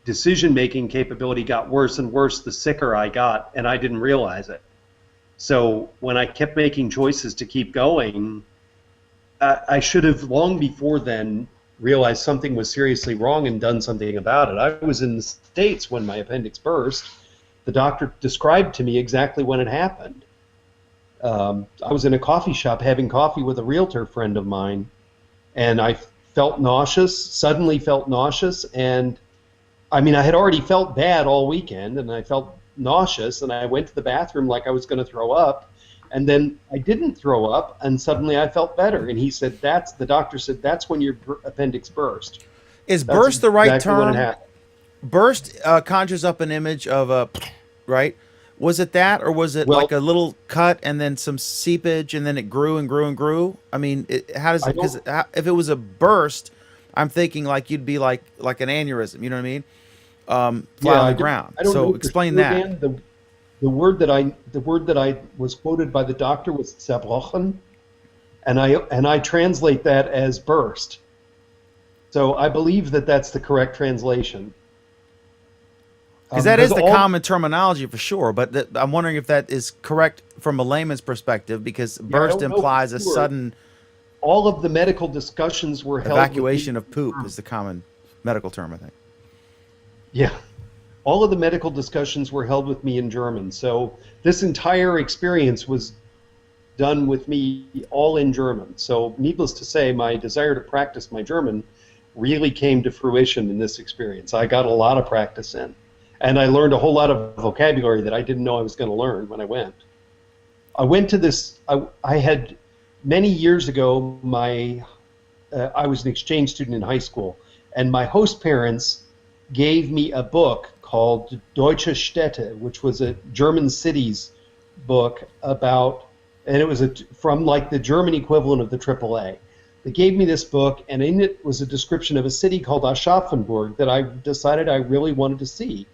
decision-making capability got worse and worse the sicker I got, and I didn't realize it. So when I kept making choices to keep going, I should have long before then realized something was seriously wrong and done something about it. I was in the States when my appendix burst. The doctor described to me exactly when it happened. I was in a coffee shop having coffee with a realtor friend of mine, and I suddenly felt nauseous, and I mean, I had already felt bad all weekend, and I felt nauseous, and I went to the bathroom like I was going to throw up, and then I didn't throw up, and suddenly I felt better, and he said, the doctor said, that's when your appendix burst. Is burst the right term? Burst conjures up an image of a, right? Was it that, or was it like a little cut and then some seepage and then it grew and grew and grew? I mean, how does it? Because if it was a burst, I'm thinking like you'd be like an aneurysm. You know what I mean? Flat on the ground. So explain that. Dan, the word that I was quoted by the doctor was zerbrochen, and I translate that as burst. So I believe that that's the correct translation. Because that is the common terminology for sure, but I'm wondering if that is correct from a layman's perspective, because burst implies a sudden. All of the medical discussions were held. Evacuation of poop is the common medical term, I think. Yeah, all of the medical discussions were held with me in German, so this entire experience was done with me all in German. So needless to say, my desire to practice my German really came to fruition in this experience. I got a lot of practice in. And I learned a whole lot of vocabulary that I didn't know I was going to learn when I went. I went to this, I had, many years ago, I was an exchange student in high school, and my host parents gave me a book called Deutsche Städte, which was a German cities book about, and it was from like the German equivalent of the AAA. They gave me this book, and in it was a description of a city called Aschaffenburg that I decided I really wanted to see.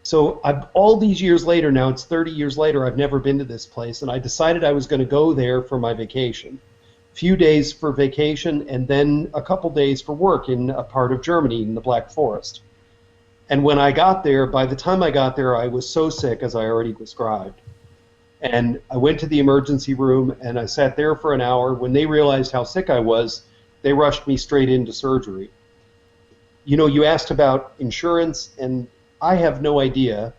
So all these years later, now it's 30 years later, I've never been to this place, and I decided I was going to go there for my vacation. Few days for vacation, and then a couple days for work in a part of Germany in the Black Forest. And when I got there, by the time I got there, I was so sick, as I already described. And I went to the emergency room, and I sat there for an hour. When they realized how sick I was, they rushed me straight into surgery. You know, you asked about insurance, and I have no idea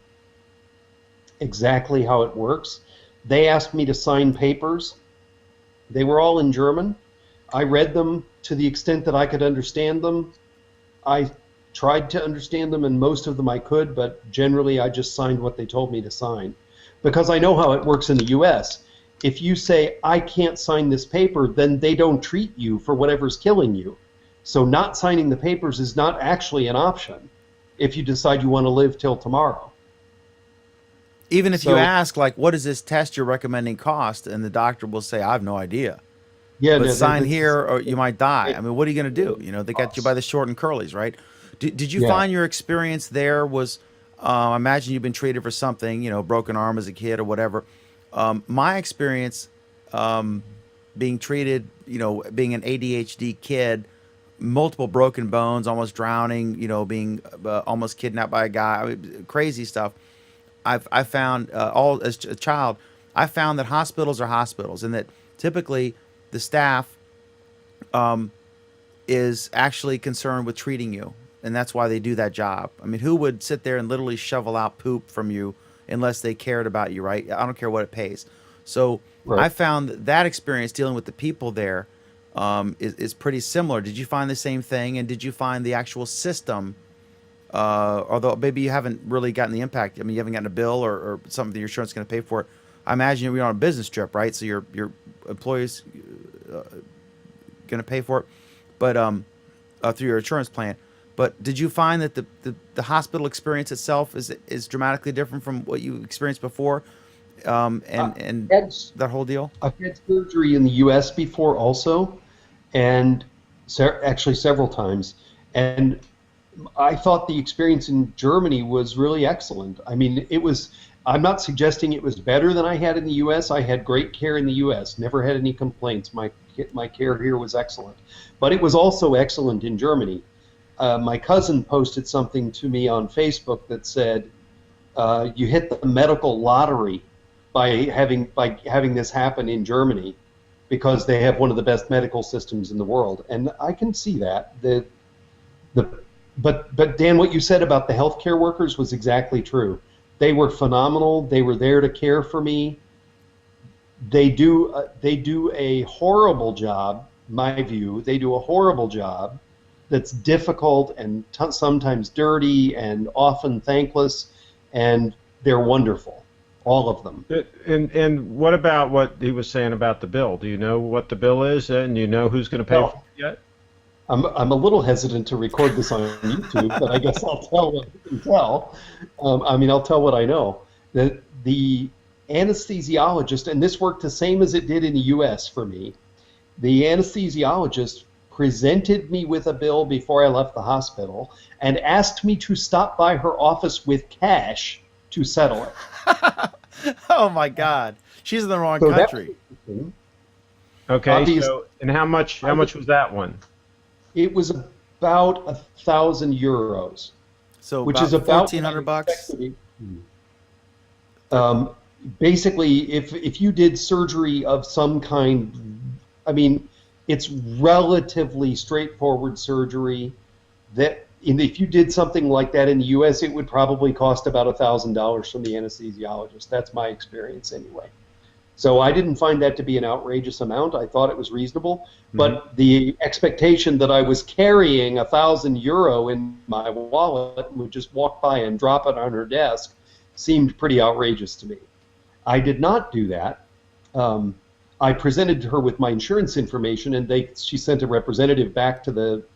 exactly how it works. They asked me to sign papers. They were all in German. I read them to the extent that I could understand them. I tried to understand them, and most of them I could, but generally I just signed what they told me to sign. Because I know how it works in the U.S. If you say, I can't sign this paper, then they don't treat you for whatever's killing you. So not signing the papers is not actually an option if you decide you want to live till tomorrow. Even if you ask, like, what does this test you're recommending cost? And the doctor will say, I have no idea. Yeah, but no, sign here or you might die. I mean, what are you going to do? You know, they got you by the short and curlies, right? Did you find your experience there was, I imagine you've been treated for something, you know, broken arm as a kid or whatever. My experience being treated, you know, being an ADHD kid, multiple broken bones, almost drowning, you know, being almost kidnapped by a guy, I mean, crazy stuff. I found all as a child, I found that hospitals are hospitals, and that typically the staff is actually concerned with treating you, and that's why they do that job. I mean, who would sit there and literally shovel out poop from you unless they cared about you, right? I don't care what it pays. So I found that experience dealing with the people there is pretty similar. Did you find the same thing, and did you find the actual system? Although maybe you haven't really gotten the impact. I mean, you haven't gotten a bill or something that your insurance is going to pay for it. I imagine you're on a business trip, right? So your employees going to pay for it, but through your insurance plan. But did you find that the hospital experience itself is dramatically different from what you experienced before, and that whole deal? I've had surgery in the U.S. before also, and actually several times, and I thought the experience in Germany was really excellent. I mean, I'm not suggesting it was better than I had in the U.S. I had great care in the U.S., never had any complaints. My care here was excellent. But it was also excellent in Germany. My cousin posted something to me on Facebook that said, you hit the medical lottery by having this happen in Germany because they have one of the best medical systems in the world. And I can see that. But Dan, what you said about the healthcare workers was exactly true. They were phenomenal. They were there to care for me. They do a horrible job, my view. They do a horrible job that's difficult and sometimes dirty and often thankless, and they're wonderful, all of them. And what about what he was saying about the bill? Do you know what the bill is, and you know who's going to pay for it yet? I'm a little hesitant to record this on YouTube, but I guess I'll tell what I can tell. I'll tell what I know. The anesthesiologist, and this worked the same as it did in the U.S. for me, the anesthesiologist presented me with a bill before I left the hospital and asked me to stop by her office with cash to settle it. Oh, my God. She's in the wrong country. Okay, so, and how much was that one? It was about 1,000 euros. So which about is about $1,400. Basically, if you did surgery of some kind, I mean, it's relatively straightforward surgery. If you did something like that in the U.S., it would probably cost about $1,000 from the anesthesiologist. That's my experience anyway. So I didn't find that to be an outrageous amount. I thought it was reasonable. But the expectation that I was carrying 1,000 euro in my wallet and would just walk by and drop it on her desk seemed pretty outrageous to me. I did not do that. I presented her with my insurance information, and she sent a representative back to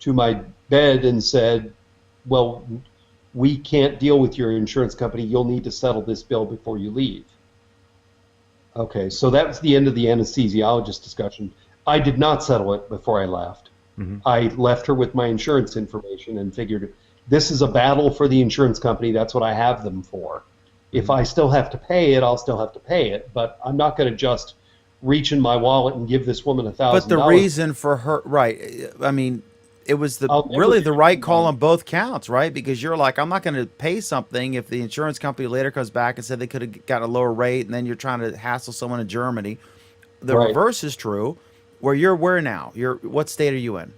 my bed and said, well, we can't deal with your insurance company. You'll need to settle this bill before you leave. Okay, so that was the end of the anesthesiologist discussion. I did not settle it before I left. I left her with my insurance information and figured this is a battle for the insurance company. That's what I have them for. If I still have to pay it, I'll still have to pay it. But I'm not going to just reach in my wallet and give this woman $1,000. But the reason for her, right? I mean, it was really the right call on both counts, right? Because you're like, I'm not going to pay something if the insurance company later comes back and said they could have got a lower rate, and then you're trying to hassle someone in Germany. The reverse is true. Where now? What state are you in?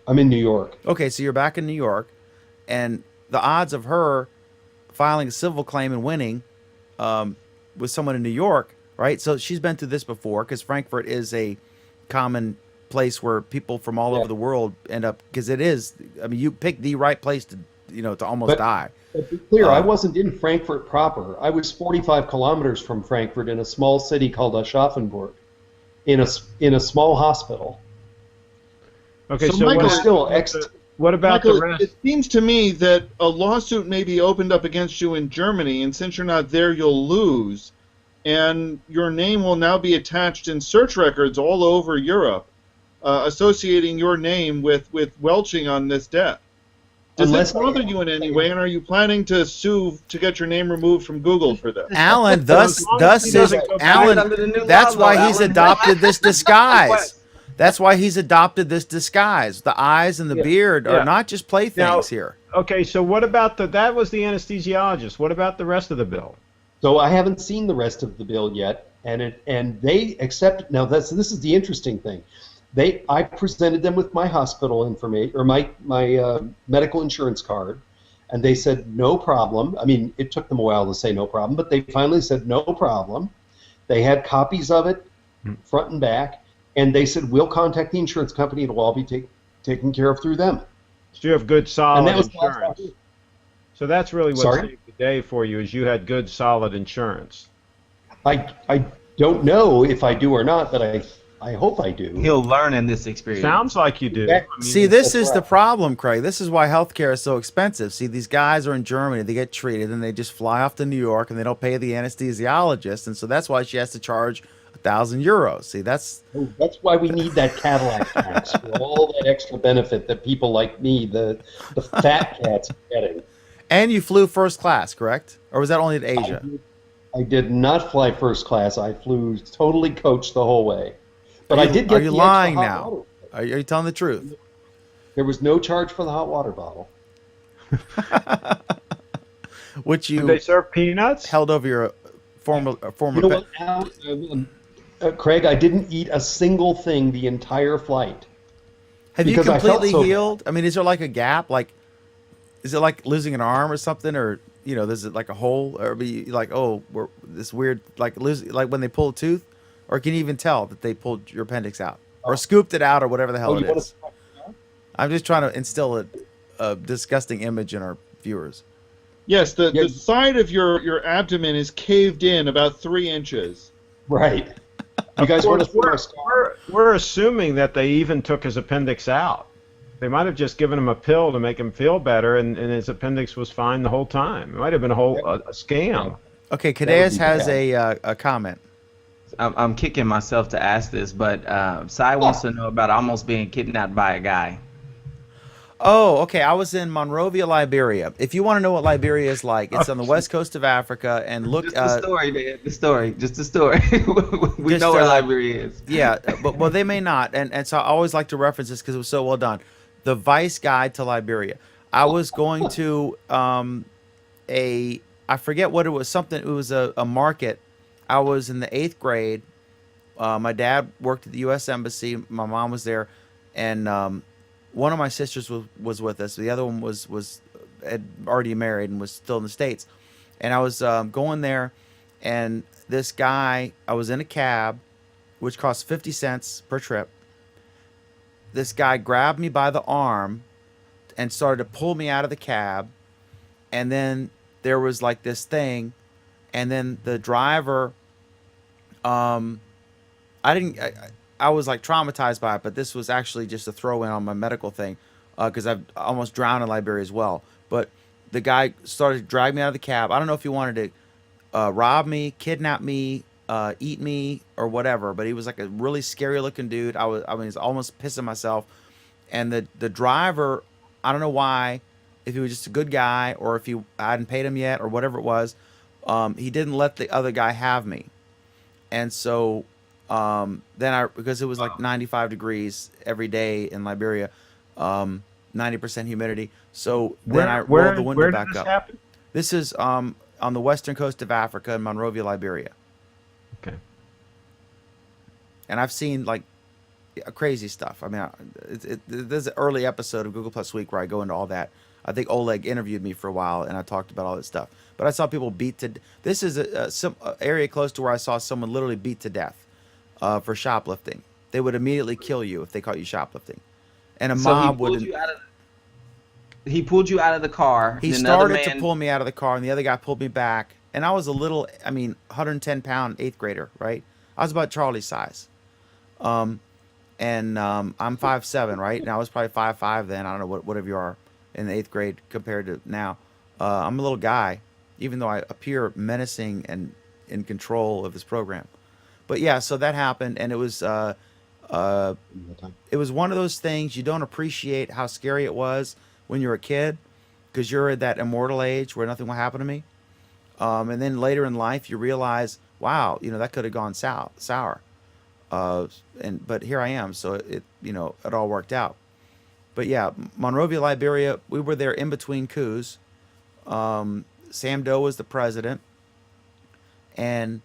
I'm in New York. Okay, so you're back in New York, and the odds of her filing a civil claim and winning with someone in New York, right? So she's been through this before, because Frankfurt is a common place where people from all over the world end up, because it is. I mean, you pick the right place to to almost die. But to be clear, I wasn't in Frankfurt proper. I was 45 kilometers from Frankfurt in a small city called Aschaffenburg, in a small hospital. Okay, So so Michael, what about Michael, the rest? it seems to me that a lawsuit may be opened up against you in Germany, and since you're not there, you'll lose. And your name will now be attached in search records all over Europe, associating your name with welching on this death. Does this bother you in any way, and are you planning to sue to get your name removed from Google for this? Alan, that's why he's adopted this disguise. That's why he's adopted this disguise. The eyes and the beard are not just playthings here. Okay, so what about that was the anesthesiologist. What about the rest of the bill? So I haven't seen the rest of the bill yet, and they accept. Now this is the interesting thing. I presented them with my hospital information or my medical insurance card, and they said no problem. I mean, it took them a while to say no problem, but they finally said no problem. They had copies of it, front and back, and they said we'll contact the insurance company. It'll all be taken care of through them. So you have good, solid And that was insurance. So that's really what saved the day for you, is you had good, solid insurance. I don't know if I do or not, but I hope I do. He'll learn in this experience. Sounds like you do. See, this is the problem, Craig. This is why healthcare is so expensive. See, these guys are in Germany, they get treated, and they just fly off to New York, and they don't pay the anesthesiologist, and so that's why she has to charge €1,000. See, that's why we need that Cadillac tax for all that extra benefit that people like me, the fat cats, are getting. And you flew first class, correct? Or was that only to Asia? I did not fly first class. I flew totally coach the whole way. But I did get. Are you lying now? Are you telling the truth? There was no charge for the hot water bottle. Which you Did they serve peanuts? held over your former. You know what, Craig, I didn't eat a single thing the entire flight. Have you because I felt completely so healed? I mean, is there like a gap? Like, is it like losing an arm or something, or there's like a hole, or be like, we're this weird like when they pull a tooth, or can you even tell that they pulled your appendix out or scooped it out or whatever the hell it is? I'm just trying to instill a disgusting image in our viewers. Yes, the side of your abdomen is caved in about 3 inches. Right. You guys want to see our scar? We're assuming that they even took his appendix out. They might have just given him a pill to make him feel better, and his appendix was fine the whole time. It might have been a scam. Okay, Kadeaus has a comment. I'm kicking myself to ask this, but Cy wants to know about almost being kidnapped by a guy. Oh, okay. I was in Monrovia, Liberia. If you want to know what Liberia is like, it's on the west coast of Africa. And look, just the story, man. Just the story. We know where Liberia is. Yeah, but they may not. And so I always like to reference this because it was so well done. The Vice Guide to Liberia. I was going to I forget what it was. Something. It was a market. I was in the 8th grade. My dad worked at the U.S. Embassy. My mom was there, and one of my sisters was with us. The other one had already married and was still in the States. And I was going there, and this guy, I was in a cab, which cost 50 cents per trip. This guy grabbed me by the arm and started to pull me out of the cab. And then there was like this thing, and then the driver, I was like traumatized by it, but this was actually just a throw in on my medical thing, because I've almost drowned in Liberia as well. But the guy started to drag me out of the cab. I don't know if he wanted to rob me, kidnap me, eat me, or whatever. But he was like a really scary looking dude. I was almost pissing myself. And the driver, I don't know why, if he was just a good guy, or if I hadn't paid him yet, or whatever it was. He didn't let the other guy have me, and so then because it was like 95 degrees every day in Liberia, 90% humidity. So then I rolled the window where back did this up. happen? This is on the western coast of Africa in Monrovia, Liberia. Okay. And I've seen like crazy stuff. I mean, there's an early episode of Google Plus Week where I go into all that. I think Oleg interviewed me for a while, and I talked about all this stuff. But I saw people beat to. This is some area close to where I saw someone literally beat to death for shoplifting. They would immediately kill you if they caught you shoplifting, and a mob would. He pulled you out of the car. He started to pull me out of the car, and the other guy pulled me back. And I was a little, 110-pound 8th grader, right? I was about Charlie's size. I'm 5'7", right? And I was probably 5'5" then. I don't know whatever you are in the 8th grade compared to now. I'm a little guy, even though I appear menacing and in control of this program. But yeah, so that happened, and it was one of those things you don't appreciate how scary it was when you're a kid, because you're at that immortal age where nothing will happen to me. And then later in life, you realize, wow, that could have gone sour. But here I am, so it all worked out. But yeah, Monrovia, Liberia, we were there in between coups. Sam Doe was the president, and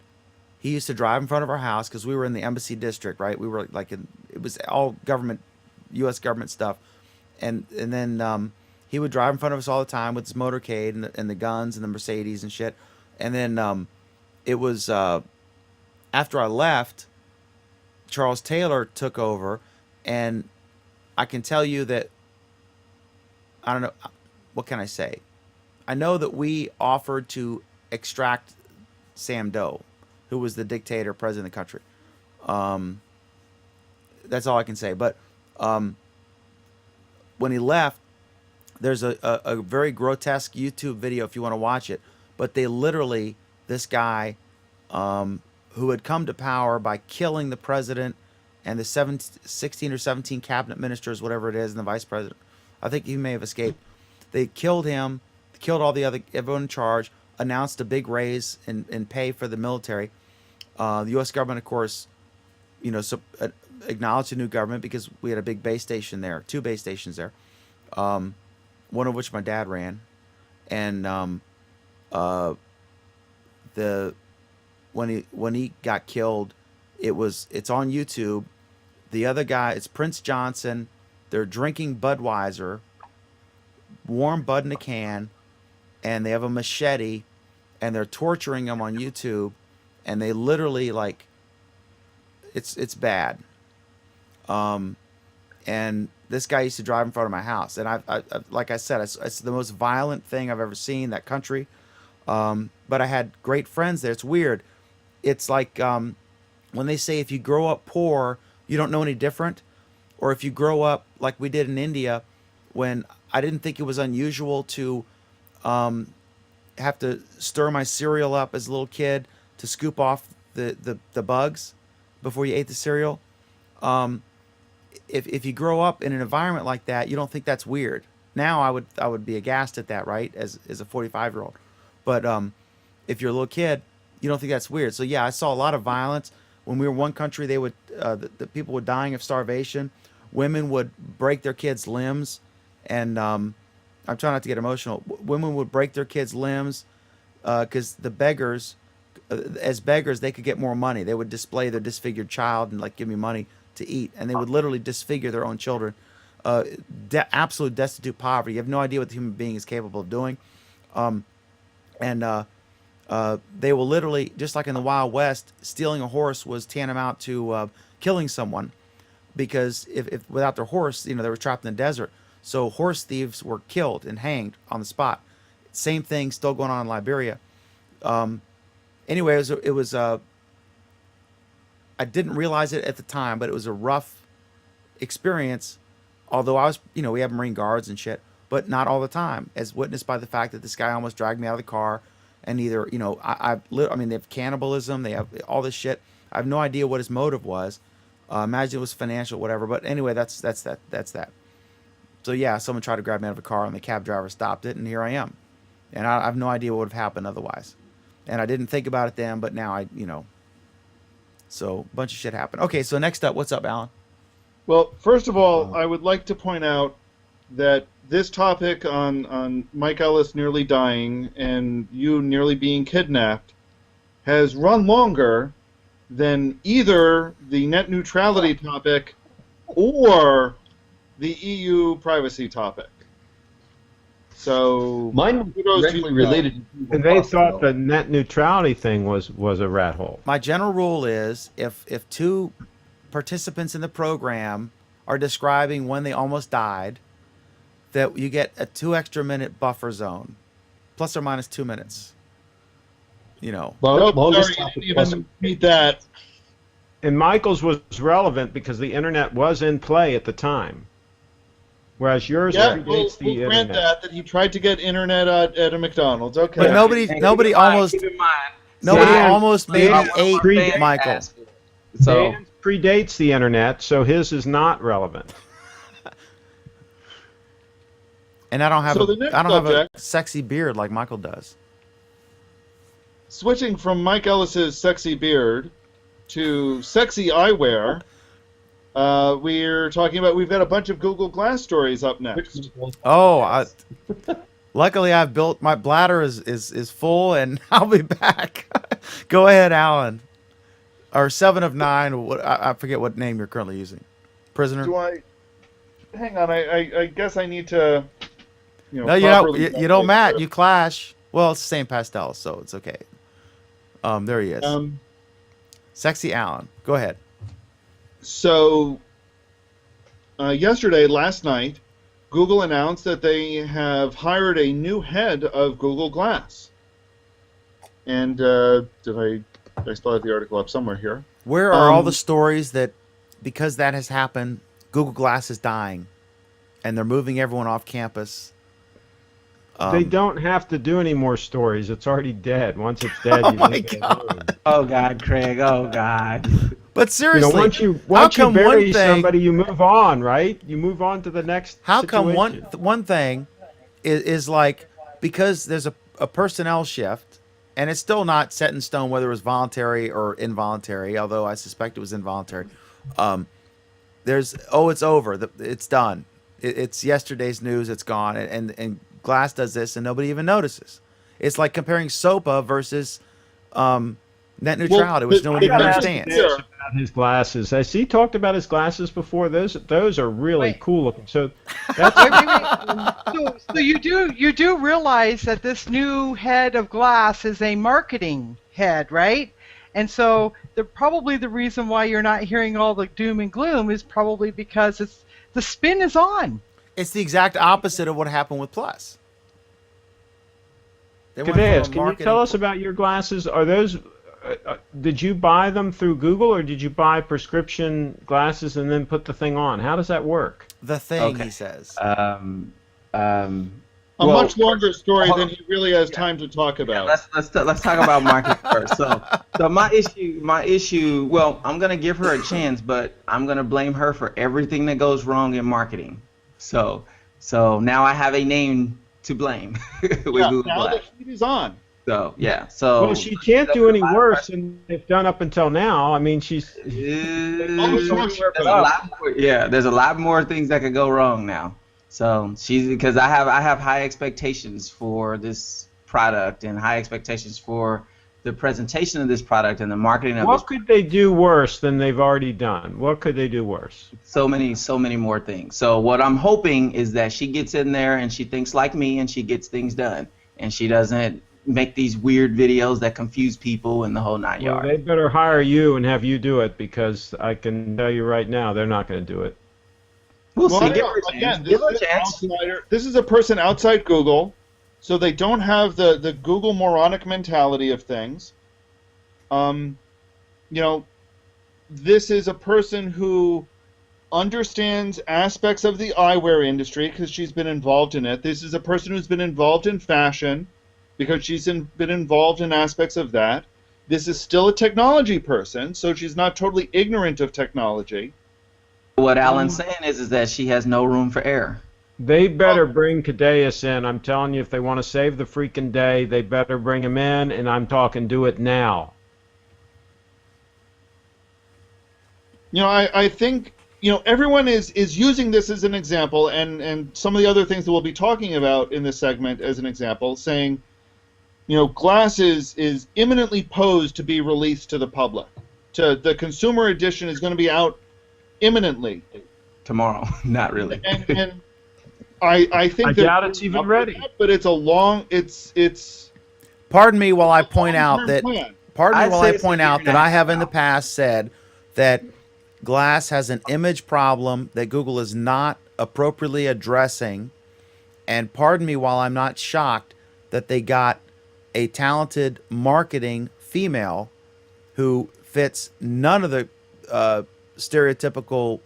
he used to drive in front of our house because we were in the embassy district, right? We were it was all government, U.S. government stuff. And then he would drive in front of us all the time with his motorcade and the guns and the Mercedes and shit. And then it was after I left, Charles Taylor took over, and I can tell you that, I don't know, what can I say? I know that we offered to extract Sam Doe, who was the dictator, president of the country. That's all I can say. But when he left, there's a very grotesque YouTube video if you want to watch it. But they literally, this guy who had come to power by killing the president and the 16 or 17 cabinet ministers, whatever it is, and the vice president. I think he may have escaped. They killed him, killed everyone in charge, announced a big raise in pay for the military. The U.S. government, of course, acknowledged the new government because we had a big base station there, 2 base stations there, one of which my dad ran. And when he got killed, it's on YouTube. The other guy, it's Prince Johnson. They're drinking Budweiser, warm Bud in a can, and they have a machete, and they're torturing him on YouTube, and they literally it's bad. And this guy used to drive in front of my house, and I like I said, it's the most violent thing I've ever seen, that country. But I had great friends there. It's weird. It's like when they say if you grow up poor, you don't know any different, or if you grow up like we did in India, when I didn't think it was unusual to have to stir my cereal up as a little kid to scoop off the bugs before you ate the cereal. If you grow up in an environment like that, you don't think that's weird. Now I would be aghast at that, right, as a 45-year-old. But if you're a little kid, you don't think that's weird. So yeah, I saw a lot of violence. When we were in one country, they would the people were dying of starvation. Women would break their kids' limbs, and I'm trying not to get emotional. Women would break their kids' limbs because the beggars, as beggars, they could get more money. They would display their disfigured child and give me money to eat, and they would literally disfigure their own children. Absolute destitute poverty. You have no idea what the human being is capable of doing. They will literally, just like in the Wild West, stealing a horse was tantamount to killing someone, because if without their horse, they were trapped in the desert. So horse thieves were killed and hanged on the spot. Same thing still going on in Liberia. Anyway, it was I didn't realize it at the time, but it was a rough experience. Although I was, we have Marine Guards and shit, but not all the time, as witnessed by the fact that this guy almost dragged me out of the car. And either, they have cannibalism, they have all this shit. I have no idea what his motive was. Imagine it was financial, whatever. But anyway, that's that. So yeah, someone tried to grab me out of a car, and the cab driver stopped it, and here I am. And I have no idea what would have happened otherwise. And I didn't think about it then, but now so a bunch of shit happened. Okay, so next up, what's up, Alan? Well, first of all, I would like to point out that this topic on Mike Ellis nearly dying and you nearly being kidnapped has run longer than either the net neutrality topic or the EU privacy topic. So mine was directly related to Google And they Plus, thought though. the net neutrality thing was a rat hole. My general rule is if two participants in the program are describing when they almost died, that you get a 2 extra minute buffer zone, plus or minus 2 minutes. Longest sorry, topic you didn't plus- even meet that. And Michael's was relevant because the internet was in play at the time, whereas yours Yeah, predates the we'll grant internet. that he tried to get internet at a McDonald's. Okay. But nobody And almost keep in mind, nobody Dan- almost Dan maybe ate predates Michael. asked for it. So Dan's predates the internet, so his is not relevant. And I don't have So the next I don't have a subject- sexy beard like Michael does. Switching from Mike Ellis's sexy beard to sexy eyewear, we're talking about, we've got a bunch of Google Glass stories up next. Oh, luckily I've built my bladder is full, and I'll be back. Go ahead, Alan. Or 7 of 9. What I forget what name you're currently using. Prisoner. Do I? Hang on, I guess I need to. No, you don't. You don't, Matt. You clash. Well, it's the same pastel, so it's okay. There he is. Sexy Alan. Go ahead. So, last night, Google announced that they have hired a new head of Google Glass. And I still have the article up somewhere here. Where are all the stories that, because that has happened, Google Glass is dying, and they're moving everyone off campus? They don't have to do any more stories. It's already dead. Once it's dead, Oh you my leave it God. alone. oh God, Craig, oh God. But seriously, once you come one bury thing- somebody, you move on, right? You move on to the next. How come situation. one thing is like, because there's a personnel shift, and it's still not set in stone whether it was voluntary or involuntary, although I suspect it was involuntary. It's over. It's done. It's yesterday's news. It's gone. And Glass does this, and nobody even notices. It's like comparing SOPA versus net neutrality, which no one even understands. About his glasses. Has he talked about his glasses before? Those are really Wait. cool looking. So that's So you do realize that this new head of Glass is a marketing head, right? And so probably the reason why you're not hearing all the doom and gloom is probably because the spin is on. It's the exact opposite of what happened with Plus. They went from a Kadeaus, can you marketing- tell us about your glasses? Are those? Did you buy them through Google, or did you buy prescription glasses and then put the thing on? How does that work? the thing, Okay. he says. A much longer story than he really has time to talk about. Let's talk about marketing first. So my issue. Well, I'm gonna give her a chance, but I'm gonna blame her for everything that goes wrong in marketing. So now I have a name to blame with Google now Glass. the heat is on. So yeah. So Well, she can't do any worse than they've done up until now. I mean, she's. There's a lot more, there's a lot more things that could go wrong now. So because I have high expectations for this product and high expectations for the presentation of this product and the marketing of What this. could they do worse than they've already done? What could they do worse? So many more things. So what I'm hoping is that she gets in there and she thinks like me and she gets things done and she doesn't make these weird videos that confuse people and the whole nine Well, yards. they better hire you and have you do it, because I can tell you right now they're not going to do it. We'll Well, see. I Give know, her a chance. again, Give her a this is an chance. outsider. This is a person outside Google, so they don't have the Google moronic mentality of things. This is a person who understands aspects of the eyewear industry because she's been involved in it. This is a person who's been involved in fashion because she's been involved in aspects of that. This is still a technology person, so she's not totally ignorant of technology. What Alan's saying is that she has no room for error. They better bring Kadeaus in. I'm telling you, if they want to save the freaking day, they better bring him in, and I'm talking do it now. You know, I think, you know, everyone is using this as an example, and some of the other things that we'll be talking about in this segment as an example, saying, you know, Glass is imminently posed to be released to the public. The consumer edition is going to be out imminently. Tomorrow, not really. And I think I that doubt it's even ready. But it's a long. It's. Pardon me while I point out that. Plan. Pardon me I'd while say I it's a point year out and that a I half have in the out. past said that Glass has an image problem that Google is not appropriately addressing, and pardon me while I'm not shocked that they got a talented marketing female who fits none of the stereotypical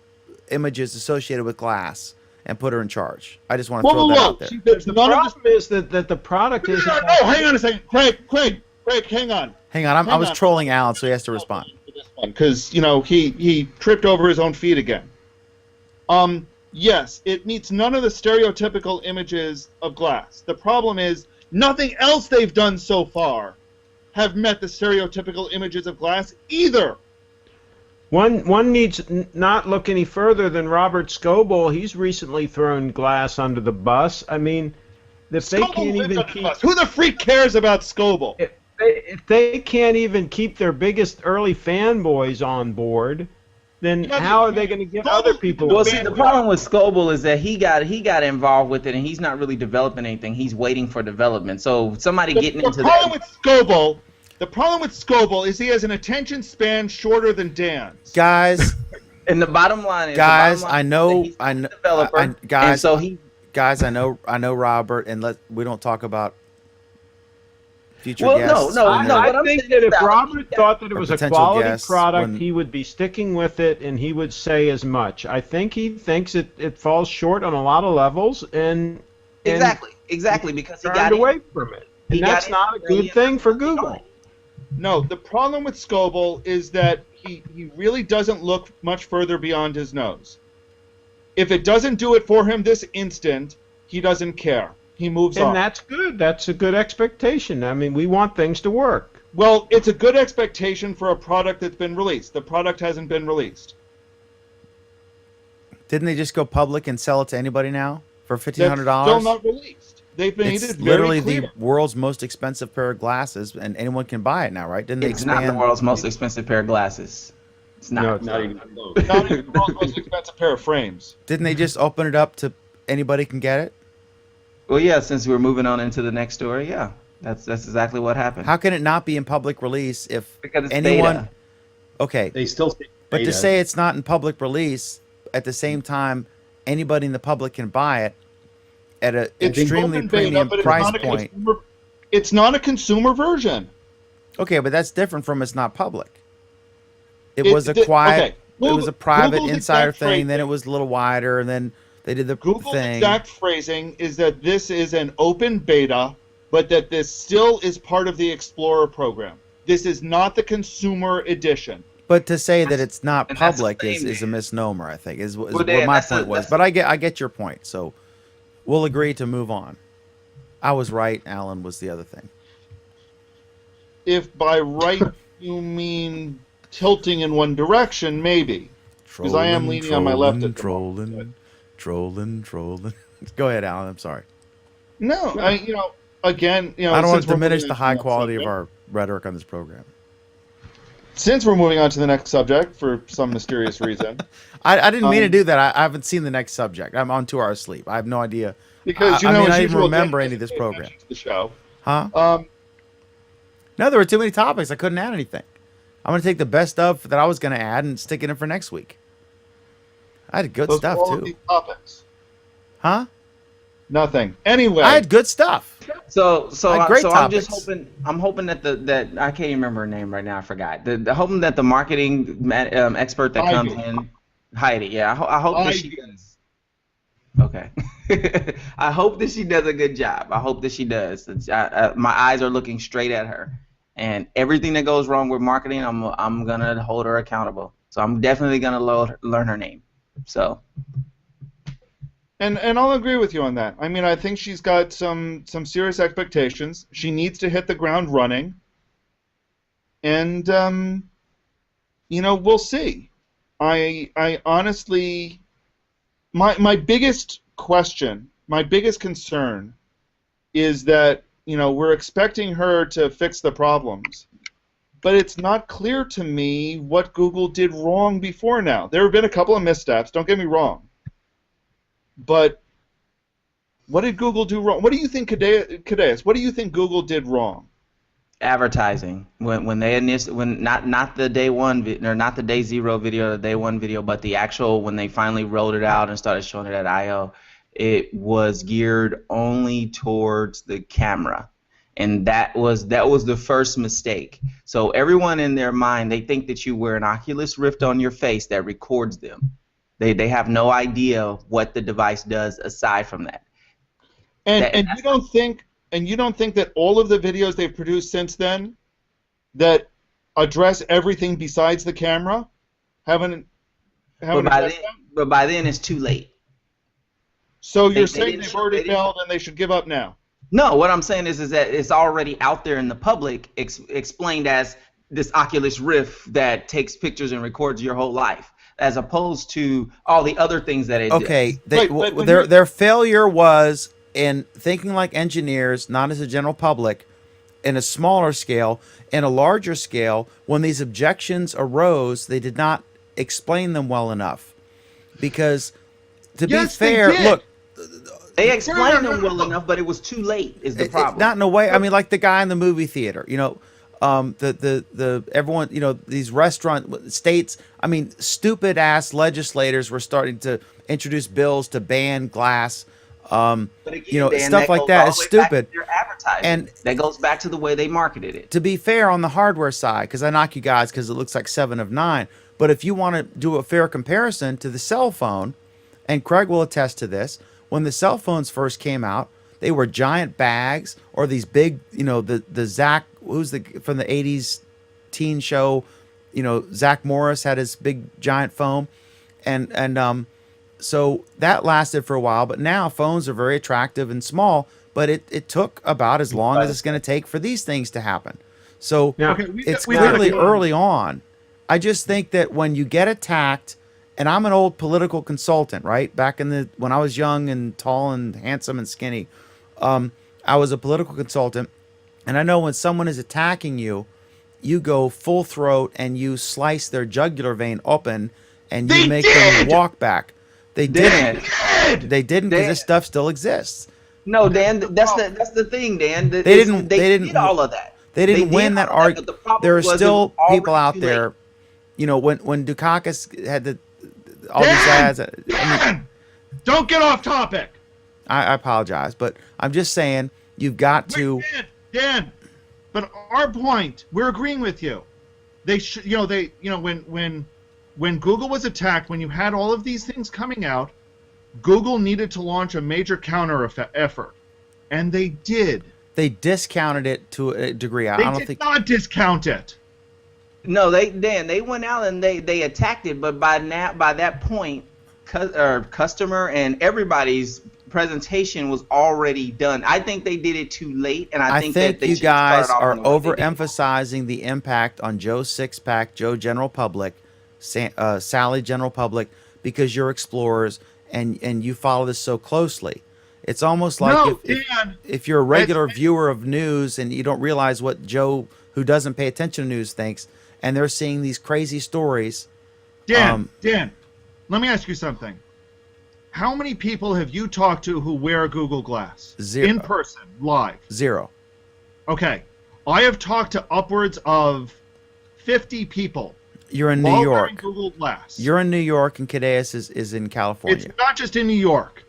images associated with Glass and put her in charge. I just want to throw that out there. The problem is that the product is. No, hang on a second, Craig, hang on. Hang on, I was trolling Alan, so he has to respond. Because, you know, he tripped over his own feet again. Yes, it meets none of the stereotypical images of Glass. The problem is nothing else they've done so far have met the stereotypical images of Glass either. One needs not look any further than Robert Scoble. He's recently thrown Glass under the bus. I mean, if they Scoble can't lives even under the keep bus. Who the freak cares about Scoble? if they can't even keep their biggest early fanboys on board, then how are they going to get other people? Well, see, the problem with Scoble is that he got involved with it, and he's not really developing anything. He's waiting for development. So somebody getting into that. The problem with Scoble is he has an attention span shorter than Dan's. Guys, and the bottom line is, guys, I know, guys, and so he. Guys, I know Robert, and we don't talk about future Well, guests. no. I think that if Robert thought that it was a potential quality guests product, when- he would be sticking with it, and he would say as much. I think he thinks it falls short on a lot of levels, and Exactly, because he turned got away from it. And that's not a good thing for Google. No, the problem with Scoble is that he really doesn't look much further beyond his nose. If it doesn't do it for him this instant, he doesn't care. He moves on. And that's good. That's a good expectation. I mean, we want things to work. Well, it's a good expectation for a product that's been released. The product hasn't been released. Didn't they just go public and sell it to anybody now for $1,500? That's still not released. They've made It's it very literally clear. the world's most expensive pair of glasses, and anyone can buy it now, right? Didn't they It's expand? not the world's most expensive pair of glasses. It's not. No, it's not. Not even the world's most expensive pair of frames. Didn't they just open it up to anybody can get it? Well, yeah. Since we're moving on into the next story, yeah, that's exactly what happened. How can it not be in public release if Because it's anyone? beta. Okay, They still say but to beta. say it's not in public release at the same time, anybody in the public can buy it at an It's extremely open beta, premium but it's price not a point. consumer- It's not a consumer version. Okay, but that's different from it's not public. It It- was a the- quiet. okay, It was a private Google's insider exact thing. Then phrasing- it was a little wider, and then they did the Google's thing. exact phrasing is that this is an open beta, but that this still is part of the Explorer program. This is not the consumer edition. But to say that it's not And that's the public is thing. a misnomer, I think, is Well, what Dan, my that's point was. that's But I get your point. So we'll agree to move on. I was right. Alan was the other thing. If by right you mean tilting in one direction, maybe. Because I am leaning on my left at the moment. Trolling. Go ahead, Alan. I'm sorry. No, again, I don't want since to we're diminish moving the on to high next quality of subject- our rhetoric on this program. Since we're moving on to the next subject for some mysterious reason, I didn't mean to do that. I haven't seen the next subject. I'm on 2 hours sleep. I have no idea. because I mean, as I didn't usual, remember Dan any of this doesn't pay program. attention to the show. Huh? No, there were too many topics. I couldn't add anything. I'm going to take the best of that I was going to add and stick it in for next week. I had good Those stuff, were all of too. these topics. Huh? Nothing. Anyway, I had good stuff. So I had great I'm just topics. hoping that that I can't even remember her name right now. I forgot. Hoping that the marketing expert that comes in, Heidi. Yeah, I hope that she does. Okay. I hope that she does a good job. I hope that she does. My eyes are looking straight at her, and everything that goes wrong with marketing, I'm gonna hold her accountable. So I'm definitely gonna learn her name. So. And I'll agree with you on that. I mean, I think she's got some serious expectations. She needs to hit the ground running. And we'll see. I honestly, my biggest question, my biggest concern is that, we're expecting her to fix the problems. But it's not clear to me what Google did wrong before now. There have been a couple of missteps, don't get me wrong. But what did Google do wrong? What do you think, Kadeaus, what do you think Google did wrong? Advertising. When they not the day one or not the day zero video, the day one video, but the actual when they finally rolled it out and started showing it at I/O, it was geared only towards the camera. And that was the first mistake. So everyone in their mind, they think that you wear an Oculus Rift on your face that records them. They have no idea what the device does aside from that. And you don't think that all of the videos they've produced since then that address everything besides the camera haven't but by then it's too late. So you're saying they've already failed and they should give up now? No, what I'm saying is that it's already out there in the public, explained as this Oculus Rift that takes pictures and records your whole life, as opposed to all the other things that it does. Okay, their failure was in thinking like engineers, not as a general public, in a smaller scale. In a larger scale, when these objections arose, they did not explain them well enough. Because, to be fair, look, they explained them well enough, but it was too late. Is the problem? Not in a way. I mean, like the guy in the movie theater. Everyone. These restaurant states. I mean, stupid ass legislators were starting to introduce bills to ban glass. But again, Dan, stuff like that is stupid. And that goes back to the way they marketed it. To be fair, on the hardware side, because I knock you guys because it looks like 7 of 9. But if you want to do a fair comparison to the cell phone, and Craig will attest to this. When the cell phones first came out, they were giant bags or these big, the Zach, who's from the 80s teen show, Zach Morris had his big giant phone. And so that lasted for a while, but now phones are very attractive and small, but it took about as long as it's going to take for these things to happen. So it's clearly early on. I just think that when you get attacked, and I'm an old political consultant, right? Back when I was young and tall and handsome and skinny, I was a political consultant, and I know when someone is attacking you, you go full throat and you slice their jugular vein open, and you make them walk back. They didn't. They didn't because this stuff still exists. No, Dan, that's the thing, Dan. They did all of that. They didn't win that argument. There are still people out there, when Dukakis had all these ads. Don't get off topic. I apologize, but I'm just saying you've got to. Dan, but our point, we're agreeing with you. When Google was attacked, when you had all of these things coming out, Google needed to launch a major counter effort, and they did. They discounted it to a degree. They did not discount it. No, they went out and they attacked it, but by that point, customer and everybody's presentation was already done. I think they did it too late, and I think that you guys are overemphasizing the impact on Joe Sixpack, Joe General Public, Sally General Public, because you're explorers and you follow this so closely. It's almost like if you're a regular viewer of news and you don't realize what Joe, who doesn't pay attention to news, thinks, and they're seeing these crazy stories. Dan, let me ask you something. How many people have you talked to who wear Google Glass? 0. In person, live? 0. Okay. I have talked to upwards of 50 people. You're in New York. Google Glass. You're in New York, and Kadeaus is in California. It's not just in New York.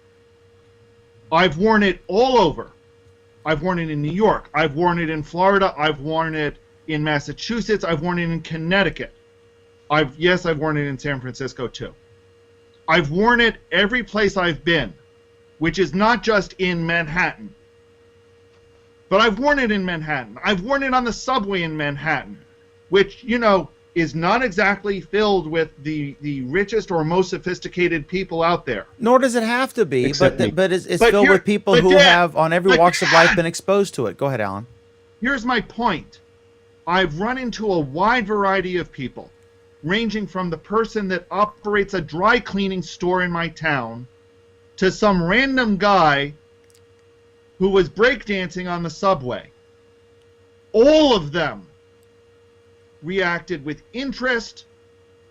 I've worn it all over. I've worn it in New York. I've worn it in Florida. I've worn it in Massachusetts. I've worn it in Connecticut. I've worn it in San Francisco too. I've worn it every place I've been, which is not just in Manhattan. But I've worn it in Manhattan. I've worn it on the subway in Manhattan, which, is not exactly filled with the richest or most sophisticated people out there. Nor does it have to be, Except me. but it's But filled here- with people but who Dan- have, on every but walks of life, been exposed to it. Go ahead, Alan. Here's my point. I've run into a wide variety of people, ranging from the person that operates a dry cleaning store in my town to some random guy who was breakdancing on the subway. All of them reacted with interest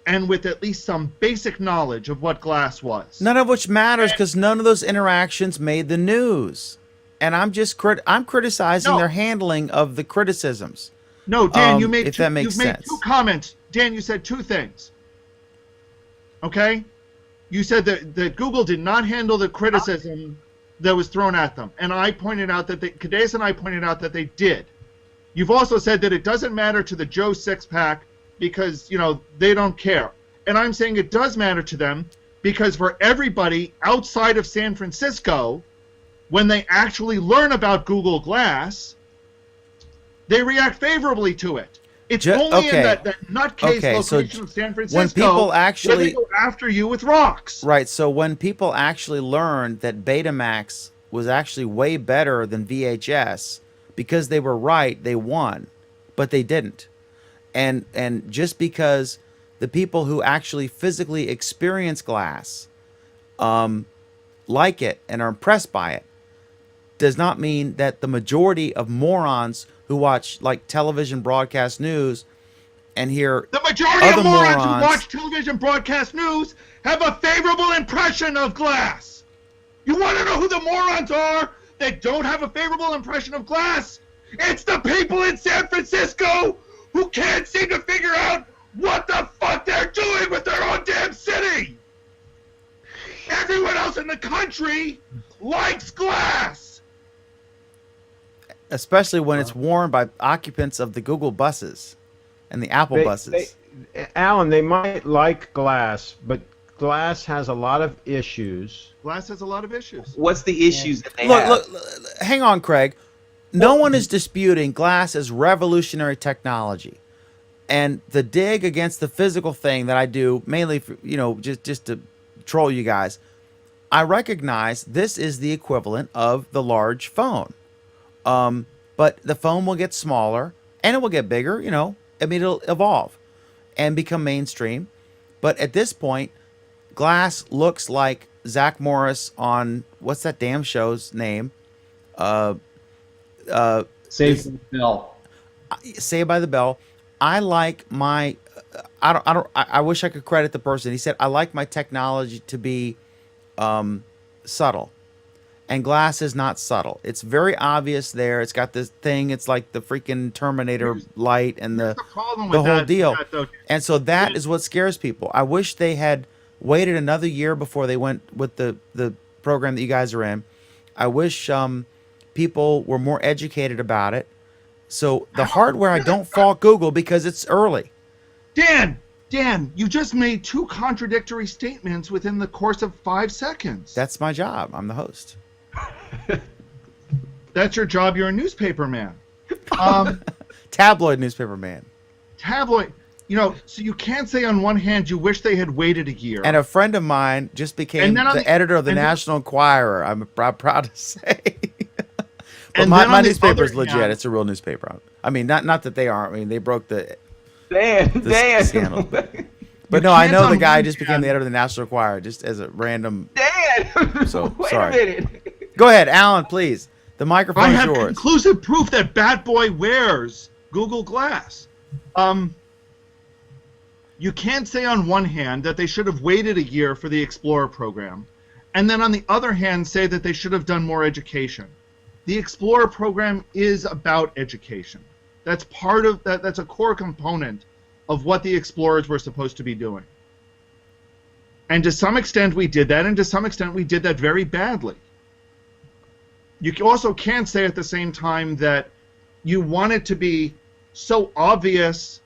and with at least some basic knowledge of what glass was. None of which matters because none of those interactions made the news. And I'm just I'm criticizing No. their handling of the criticisms. No, Dan, you made if that makes you've made sense. two comments. Dan, you said two things. Okay? You said that Google did not handle the criticism that was thrown at them. And I pointed out that Kadeaus and I pointed out that they did. You've also said that it doesn't matter to the Joe Sixpack because, they don't care. And I'm saying it does matter to them because for everybody outside of San Francisco, when they actually learn about Google Glass, they react favorably to it. It's only in that nutcase location of San Francisco when people where actually they go after you with rocks. Right, so when people actually learned that Betamax was actually way better than VHS, because they were right, they won, but they didn't. And just because the people who actually physically experience glass like it and are impressed by it does not mean that the majority of morons who watch like television broadcast news and hear The majority other of morons who watch television broadcast news have a favorable impression of glass. You want to know who the morons are that don't have a favorable impression of glass? It's the people in San Francisco who can't seem to figure out what the fuck they're doing with their own damn city. Everyone else in the country likes glass. especially when it's worn by occupants of the Google buses and the Apple buses. Alan, they might like glass, but glass has a lot of issues. Glass has a lot of issues. What's the issues that they Look, have? look, hang on, Craig. No one is disputing glass as revolutionary technology. And the dig against the physical thing that I do, mainly for, just to troll you guys, I recognize this is the equivalent of the large phone. But the phone will get smaller and it will get bigger, it'll evolve and become mainstream. But at this point, glass looks like Zach Morris on, what's that damn show's name? Saved by the Bell. Saved by the Bell. I like my, I wish I could credit the person. He said, I like my technology to be subtle. And glass is not subtle. It's very obvious there. It's got this thing. It's like the freaking Terminator light and the problem with whole that, deal. though. And so that is what scares people. I wish they had waited another year before they went with the program that you guys are in. I wish people were more educated about it. So the hardware, I don't fault Google because it's early. Dan, you just made two contradictory statements within the course of 5 seconds. That's my job. I'm the host. That's your job. You're a newspaper man. Tabloid newspaper man. Tabloid. So you can't say on one hand you wish they had waited a year. And a friend of mine just became the editor of the National Enquirer. I'm proud to say. But my newspaper is legit. It's a real newspaper. I mean, not that they aren't. I mean, they broke the scandal. But no, I know the guy just became the editor of the National Enquirer just as a random. Dan! So Wait sorry. a minute. Go ahead, Alan, please. The microphone I is have yours. conclusive proof that Bat Boy wears Google Glass. You can't say on one hand that they should have waited a year for the Explorer program, and then on the other hand say that they should have done more education. The Explorer program is about education. That's part of that. That's a core component of what the Explorers were supposed to be doing. And to some extent we did that, and to some extent we did that very badly. You also can't say at the same time that you want it to be so obvious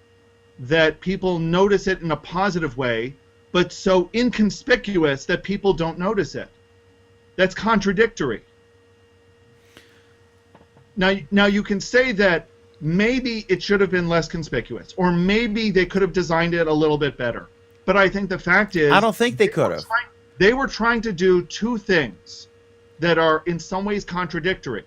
that people notice it in a positive way, but so inconspicuous that people don't notice it. That's contradictory. Now you can say that maybe it should have been less conspicuous, or maybe they could have designed it a little bit better. But I think the fact is, I don't think they could have. They were trying to do two things that are in some ways contradictory.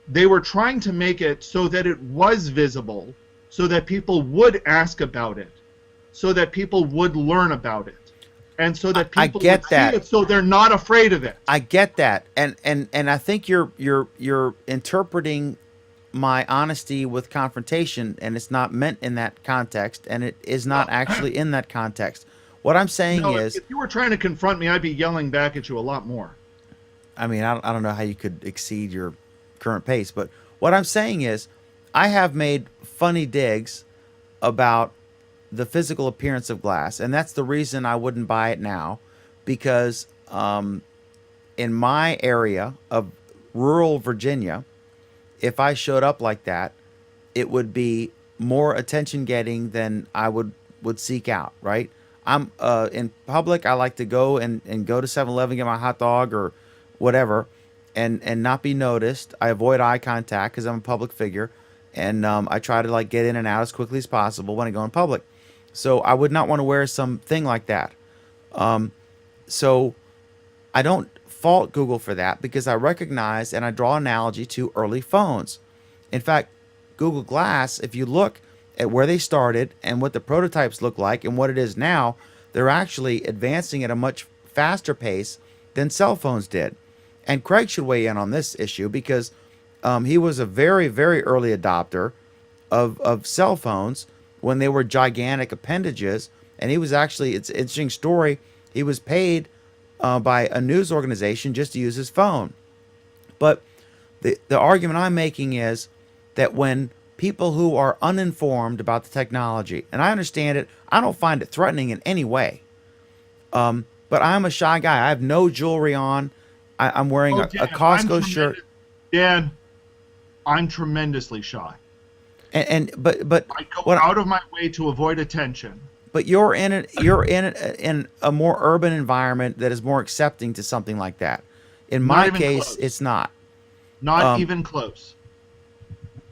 They were trying to make it so that it was visible, so that people would ask about it, so that people would learn about it, and so that people would see it, so they're not afraid of it. I get that, and I think you're interpreting my honesty with confrontation, and it's not meant in that context, and it is not actually in that context. What I'm saying is, if you were trying to confront me, I'd be yelling back at you a lot more. I mean, I don't know how you could exceed your current pace, but what I'm saying is, I have made funny digs about the physical appearance of glass, and that's the reason I wouldn't buy it now, because in my area of rural Virginia, if I showed up like that, it would be more attention getting than I would seek out, right? I'm in public, I like to go and go to 7-Eleven, get my hot dog or whatever, and not be noticed. I avoid eye contact because I'm a public figure, and I try to like get in and out as quickly as possible when I go in public. So I would not want to wear something like that. So I don't fault Google for that, because I recognize and I draw an analogy to early phones. In fact, Google Glass, if you look at where they started and what the prototypes look like and what it is now, they're actually advancing at a much faster pace than cell phones did. And Craig should weigh in on this issue, because he was a very, very early adopter of cell phones when they were gigantic appendages. And he was actually, it's an interesting story, he was paid by a news organization just to use his phone. But the argument I'm making is that when people who are uninformed about the technology, and I understand it, I don't find it threatening in any way. But I'm a shy guy. I have no jewelry on. I'm wearing a Costco shirt. Dan, I'm tremendously shy. But I go out of my way to avoid attention. But you're in a more urban environment that is more accepting to something like that. In my case, close. It's not. Not even close.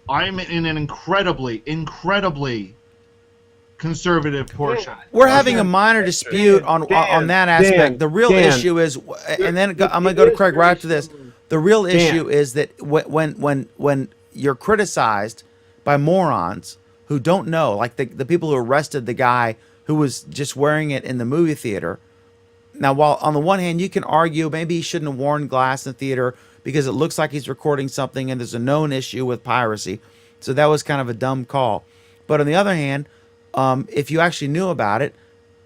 I'm in an incredibly conservative portion. We're having a minor dispute on that aspect. The real issue is, and then I'm going to go to Craig right after this. The real issue is that when you're criticized by morons who don't know, like the people who arrested the guy who was just wearing it in the movie theater. Now, while on the one hand you can argue maybe he shouldn't have worn glass in the theater because it looks like he's recording something and there's a known issue with piracy, so that was kind of a dumb call. But on the other hand, if you actually knew about it,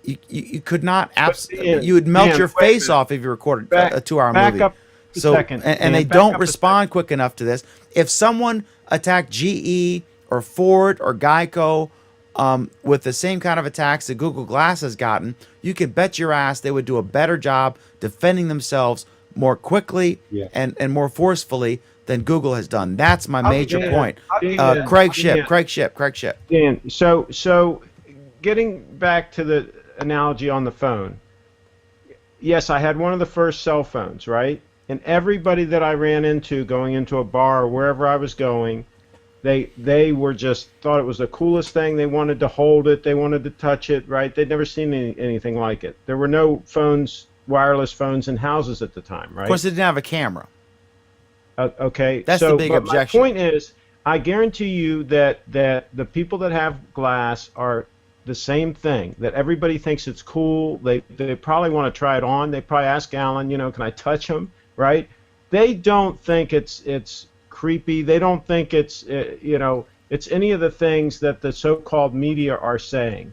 you could not you would melt your face off if you recorded a 2-hour movie. Back up a second. And they don't respond quick enough to this. If someone attacked GE or Ford or Geico with the same kind of attacks that Google Glass has gotten, you could bet your ass they would do a better job defending themselves more quickly and more forcefully than Google has done. That's my major point. Craig Ship. Dan, so getting back to the analogy on the phone, yes, I had one of the first cell phones, right? And everybody that I ran into going into a bar or wherever I was going, they were just thought it was the coolest thing. They wanted to hold it. They wanted to touch it, right? They'd never seen anything like it. There were no phones, wireless phones in houses at the time, right? Of course, they didn't have a camera. Okay. That's the big objection. My point is, I guarantee you that the people that have glass are the same thing, that everybody thinks it's cool. They probably want to try it on. They probably ask Alan, can I touch them, right? They don't think it's creepy. They don't think it's it's any of the things that the so-called media are saying.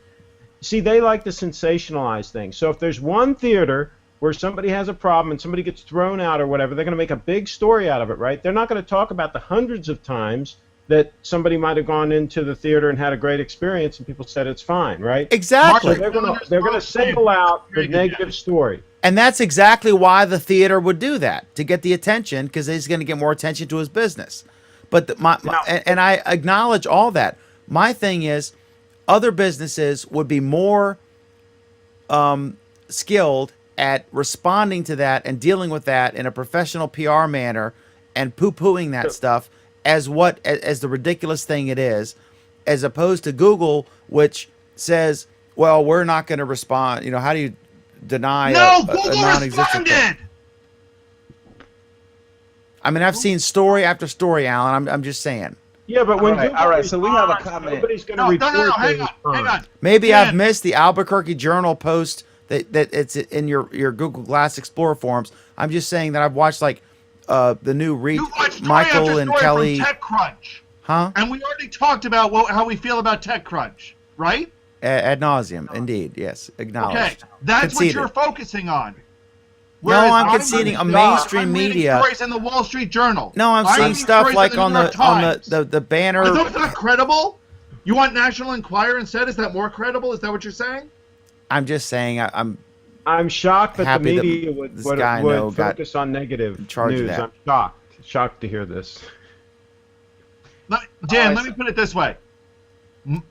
See, they like to sensationalize things. So if there's one theater where somebody has a problem and somebody gets thrown out or whatever, they're going to make a big story out of it, right? They're not going to talk about the hundreds of times that somebody might have gone into the theater and had a great experience and people said it's fine, right? Exactly. So they're going to single out the negative story. And that's exactly why the theater would do that, to get the attention, because he's going to get more attention to his business. But and I acknowledge all that. My thing is, other businesses would be more skilled at responding to that and dealing with that in a professional PR manner and poo-pooing that stuff as the ridiculous thing it is, as opposed to Google, which says, well, we're not going to respond. You know, how do you deny No, a Google non-existent thing? responded. I mean, I've seen story after story, Alan. I'm just saying. Yeah, but when All right. So we have a comment. nobody's going to No, report no, their hang response. on. Maybe Dan. I've missed the Albuquerque Journal post that it's in your Google Glass Explorer forums. I'm just saying that I've watched like the new You watched story Michael after and story Kelly. from TechCrunch, Huh? and we already talked about how we feel about TechCrunch, right? Ad nauseum, indeed. Yes, acknowledged. Okay, that's Conceded. what you're focusing on. No, I'm Whereas conceding a reading- mainstream I'm reading media. stories in the Wall Street Journal. No, I'm seeing reading stuff stories like in on New York the Times. the banner. Are those not credible? You want National Enquirer instead? Is that more credible? Is that what you're saying? I'm just saying I'm shocked that the Happy that media would this guy, no, got focus on negative charge of news. that. I'm shocked to hear this. Dan, let me put it this way.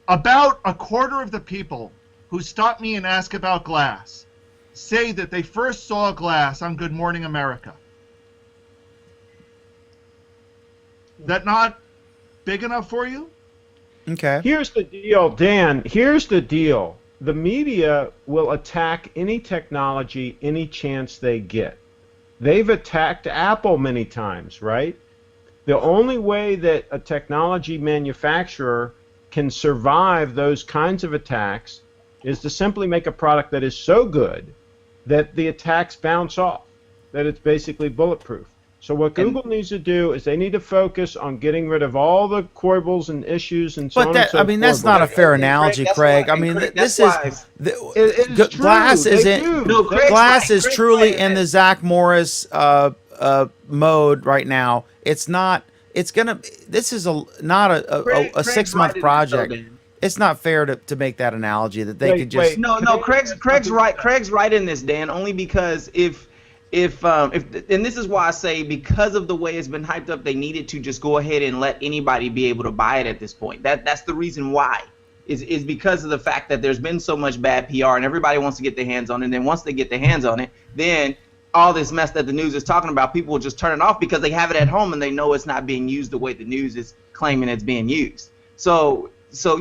About a quarter of the people who stop me and ask about glass say that they first saw glass on Good Morning America. That not big enough for you? Okay. Here's the deal, Dan. Here's the deal. The media will attack any technology any chance they get. They've attacked Apple many times, right? The only way that a technology manufacturer can survive those kinds of attacks is to simply make a product that is so good that the attacks bounce off, that it's basically bulletproof. So what Google needs to do is they need to focus on getting rid of all the quibbles and issues and so on and so forth. That's not a fair analogy, Craig. I mean, this is glass isn't. Glass is truly in the Zach Morris mode right now. It's not. It's gonna. This is not a 6-month project. It's not fair to make that analogy that they could just. No, Craig's right. Craig's right in this, Dan. Only because if and this is why I say because of the way it's been hyped up, they needed to just go ahead and let anybody be able to buy it at this point. That's the reason why. Is because of the fact that there's been so much bad PR and everybody wants to get their hands on it. And then once they get their hands on it, then all this mess that the news is talking about, people will just turn it off because they have it at home and they know it's not being used the way the news is claiming it's being used. So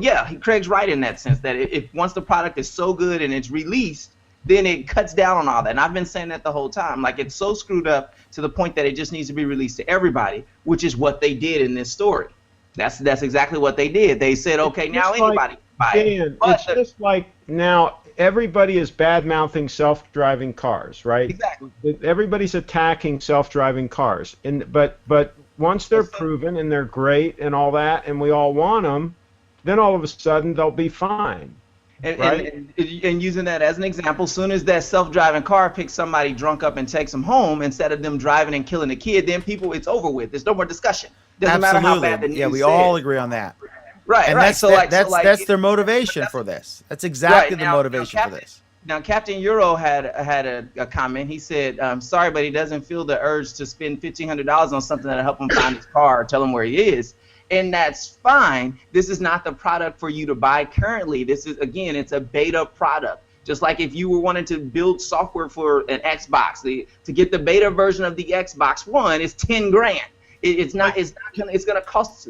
yeah, Craig's right in that sense that if once the product is so good and it's released, then it cuts down on all that. And I've been saying that the whole time. Like, it's so screwed up to the point that it just needs to be released to everybody, which is what they did in this story. That's exactly what they did. They said, okay, now anybody can buy it. It's just like now everybody is bad-mouthing self-driving cars, right? Exactly. Everybody's attacking self-driving cars. But once they're proven and they're great and all that and we all want them, then all of a sudden they'll be fine. And using that as an example, as soon as that self-driving car picks somebody drunk up and takes them home, instead of them driving and killing the kid, then it's over with. There's no more discussion. Doesn't matter how bad the news we said. all agree on that. Right, and right. That's their motivation for this. That's exactly the motivation for this. Now, Captain Euro had a comment. He said, sorry, but he doesn't feel the urge to spend $1,500 on something that'll help him find his car or tell him where he is. And that's fine. This is not the product for you to buy currently. This is, again, it's a beta product. Just like if you were wanting to build software for an Xbox, to get the beta version of the Xbox One is $10,000. It's going to cost.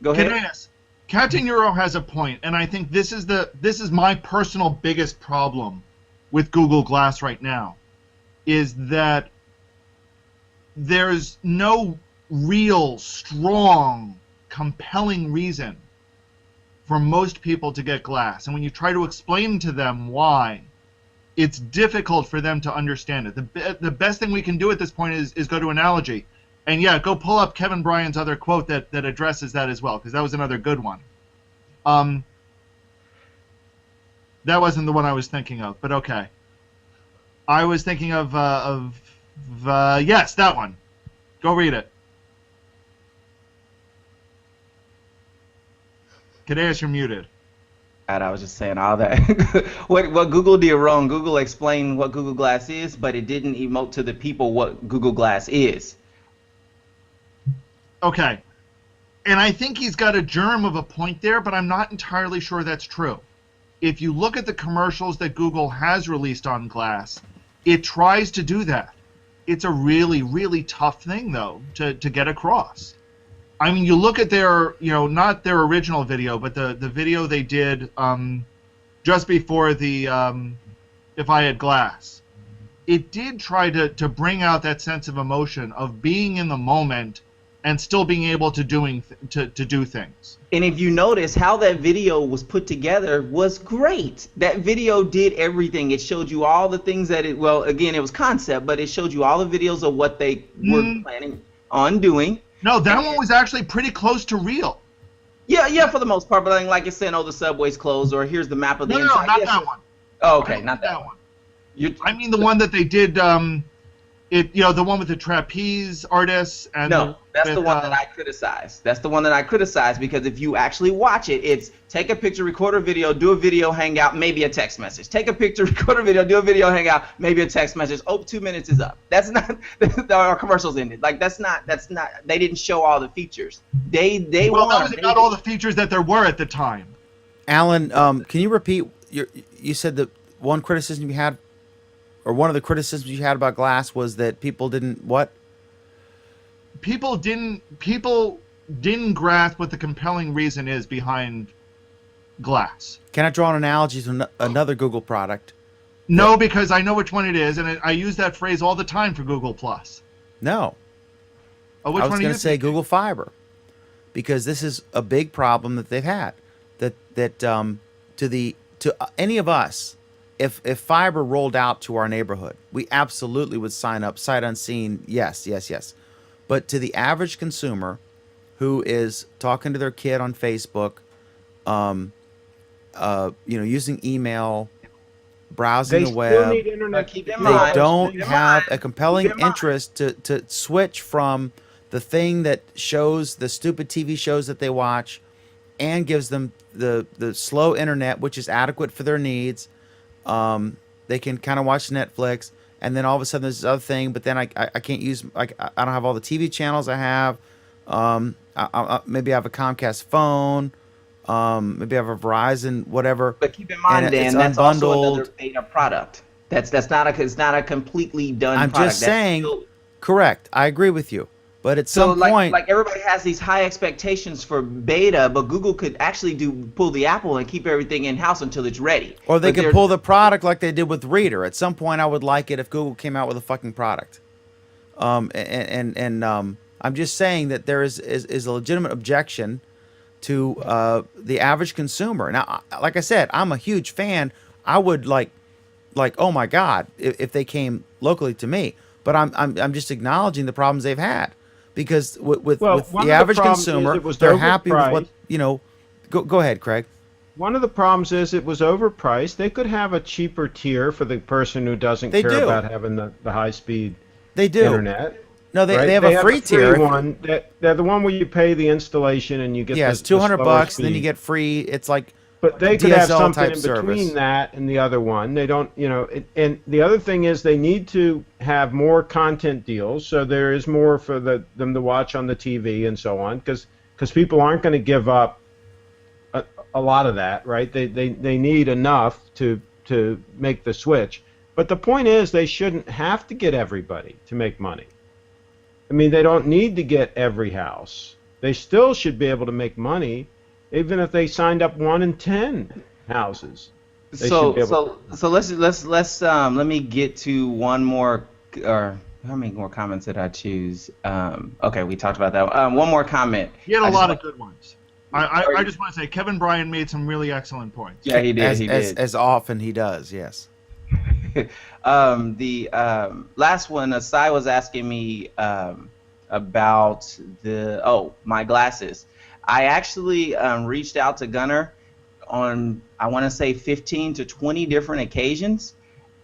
Go ahead. Kadeaus, Captain Euro has a point, and I think this is my personal biggest problem with Google Glass right now, is that there's no real strong, compelling reason for most people to get glass. And when you try to explain to them why, it's difficult for them to understand it. The best thing we can do at this point is go to analogy. And yeah, go pull up Kevin Bryan's other quote that addresses that as well, because that was another good one. That wasn't the one I was thinking of, but okay. I was thinking of yes, that one. Go read it. Kadeaus, you're muted. I was just saying all that. What Google did wrong, Google explained what Google Glass is, but it didn't emote to the people what Google Glass is. Okay. And I think he's got a germ of a point there, but I'm not entirely sure that's true. If you look at the commercials that Google has released on Glass, it tries to do that. It's a really, really tough thing, though, to get across. I mean, you look at their, not their original video, but the video they did just before the If I Had Glass. It did try to bring out that sense of emotion of being in the moment and still being able to do things. And if you notice how that video was put together was great. That video did everything. It showed you all the things that it was concept, but it showed you all the videos of what they were planning on doing. No, that one was actually pretty close to real. Yeah, for the most part. But like it's saying, the subway's closed, or here's the map of the inside. No, not that one. Oh, okay, not that one. I mean the one that they did, the one with the trapeze artists. And no, that's the one that I criticized. That's the one that I criticized because if you actually watch it, it's take a picture, record a video, do a video hangout, maybe a text message. Take a picture, record a video, do a video hangout, maybe a text message. Oh, 2 minutes is up. That's not our commercials ended. Like that's not. They didn't show all the features. That was about all the features that there were at the time. Alan, can you repeat? You said that one criticism you had, or one of the criticisms you had about Glass was that people didn't what? People didn't grasp what the compelling reason is behind Glass. Can I draw an analogy to another Google product? No, because I know which one it is, and I use that phrase all the time for Google Plus. No. Oh, which I was one going to say Google Fiber, because this is a big problem that they've had. That to any of us, if fiber rolled out to our neighborhood, we absolutely would sign up sight unseen. Yes. But to the average consumer, who is talking to their kid on Facebook, using email, browsing the web, still need internet. They don't have a compelling interest to switch from the thing that shows the stupid TV shows that they watch and gives them the slow internet, which is adequate for their needs. They can kind of watch Netflix, and then all of a sudden there's this other thing, but then I can't use, I don't have all the TV channels I have. Maybe I have a Comcast phone. Maybe I have a Verizon, whatever. But keep in mind, Dan, that's also another beta product. It's not a completely done I'm product. Just saying, correct. I agree with you. But at some point, like everybody has these high expectations for beta, but Google could actually pull the apple and keep everything in house until it's ready. Or they could pull the product like they did with Reader. At some point, I would like it if Google came out with a fucking product. I'm just saying that there is a legitimate objection to the average consumer. Now, like I said, I'm a huge fan. I would like, oh my God, if they came locally to me. But I'm just acknowledging the problems they've had. Because with the average consumer, they're happy with what, go ahead, Craig. One of the problems is it was overpriced. They could have a cheaper tier for the person who doesn't care about having the high-speed internet. No, they have a free tier. One. They're the one where you pay the installation and you get it's $200, and then you get free. It's like But they could have something in service between that and the other one. They don't, and the other thing is they need to have more content deals, so there is more for them to watch on the TV and so on, because people aren't going to give up a lot of that, right? They need enough to make the switch. But the point is they shouldn't have to get everybody to make money. I mean, they don't need to get every house. They still should be able to make money, even if they signed up 1 in 10 houses. So let me get to one more, or how many more comments did I choose? Okay, we talked about that. One more comment. He had a lot of good ones. I just want to say Kevin Bryan made some really excellent points. Yeah, he did. As often he does, yes. The last one, Asai was asking me about my glasses. I actually reached out to Gunnar on, I want to say, 15 to 20 different occasions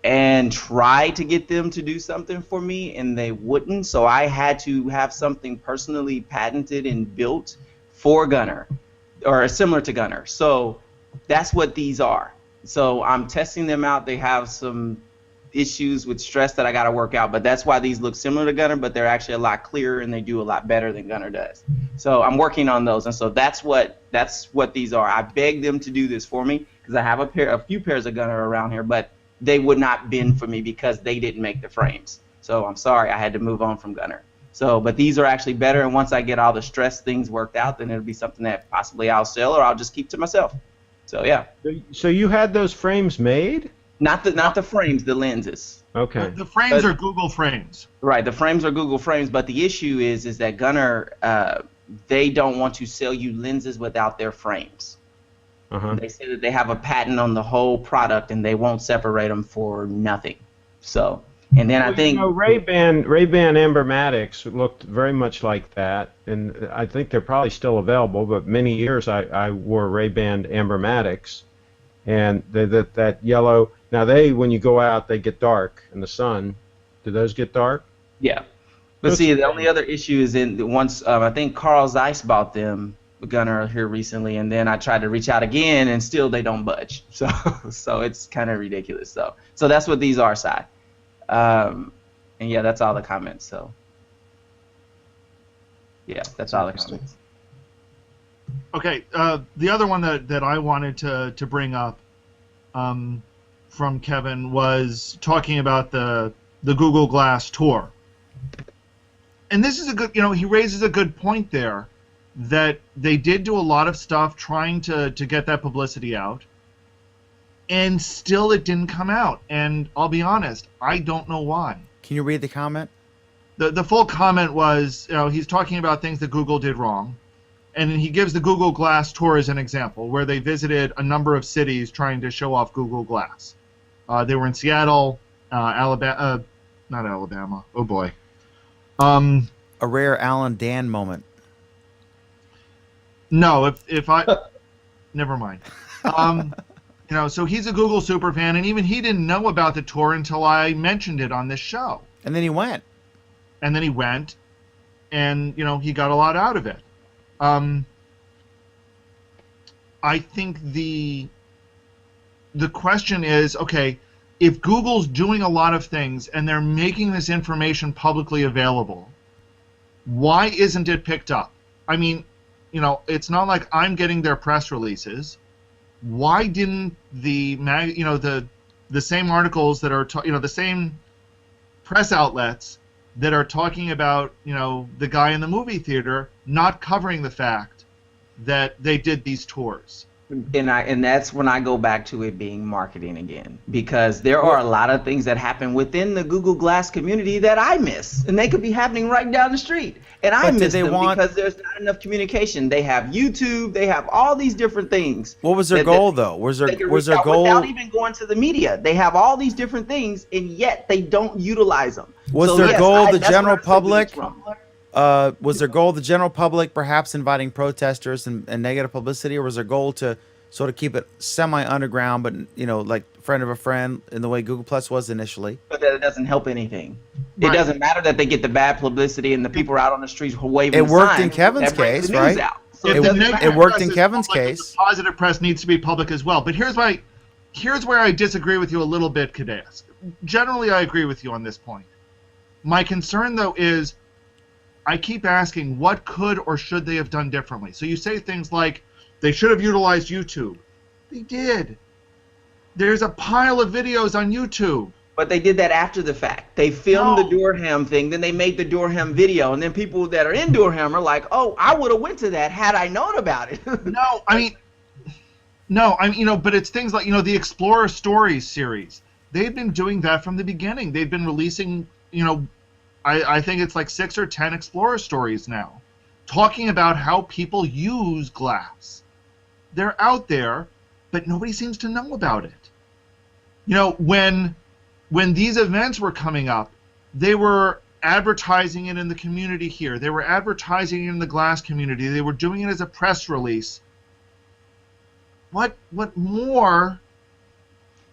and tried to get them to do something for me, and they wouldn't. So I had to have something personally patented and built for Gunnar, or similar to Gunnar. So that's what these are. So I'm testing them out. They have some issues with stress that I got to work out, but that's why these look similar to Gunnar, but they're actually a lot clearer and they do a lot better than Gunnar does. So I'm working on those, and so that's what these are. I begged them to do this for me because I have a few pairs of Gunnar around here, but they would not bend for me because they didn't make the frames. So I'm sorry, I had to move on from Gunnar. So, but these are actually better, and once I get all the stress things worked out, then it'll be something that possibly I'll sell or I'll just keep to myself. So yeah. So you had those frames made? Not the frames, the lenses. Okay. The frames are Google frames. Right, the frames are Google frames, but the issue is that Gunnar, they don't want to sell you lenses without their frames. They say that they have a patent on the whole product and they won't separate them for nothing. So, and then I think Ray-Ban Ambermatics looked very much like that, and I think they're probably still available. But many years I wore Ray-Ban Ambermatics, and that yellow. Now when you go out, they get dark in the sun. Do those get dark? Yeah. But see, the only other issue is once I think Carl Zeiss bought them, Gunnar, here recently, and then I tried to reach out again, and still they don't budge. So it's kind of ridiculous. So that's what these are, Si. And yeah, that's all the comments. So yeah, that's all the comments. Okay, the other one that I wanted to bring up from Kevin was talking about the Google Glass tour. And this is a good, he raises a good point there, that they did do a lot of stuff trying to get that publicity out, and still it didn't come out. And I'll be honest, I don't know why. Can you read the comment? The full comment was, he's talking about things that Google did wrong, and he gives the Google Glass tour as an example, where they visited a number of cities trying to show off Google Glass. They were in Seattle, Alabama, not Alabama, oh boy. A rare Alan Dan moment. No, if I, never mind. So he's a Google superfan, and even he didn't know about the tour until I mentioned it on this show. And then he went. And he got a lot out of it. I think the question is, okay, if Google's doing a lot of things and they're making this information publicly available, why isn't it picked up? I mean, it's not like I'm getting their press releases. Why didn't the same articles that are the same press outlets that are talking about the guy in the movie theater not covering the fact that they did these tours? And that's when I go back to it being marketing again, because there are a lot of things that happen within the Google Glass community that I miss, and they could be happening right down the street, and I miss them because there's not enough communication. They have YouTube, they have all these different things. What was their goal, though? Was their goal without even going to the media? They have all these different things, and yet they don't utilize them. Was their goal the general public? Was their goal the general public, perhaps inviting protesters and negative publicity, or was their goal to sort of keep it semi-underground, but like friend of a friend in the way Google Plus was initially? But that doesn't help anything. Right. It doesn't matter that they get the bad publicity and the people are out on the streets waving. It worked in Kevin's case, right? So it worked in Kevin's case. The positive press needs to be public as well. But here's where I disagree with you a little bit, Kadeaus. Generally, I agree with you on this point. My concern, though, is I keep asking, what could or should they have done differently? So you say things like, they should have utilized YouTube. They did. There's a pile of videos on YouTube. But they did that after the fact. They filmed the Durham thing, then they made the Durham video, and then people that are in Durham are like, oh, I would have went to that had I known about it. But it's things like, the Explorer Stories series. They've been doing that from the beginning. They've been releasing, I think it's like 6 or 10 Explorer Stories now, talking about how people use glass. They're out there, but nobody seems to know about it. When these events were coming up, they were advertising it in the community here. They were advertising it in the glass community. They were doing it as a press release. What more?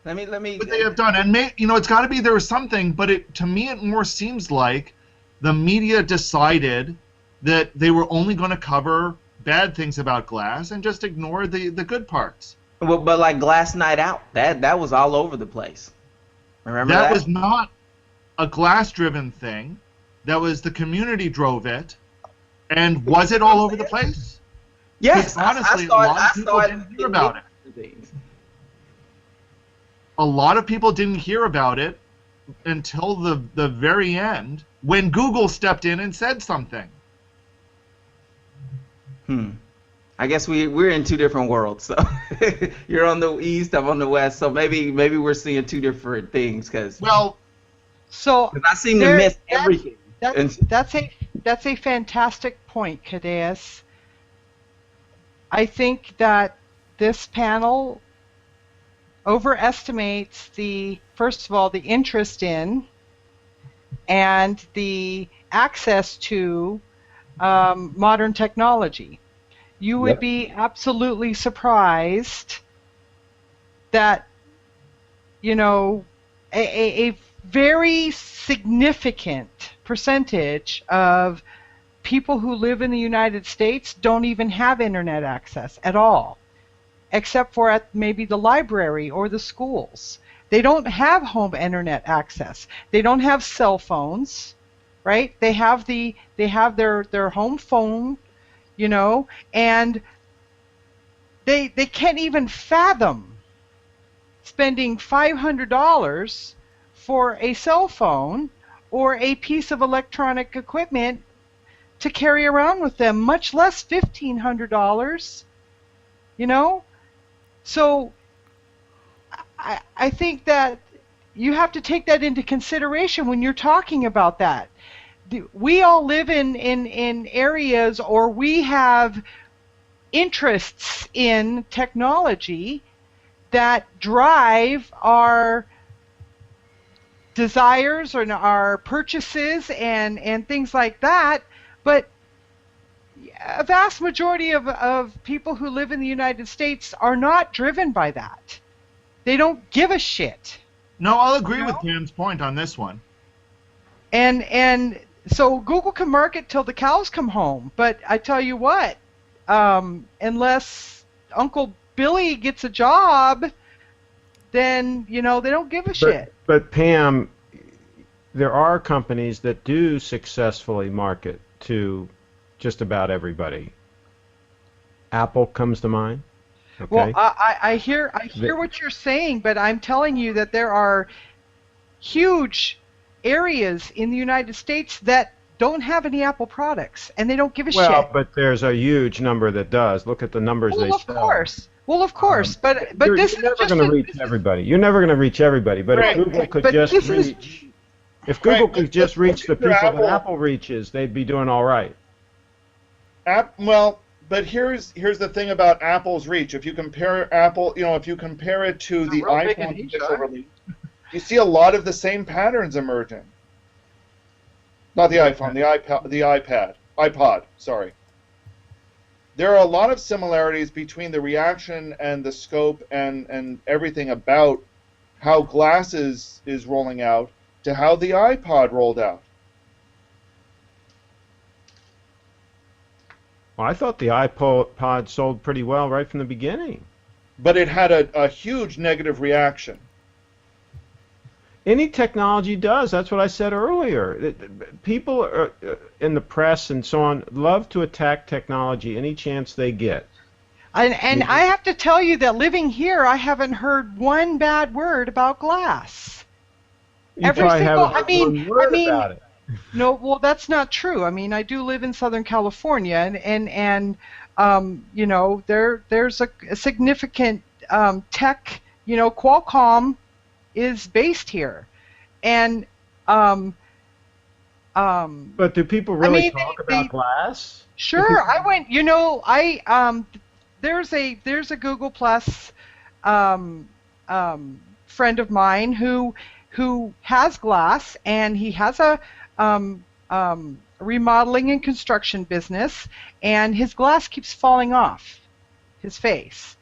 Let me. What they have done, and it's got to be there was something, but to me it more seems like the media decided that they were only going to cover bad things about glass and just ignore the good parts. But like Glass Night Out, that was all over the place. Remember that? That was not a glass-driven thing. That was the community drove it. And was it all over the place? Yes, honestly, a lot of people didn't hear about it. A lot of people didn't hear about it until the very end, when Google stepped in and said something. I guess we're in two different worlds. So you're on the east, I'm on the west. So maybe we're seeing two different things. So I seem to miss everything. That's a fantastic point, Kadeaus. I think that this panel overestimates first of all, the interest in and the access to modern technology. You would be absolutely surprised that, a very significant percentage of people who live in the United States don't even have internet access at all, except for at maybe the library or the schools. They don't have home internet access. They don't have cell phones, right? They have their home phone, and they can't even fathom spending $500 for a cell phone or a piece of electronic equipment to carry around with them, much less $1,500. So I think that you have to take that into consideration when you're talking about that. We all live in areas, or we have interests in technology that drive our desires and our purchases and things like that, but a vast majority of people who live in the United States are not driven by that. They don't give a shit. No, I'll agree with Dan's point on this one. And so Google can market till the cows come home, but I tell you what, unless Uncle Billy gets a job, then they don't give a shit. But Pam, there are companies that do successfully market to just about everybody. Apple comes to mind. Okay. Well, I hear what you're saying, but I'm telling you that there are huge areas in the United States that don't have any Apple products, and they don't give a shit. Well, but there's a huge number that does. Look at the numbers they sell. Well, of course, but you're this never is going to reach everybody. You're never going to reach everybody. But Right. if Google could But just this is- reach, if Google Right, could but just reach the for people that Apple- Apple reaches, they'd be doing all right. Well, but here's the thing about Apple's reach. If you compare Apple, if you compare it to the real big in iPhone each, initial release, you see a lot of the same patterns emerging. Not the iPhone, the iPod. Sorry. There are a lot of similarities between the reaction and the scope and everything about how glasses is rolling out to how the iPod rolled out. Well, I thought the iPod sold pretty well right from the beginning. But it had a huge negative reaction. Any technology does. That's what I said earlier. People are, in the press and so on love to attack technology any chance they get. And I have to tell you that living here, I haven't heard one bad word about glass. You probably haven't heard one word about it. No, well, that's not true. I mean, I do live in Southern California, and there's a significant tech. Qualcomm is based here, and but do people really talk about glass? Sure, I went. There's a Google Plus friend of mine who has glass, and he has a remodeling and construction business, and his glass keeps falling off his face.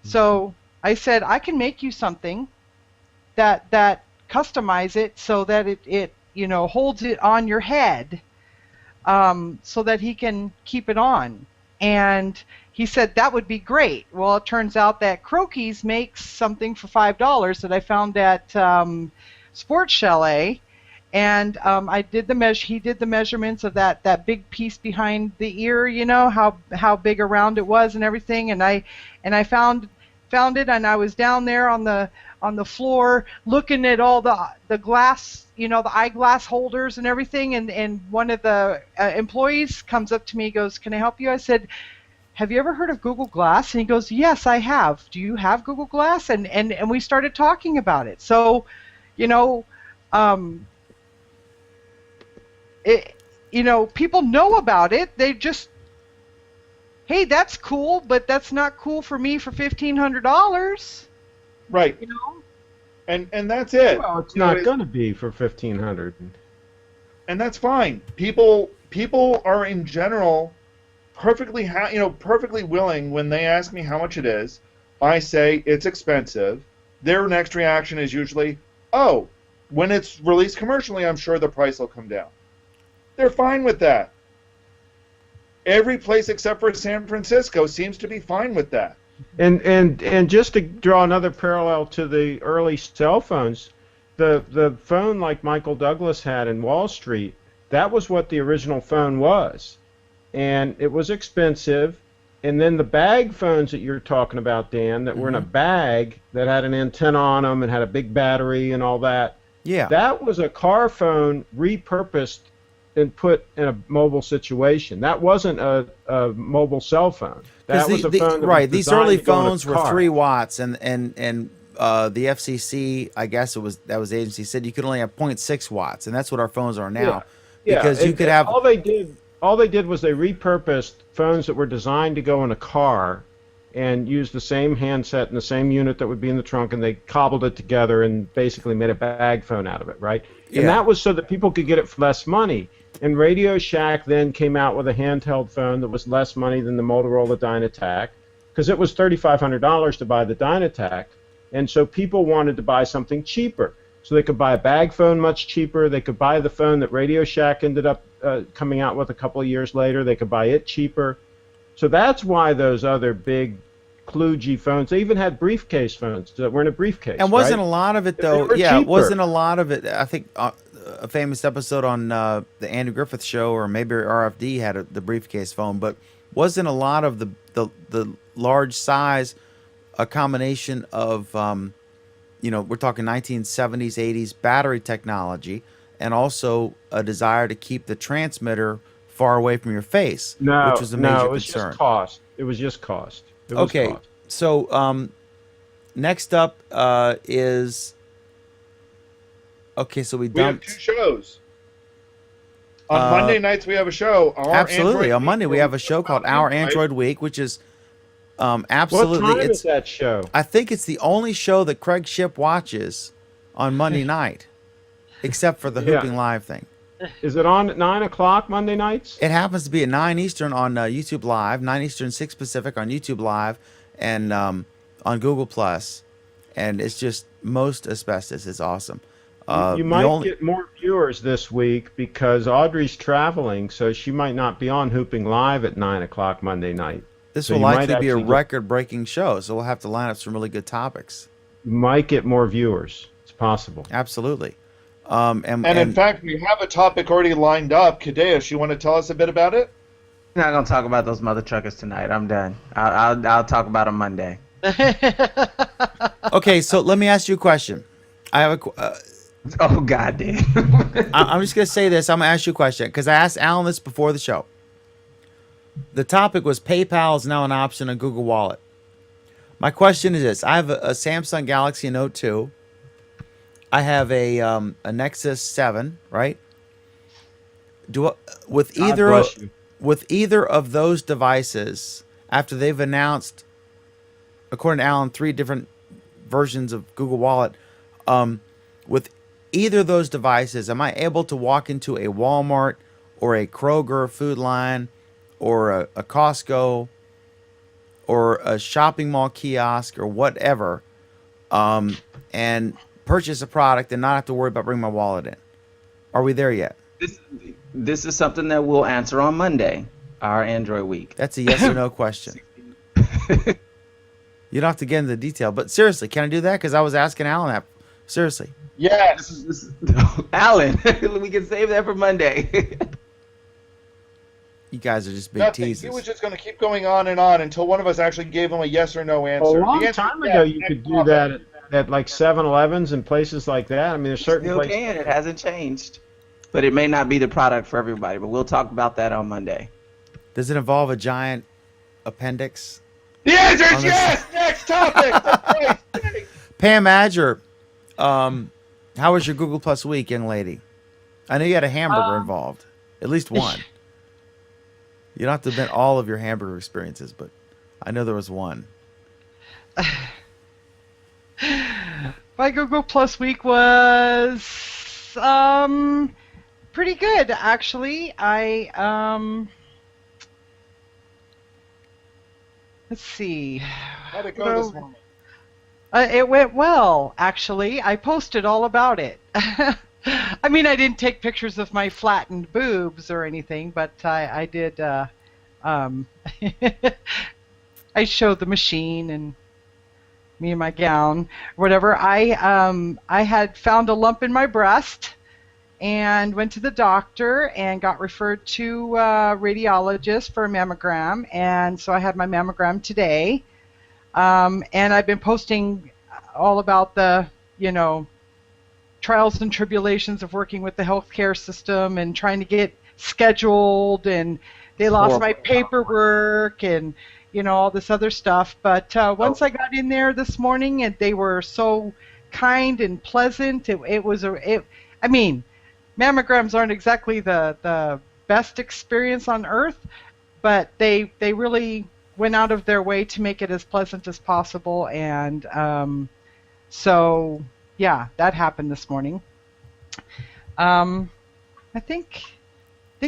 So I said, I can make you something that customize it so that it holds it on your head, so that he can keep it on. And he said that would be great. Well, it turns out that Croakey's makes something for $5 that I found at Sports Chalet, and he did the measurements of that big piece behind the ear, how big around it was and everything, and I found it, and I was down there on the on the floor looking at all the glass, the eyeglass holders and everything. And one of the employees comes up to me, goes, "Can I help you?" I said, "Have you ever heard of Google Glass?" And he goes, "Yes, I have. Do you have Google Glass?" And we started talking about it. So, people know about it. They just, hey, that's cool, but that's not cool for me for $1,500. Right. And that's it. Well, it's not going to be for 1,500. And that's fine. People are in general perfectly perfectly willing when they ask me how much it is. I say it's expensive. Their next reaction is usually, "Oh, when it's released commercially, I'm sure the price will come down." They're fine with that. Every place except for San Francisco seems to be fine with that. And just to draw another parallel to the early cell phones, the phone like Michael Douglas had in Wall Street, that was what the original phone was. And it was expensive. And then the bag phones that you're talking about, Dan, that were in a bag that had an antenna on them and had a big battery and all that. Yeah. That was a car phone repurposed and put in a mobile situation. That wasn't a mobile cell phone. That was a phone that was these early designed to go in a phones were car. 3 watts, and the FCC, I guess that was the agency, said you could only have 0.6 watts, and that's what our phones are now. Yeah. Because you could have all they did was they repurposed phones that were designed to go in a car and used the same handset and the same unit that would be in the trunk, and they cobbled it together and basically made a bag phone out of it, right? Yeah. And that was so that people could get it for less money. And Radio Shack then came out with a handheld phone that was less money than the Motorola Dynatac, because it was $3,500 to buy the Dynatac, and so people wanted to buy something cheaper. So they could buy a bag phone much cheaper. They could buy the phone that Radio Shack ended up coming out with a couple of years later. They could buy it cheaper. So that's why those other big kludgy phones, they even had briefcase phones that were in a briefcase. And wasn't right? a lot of it, They though. were Yeah, cheaper. wasn't a lot of it. I think a famous episode on the Andy Griffith Show, or maybe RFD had the briefcase phone, but wasn't a lot of the large size a combination of, we're talking 1970s, 80s battery technology, and also a desire to keep the transmitter far away from your face, which was a major it was concern. just cost. It was just cost. It was Okay, cost. so next up is... Okay, so we We have dumped... 2 shows. On Monday nights we have a show. Absolutely. On Week, Monday we have a show called Our right? Android Week, which is absolutely... What time is that show? I think it's the only show that Craig Shipp watches on Monday night, except for the Yeah. Hooping Live thing. Is it on at 9 o'clock Monday nights? It happens to be at 9 Eastern on YouTube Live, 9 Eastern, 6 Pacific on YouTube Live, and on Google Plus. And it's just most asbestos. It's awesome. You might get more viewers this week because Audrey's traveling, so she might not be on Hooping Live at 9 o'clock Monday night. This So will you might likely be a actually get- record-breaking show, so we'll have to line up some really good topics. You might get more viewers. It's possible. Absolutely. And in fact, we have a topic already lined up. Kadeaus, you want to tell us a bit about it? I'm not gonna talk about those mother truckers tonight. I'm done. I'll talk about them Monday. Okay, so let me ask you a question. I have Oh God, Dan. I'm just gonna say this. I'm gonna ask you a question because I asked Alan this before the show. The topic was PayPal is now an option on Google Wallet. My question is this: I have a Samsung Galaxy Note 2. I have a Nexus 7, right? With either of those devices, after they've announced, according to Alan, 3 different versions of Google Wallet, with either of those devices, am I able to walk into a Walmart or a Kroger Food Line or a Costco or a shopping mall kiosk or whatever, and purchase a product and not have to worry about bringing my wallet in? Are we there yet? This is something that we'll answer on Monday, our Android week. That's a yes or no question. You don't have to get into the detail, but seriously, can I do that? Because I was asking Alan that. Seriously. Yes. Alan, we can save that for Monday. You guys are just big Nothing. teasers. He was just going to keep going on and on until one of us actually gave him a yes or no answer. A long The answer time is ago, yes. you Next could do topic. that at like 7-Elevens and places like that? I mean, there's certain Still places. can. It hasn't changed. But it may not be the product for everybody. But we'll talk about that on Monday. Does it involve a giant appendix? The answer is yes. Next topic. Pam Adger, how was your Google Plus week, young lady? I know you had a hamburger involved, at least one. You don't have to admit all of your hamburger experiences, but I know there was one. My Google Plus week was pretty good, actually. Let's see. How'd it go this morning? It went well, actually. I posted all about it. I mean, I didn't take pictures of my flattened boobs or anything, but I did. I showed the machine and me in my gown, whatever. I had found a lump in my breast and went to the doctor and got referred to a radiologist for a mammogram, and so I had my mammogram today. And I've been posting all about the, trials and tribulations of working with the healthcare system and trying to get scheduled, and they lost my paperwork and all this other stuff. But once I got in there this morning, and they were so kind and pleasant. I mean, mammograms aren't exactly the best experience on earth, but they really went out of their way to make it as pleasant as possible. And so yeah, that happened this morning. I think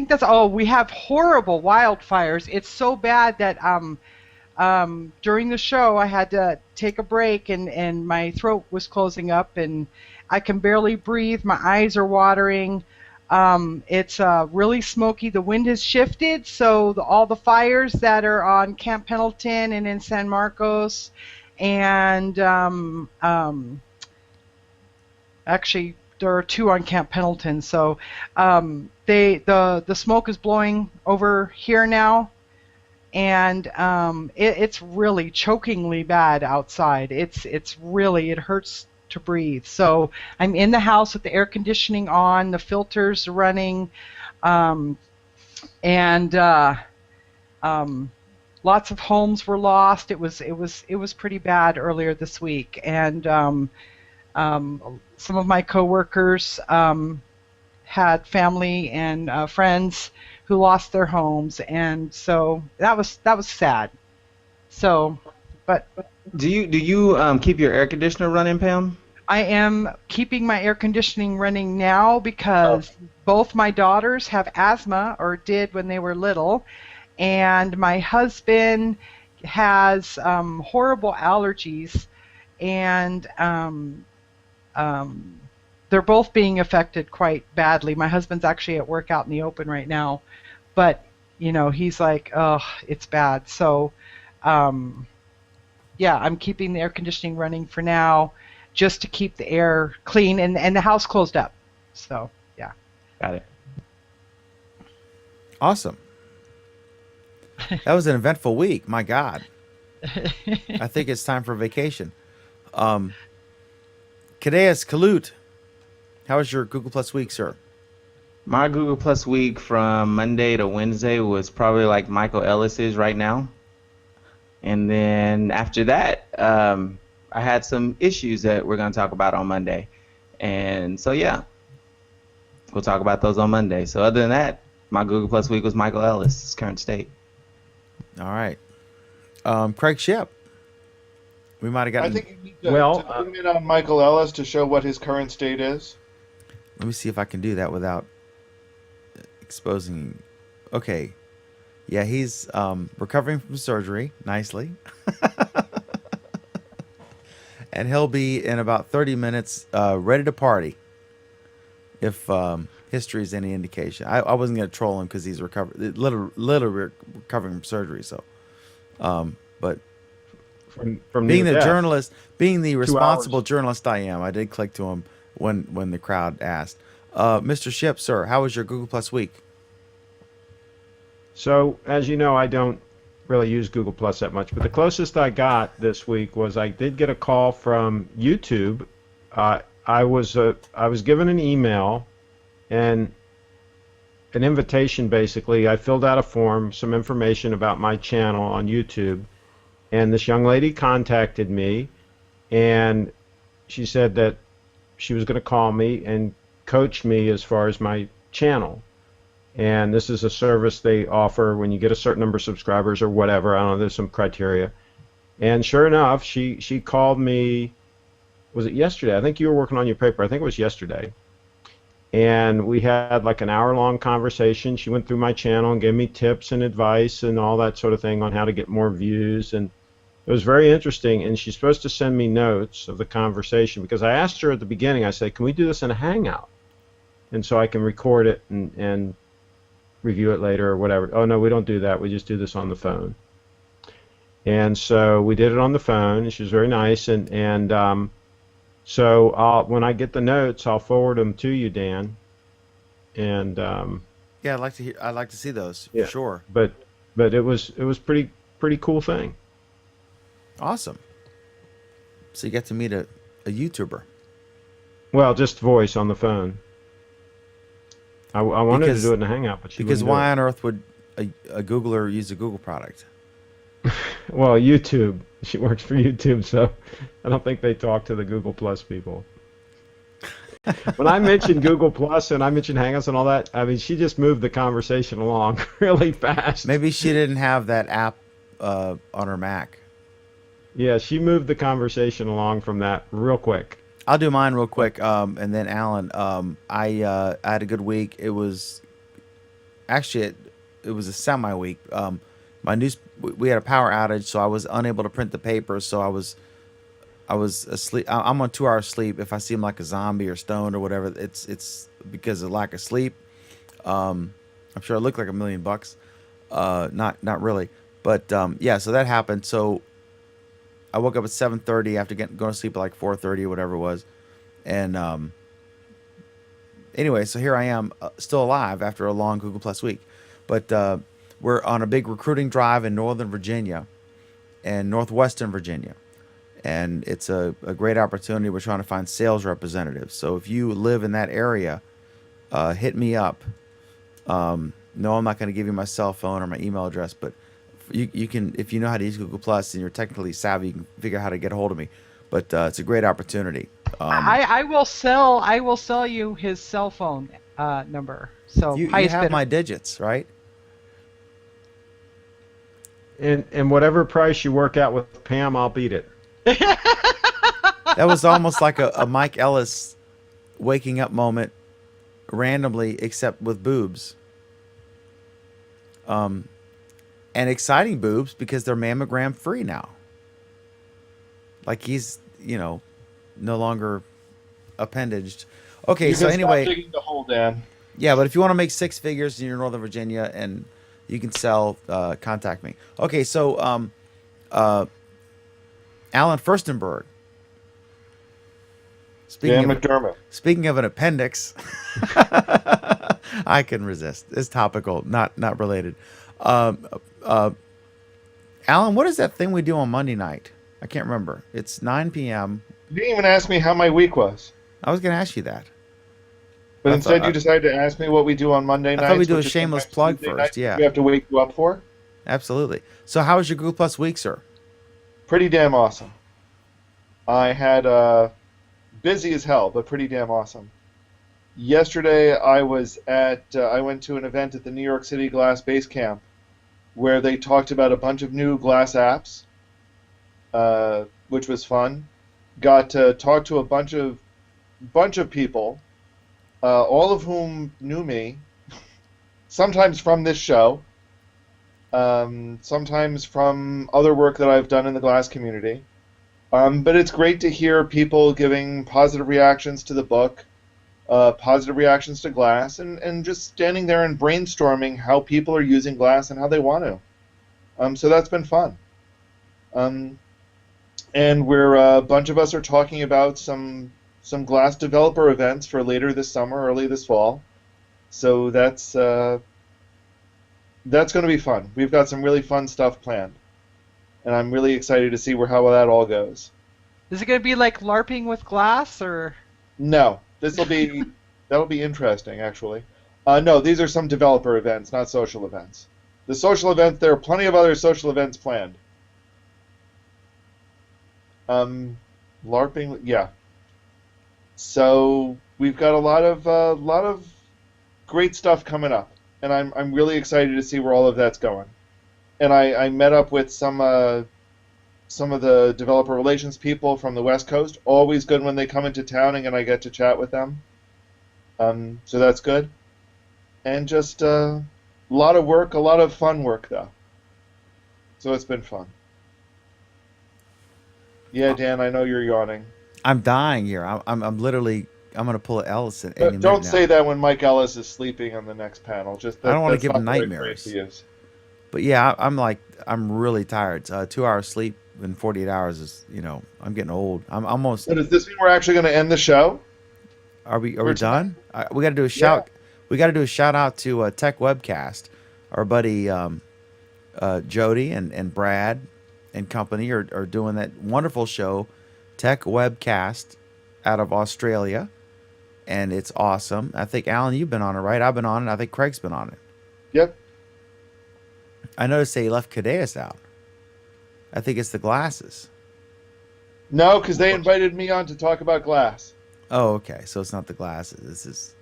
that's all. We have horrible wildfires. It's so bad that during the show I had to take a break, and my throat was closing up and I can barely breathe. My eyes are watering. It's really smoky. The wind has shifted, so all the fires that are on Camp Pendleton and in San Marcos, and actually there are 2 on Camp Pendleton. So the smoke is blowing over here now, and it's really chokingly bad outside. It hurts to breathe. So I'm in the house with the air conditioning on, the filters running, and lots of homes were lost. It was pretty bad earlier this week, and some of my coworkers had family and friends who lost their homes, and so that was sad. So, but do you keep your air conditioner running, Pam? I am keeping my air conditioning running now because both my daughters have asthma, or did when they were little, and my husband has horrible allergies, and they're both being affected quite badly. My husband's actually at work out in the open right now, but he's like, oh, it's bad. So yeah, I'm keeping the air conditioning running for now, just to keep the air clean, and the house closed up. So yeah. Got it. Awesome. That was an eventful week. My God. I think it's time for vacation. Kadeaus Kalut, how was your Google Plus week, sir? My Google Plus week from Monday to Wednesday was probably like Michael Ellis is right now. And then after that, I had some issues that we're going to talk about on Monday. And so, yeah, we'll talk about those on Monday. So other than that, my Google Plus week was Michael Ellis' current state. All right. Craig Shipp. We might have gotten... I think you need to zoom in on Michael Ellis to show what his current state is. Let me see if I can do that without exposing... Okay. Yeah, he's recovering from surgery nicely. And he'll be in about 30 minutes ready to party, if history is any indication. I wasn't going to troll him because he's literally recovering from surgery. So, but from being the death. journalist, being the responsible journalist I am, I did click to him when the crowd asked. Mr. Shipp, sir, how was your Google Plus week? So, as you know, I don't really use Google Plus that much, but the closest I got this week was I did get a call from YouTube. I was given an email and an invitation, basically. I filled out a form, some information about my channel on YouTube, and this young lady contacted me, and she said that she was going to call me and coach me as far as my channel. And this is a service they offer when you get a certain number of subscribers or whatever. I don't know, there's some criteria. And sure enough, she called me, was it yesterday? I think you were working on your paper. I think it was yesterday. And we had like an hour-long conversation. She went through my channel and gave me tips and advice and all that sort of thing on how to get more views. And it was very interesting. And she's supposed to send me notes of the conversation because I asked her at the beginning, I said, can we do this in a Hangout? And so I can record it and review it later or whatever. Oh, no, we don't do that. We just do this on the phone. And so we did it on the phone, and she was very nice. So when I get the notes, I'll forward them to you, Dan. And yeah, I'd like to see those yeah, for sure. But it was pretty cool thing. Awesome. So you get to meet a YouTuber. Well, just voice on the phone. I wanted to do it in a Hangout, but she because wouldn't do why it. on earth would a Googler use a Google product? Well, YouTube. She works for YouTube, so I don't think they talk to the Google Plus people. When I mentioned Google Plus and I mentioned Hangouts and all that, I mean, she just moved the conversation along really fast. Maybe she didn't have that app on her Mac. Yeah, she moved the conversation along from that real quick. I'll do mine real quick, and then Alan. I had a good week. It was actually it was a semi week. We had a power outage, so I was unable to print the paper. So I was asleep. I'm on 2 hours sleep. If I seem like a zombie or stoned or whatever, it's because of lack of sleep. I'm sure I look like $1 million. Not really, but yeah. So that happened. So I woke up at 7:30 after going to sleep at like 4:30 or whatever it was, and anyway, so here I am, still alive after a long Google Plus week, but we're on a big recruiting drive in Northern Virginia and Northwestern Virginia, and it's a great opportunity. We're trying to find sales representatives. So if you live in that area, hit me up. No, I'm not going to give you my cell phone or my email address, but you can, if you know how to use Google Plus and you're technically savvy, you can figure out how to get a hold of me. But it's a great opportunity. I will sell you his cell phone number. So you have my digits, right? And whatever price you work out with Pam, I'll beat it. That was almost like a Mike Ellis waking up moment, randomly, except with boobs. And exciting boobs because they're mammogram free now. Like he's, no longer appendaged. Okay, so anyway, stop digging the hole, Dan. Yeah, but if you want to make 6 figures and you're in Northern Virginia and you can sell, contact me. Okay, so Alan Furstenberg. Speaking of an appendix, I can resist. It's topical, not related. Alan, what is that thing we do on Monday night? I can't remember. It's 9 p.m. You didn't even ask me how my week was. I was going to ask you that. But instead you decided to ask me what we do on Monday nights. I thought we'd do a shameless plug first, yeah. We have to wake you up for? Absolutely. So how was your Google Plus week, sir? Pretty damn awesome. I had busy as hell, but pretty damn awesome. Yesterday I was I went to an event at the New York City Glass Base Camp where they talked about a bunch of new glass apps, which was fun. Got to talk to a bunch of people, all of whom knew me, sometimes from this show, sometimes from other work that I've done in the glass community. But it's great to hear people giving positive reactions to the book, positive reactions to glass, and just standing there and brainstorming how people are using glass and how they want to. So that's been fun. And a bunch of us are talking about some glass developer events for later this summer, early this fall. So that's that's going to be fun. We've got some really fun stuff planned, and I'm really excited to see how that all goes. Is it going to be like LARPing with glass, or? No, that'll be interesting actually. No, these are some developer events, not social events. The social events, there are plenty of other social events planned. LARPing, yeah. So we've got a lot of great stuff coming up, and I'm really excited to see where all of that's going. And I met up with some of the developer relations people from the West Coast. Always good when they come into town and I get to chat with them. So that's good. And just a lot of work, a lot of fun work though. So it's been fun. Yeah, Dan, I know you're yawning. I'm dying here. I'm literally. I'm gonna pull an Ellis any minute Don't now. say that when Mike Ellis is sleeping on the next panel. Just I don't want to that's give him not the right nightmares. phrase to use. But yeah, I'm really tired. 2 hours sleep in 48 hours is, I'm getting old. I'm almost. So does this mean we're actually going to end the show? Are we done? We got to do a shout. Yeah. We got to do a shout out to Tech Webcast. Our buddy Jody and Brad and company are doing that wonderful show, Tech Webcast, out of Australia, and it's awesome. I think Alan, you've been on it, right? I've been on it. I think Craig's been on it. Yep. I noticed they left Kadeaus out. I think it's the glasses. No, because they invited me on to talk about glass. Oh, okay. So it's not the glasses. This is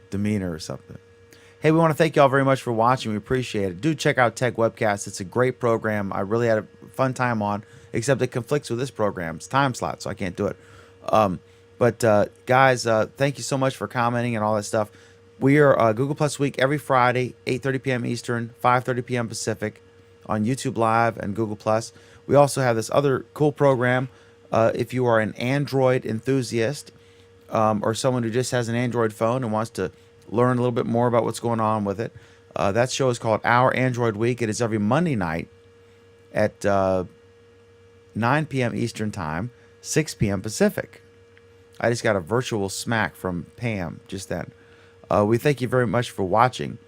demeanor or something. Hey, we want to thank you all very much for watching. We appreciate it. Do check out Tech Webcast. It's a great program. I really had a fun time on, except it conflicts with this program's time slot, so I can't do it. But guys, thank you so much for commenting and all that stuff. We are Google Plus Week every Friday, 8:30 p.m. Eastern, 5:30 p.m. Pacific, on YouTube Live and Google Plus. We also have this other cool program. If you are an Android enthusiast or someone who just has an Android phone and wants to learn a little bit more about what's going on with it, that show is called Our Android Week. It is every Monday night at 9 p.m. Eastern Time, 6 p.m. Pacific. I just got a virtual smack from Pam just then. We thank you very much for watching,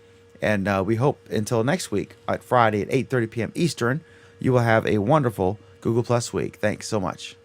and we hope until next week at Friday at 8:30 p.m. Eastern, you will have a wonderful Google Plus week. Thanks so much.